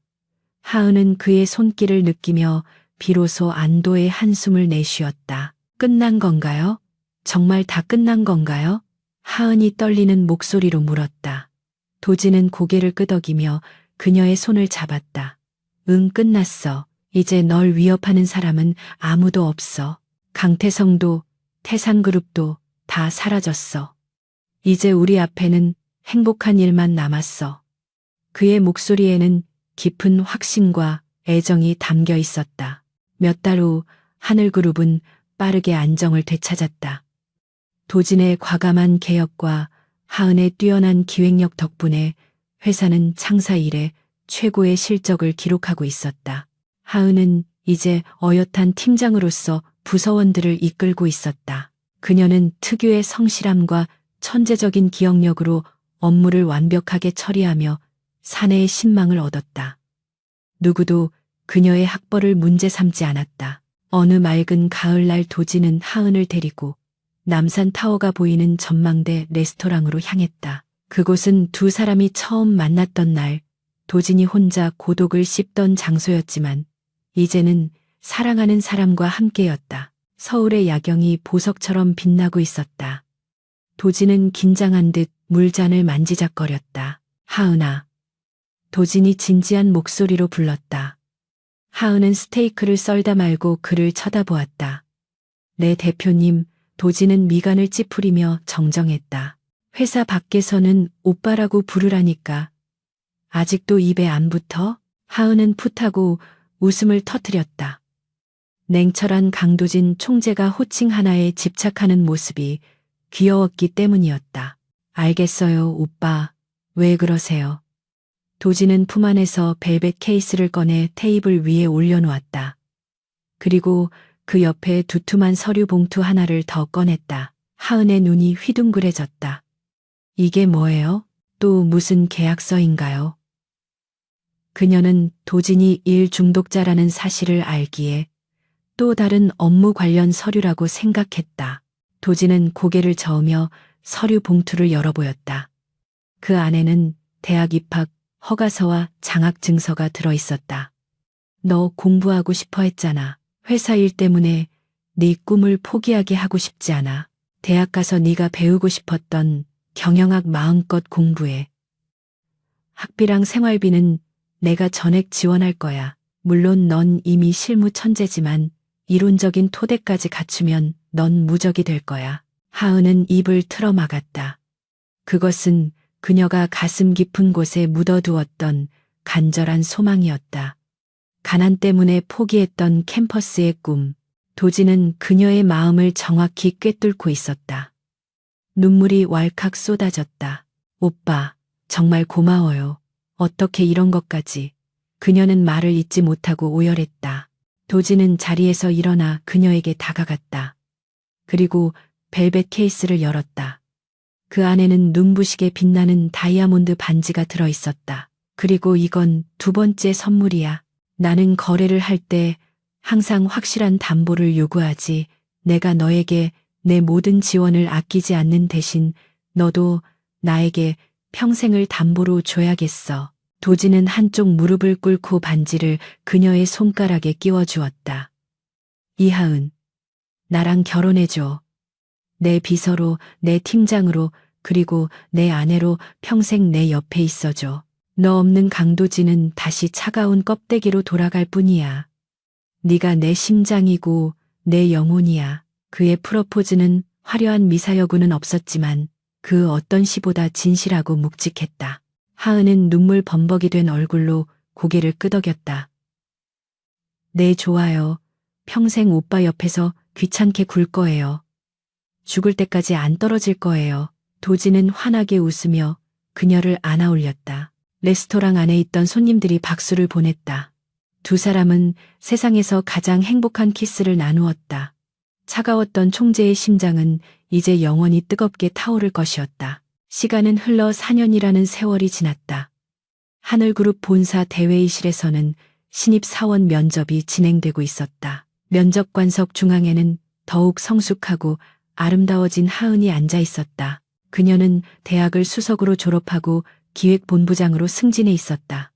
하은은 그의 손길을 느끼며 비로소 안도의 한숨을 내쉬었다. 끝난 건가요? 정말 다 끝난 건가요? 하은이 떨리는 목소리로 물었다. 도진은 고개를 끄덕이며 그녀의 손을 잡았다. 응, 끝났어. 이제 널 위협하는 사람은 아무도 없어. 강태성도 태산그룹도 다 사라졌어. 이제 우리 앞에는 행복한 일만 남았어. 그의 목소리에는 깊은 확신과 애정이 담겨 있었다. 몇 달 후 하늘그룹은 빠르게 안정을 되찾았다. 도진의 과감한 개혁과 하은의 뛰어난 기획력 덕분에 회사는 창사 이래 최고의 실적을 기록하고 있었다. 하은은 이제 어엿한 팀장으로서 부서원들을 이끌고 있었다. 그녀는 특유의 성실함과 천재적인 기억력으로 업무를 완벽하게 처리하며 사내의 신망을 얻었다. 누구도 그녀의 학벌을 문제 삼지 않았다. 어느 맑은 가을날 도진은 하은을 데리고 남산 타워가 보이는 전망대 레스토랑으로 향했다. 그곳은 두 사람이 처음 만났던 날 도진이 혼자 고독을 씹던 장소였지만 이제는 사랑하는 사람과 함께였다. 서울의 야경이 보석처럼 빛나고 있었다. 도진은 긴장한 듯 물잔을 만지작거렸다. 하은아. 도진이 진지한 목소리로 불렀다. 하은은 스테이크를 썰다 말고 그를 쳐다보았다. 네 대표님, 도진은 미간을 찌푸리며 정정했다. 회사 밖에서는 오빠라고 부르라니까. 아직도 입에 안 붙어? 하은은 풋하고 웃음을 터뜨렸다. 냉철한 강도진 총재가 호칭 하나에 집착하는 모습이 귀여웠기 때문이었다. 알겠어요, 오빠. 왜 그러세요? 도진은 품 안에서 벨벳 케이스를 꺼내 테이블 위에 올려놓았다. 그리고 그 옆에 두툼한 서류 봉투 하나를 더 꺼냈다. 하은의 눈이 휘둥그레졌다. 이게 뭐예요? 또 무슨 계약서인가요? 그녀는 도진이 일 중독자라는 사실을 알기에 또 다른 업무 관련 서류라고 생각했다. 도진은 고개를 저으며 서류 봉투를 열어보였다. 그 안에는 대학 입학 허가서와 장학 증서가 들어있었다. 너 공부하고 싶어 했잖아. 회사 일 때문에 네 꿈을 포기하게 하고 싶지 않아. 대학 가서 네가 배우고 싶었던 경영학 마음껏 공부해. 학비랑 생활비는 내가 전액 지원할 거야. 물론 넌 이미 실무 천재지만 이론적인 토대까지 갖추면 넌 무적이 될 거야. 하은은 입을 틀어막았다. 그것은 그녀가 가슴 깊은 곳에 묻어두었던 간절한 소망이었다. 가난 때문에 포기했던 캠퍼스의 꿈. 도진은 그녀의 마음을 정확히 꿰뚫고 있었다. 눈물이 왈칵 쏟아졌다. 오빠, 정말 고마워요. 어떻게 이런 것까지. 그녀는 말을 잇지 못하고 오열했다. 도진은 자리에서 일어나 그녀에게 다가갔다. 그리고 벨벳 케이스를 열었다. 그 안에는 눈부시게 빛나는 다이아몬드 반지가 들어있었다. 그리고 이건 두 번째 선물이야. 나는 거래를 할 때 항상 확실한 담보를 요구하지. 내가 너에게 내 모든 지원을 아끼지 않는 대신 너도 나에게 평생을 담보로 줘야겠어. 도진은 한쪽 무릎을 꿇고 반지를 그녀의 손가락에 끼워 주었다. 이하은, 나랑 결혼해줘. 내 비서로, 내 팀장으로, 그리고 내 아내로 평생 내 옆에 있어줘. 너 없는 강도진은 다시 차가운 껍데기로 돌아갈 뿐이야. 네가 내 심장이고 내 영혼이야. 그의 프로포즈는 화려한 미사여구는 없었지만 그 어떤 시보다 진실하고 묵직했다. 하은은 눈물 범벅이 된 얼굴로 고개를 끄덕였다. 네, 좋아요. 평생 오빠 옆에서 귀찮게 굴 거예요. 죽을 때까지 안 떨어질 거예요. 도진은 환하게 웃으며 그녀를 안아 올렸다. 레스토랑 안에 있던 손님들이 박수를 보냈다. 두 사람은 세상에서 가장 행복한 키스를 나누었다. 차가웠던 총재의 심장은 이제 영원히 뜨겁게 타오를 것이었다. 시간은 흘러 4년이라는 세월이 지났다. 하늘그룹 본사 대회의실에서는 신입 사원 면접이 진행되고 있었다. 면접관석 중앙에는 더욱 성숙하고 아름다워진 하은이 앉아 있었다. 그녀는 대학을 수석으로 졸업하고 기획본부장으로 승진해 있었다.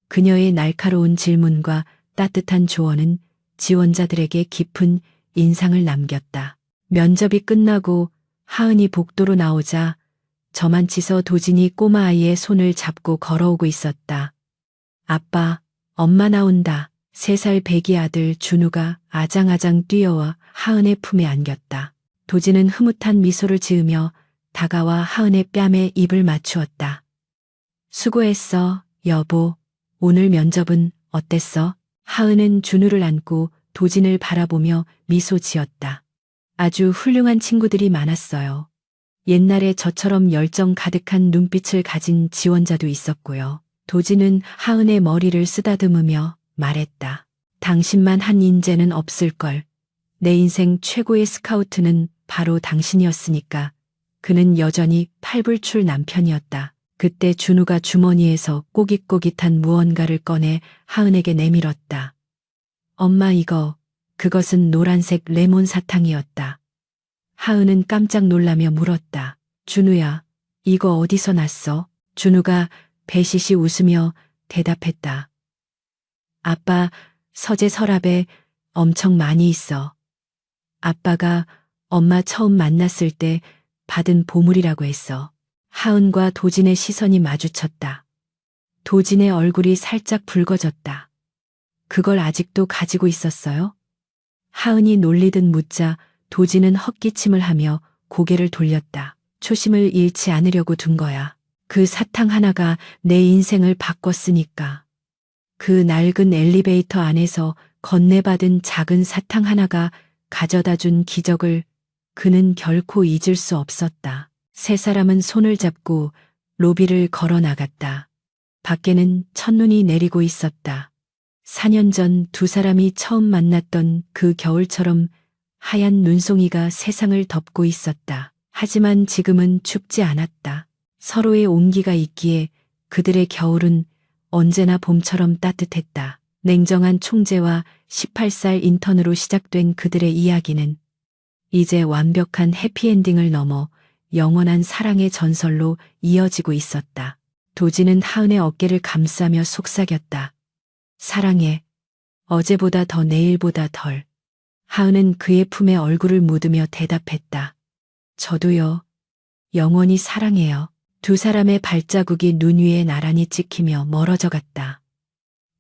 그녀의 날카로운 질문과 따뜻한 조언은 지원자들에게 깊은 인상을 남겼다. 면접이 끝나고 하은이 복도로 나오자 저만치서 도진이 꼬마아이의 손을 잡고 걸어오고 있었다. 아빠, 엄마 나온다. 3살 배기 아들 준우가 아장아장 뛰어와 하은의 품에 안겼다. 도진은 흐뭇한 미소를 지으며 다가와 하은의 뺨에 입을 맞추었다. 수고했어, 여보. 오늘 면접은 어땠어? 하은은 준우를 안고 도진을 바라보며 미소 지었다. 아주 훌륭한 친구들이 많았어요. 옛날에 저처럼 열정 가득한 눈빛을 가진 지원자도 있었고요. 도진은 하은의 머리를 쓰다듬으며 말했다. 당신만 한 인재는 없을걸. 내 인생 최고의 스카우트는 바로 당신이었으니까 그는 여전히 팔불출 남편이었다. 그때 준우가 주머니에서 꼬깃꼬깃한 무언가를 꺼내 하은에게 내밀었다. 엄마 이거, 그것은 노란색 레몬 사탕이었다. 하은은 깜짝 놀라며 물었다. 준우야, 이거 어디서 났어? 준우가 배시시 웃으며 대답했다. 아빠, 서재 서랍에 엄청 많이 있어. 아빠가 엄마 처음 만났을 때 받은 보물이라고 했어. 하은과 도진의 시선이 마주쳤다. 도진의 얼굴이 살짝 붉어졌다. 그걸 아직도 가지고 있었어요? 하은이 놀리듯 묻자 도진은 헛기침을 하며 고개를 돌렸다. 초심을 잃지 않으려고 둔 거야. 그 사탕 하나가 내 인생을 바꿨으니까. 그 낡은 엘리베이터 안에서 건네받은 작은 사탕 하나가 가져다 준 기적을 그는 결코 잊을 수 없었다. 세 사람은 손을 잡고 로비를 걸어 나갔다. 밖에는 첫눈이 내리고 있었다. 4년 전 두 사람이 처음 만났던 그 겨울처럼 하얀 눈송이가 세상을 덮고 있었다. 하지만 지금은 춥지 않았다. 서로의 온기가 있기에 그들의 겨울은 언제나 봄처럼 따뜻했다. 냉정한 총재와 18살 인턴으로 시작된 그들의 이야기는 이제 완벽한 해피엔딩을 넘어 영원한 사랑의 전설로 이어지고 있었다. 도진은 하은의 어깨를 감싸며 속삭였다. 사랑해. 어제보다 더 내일보다 덜. 하은은 그의 품에 얼굴을 묻으며 대답했다. 저도요. 영원히 사랑해요. 두 사람의 발자국이 눈 위에 나란히 찍히며 멀어져 갔다.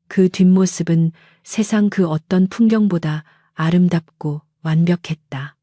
그 뒷모습은 세상 그 어떤 풍경보다 아름답고 완벽했다.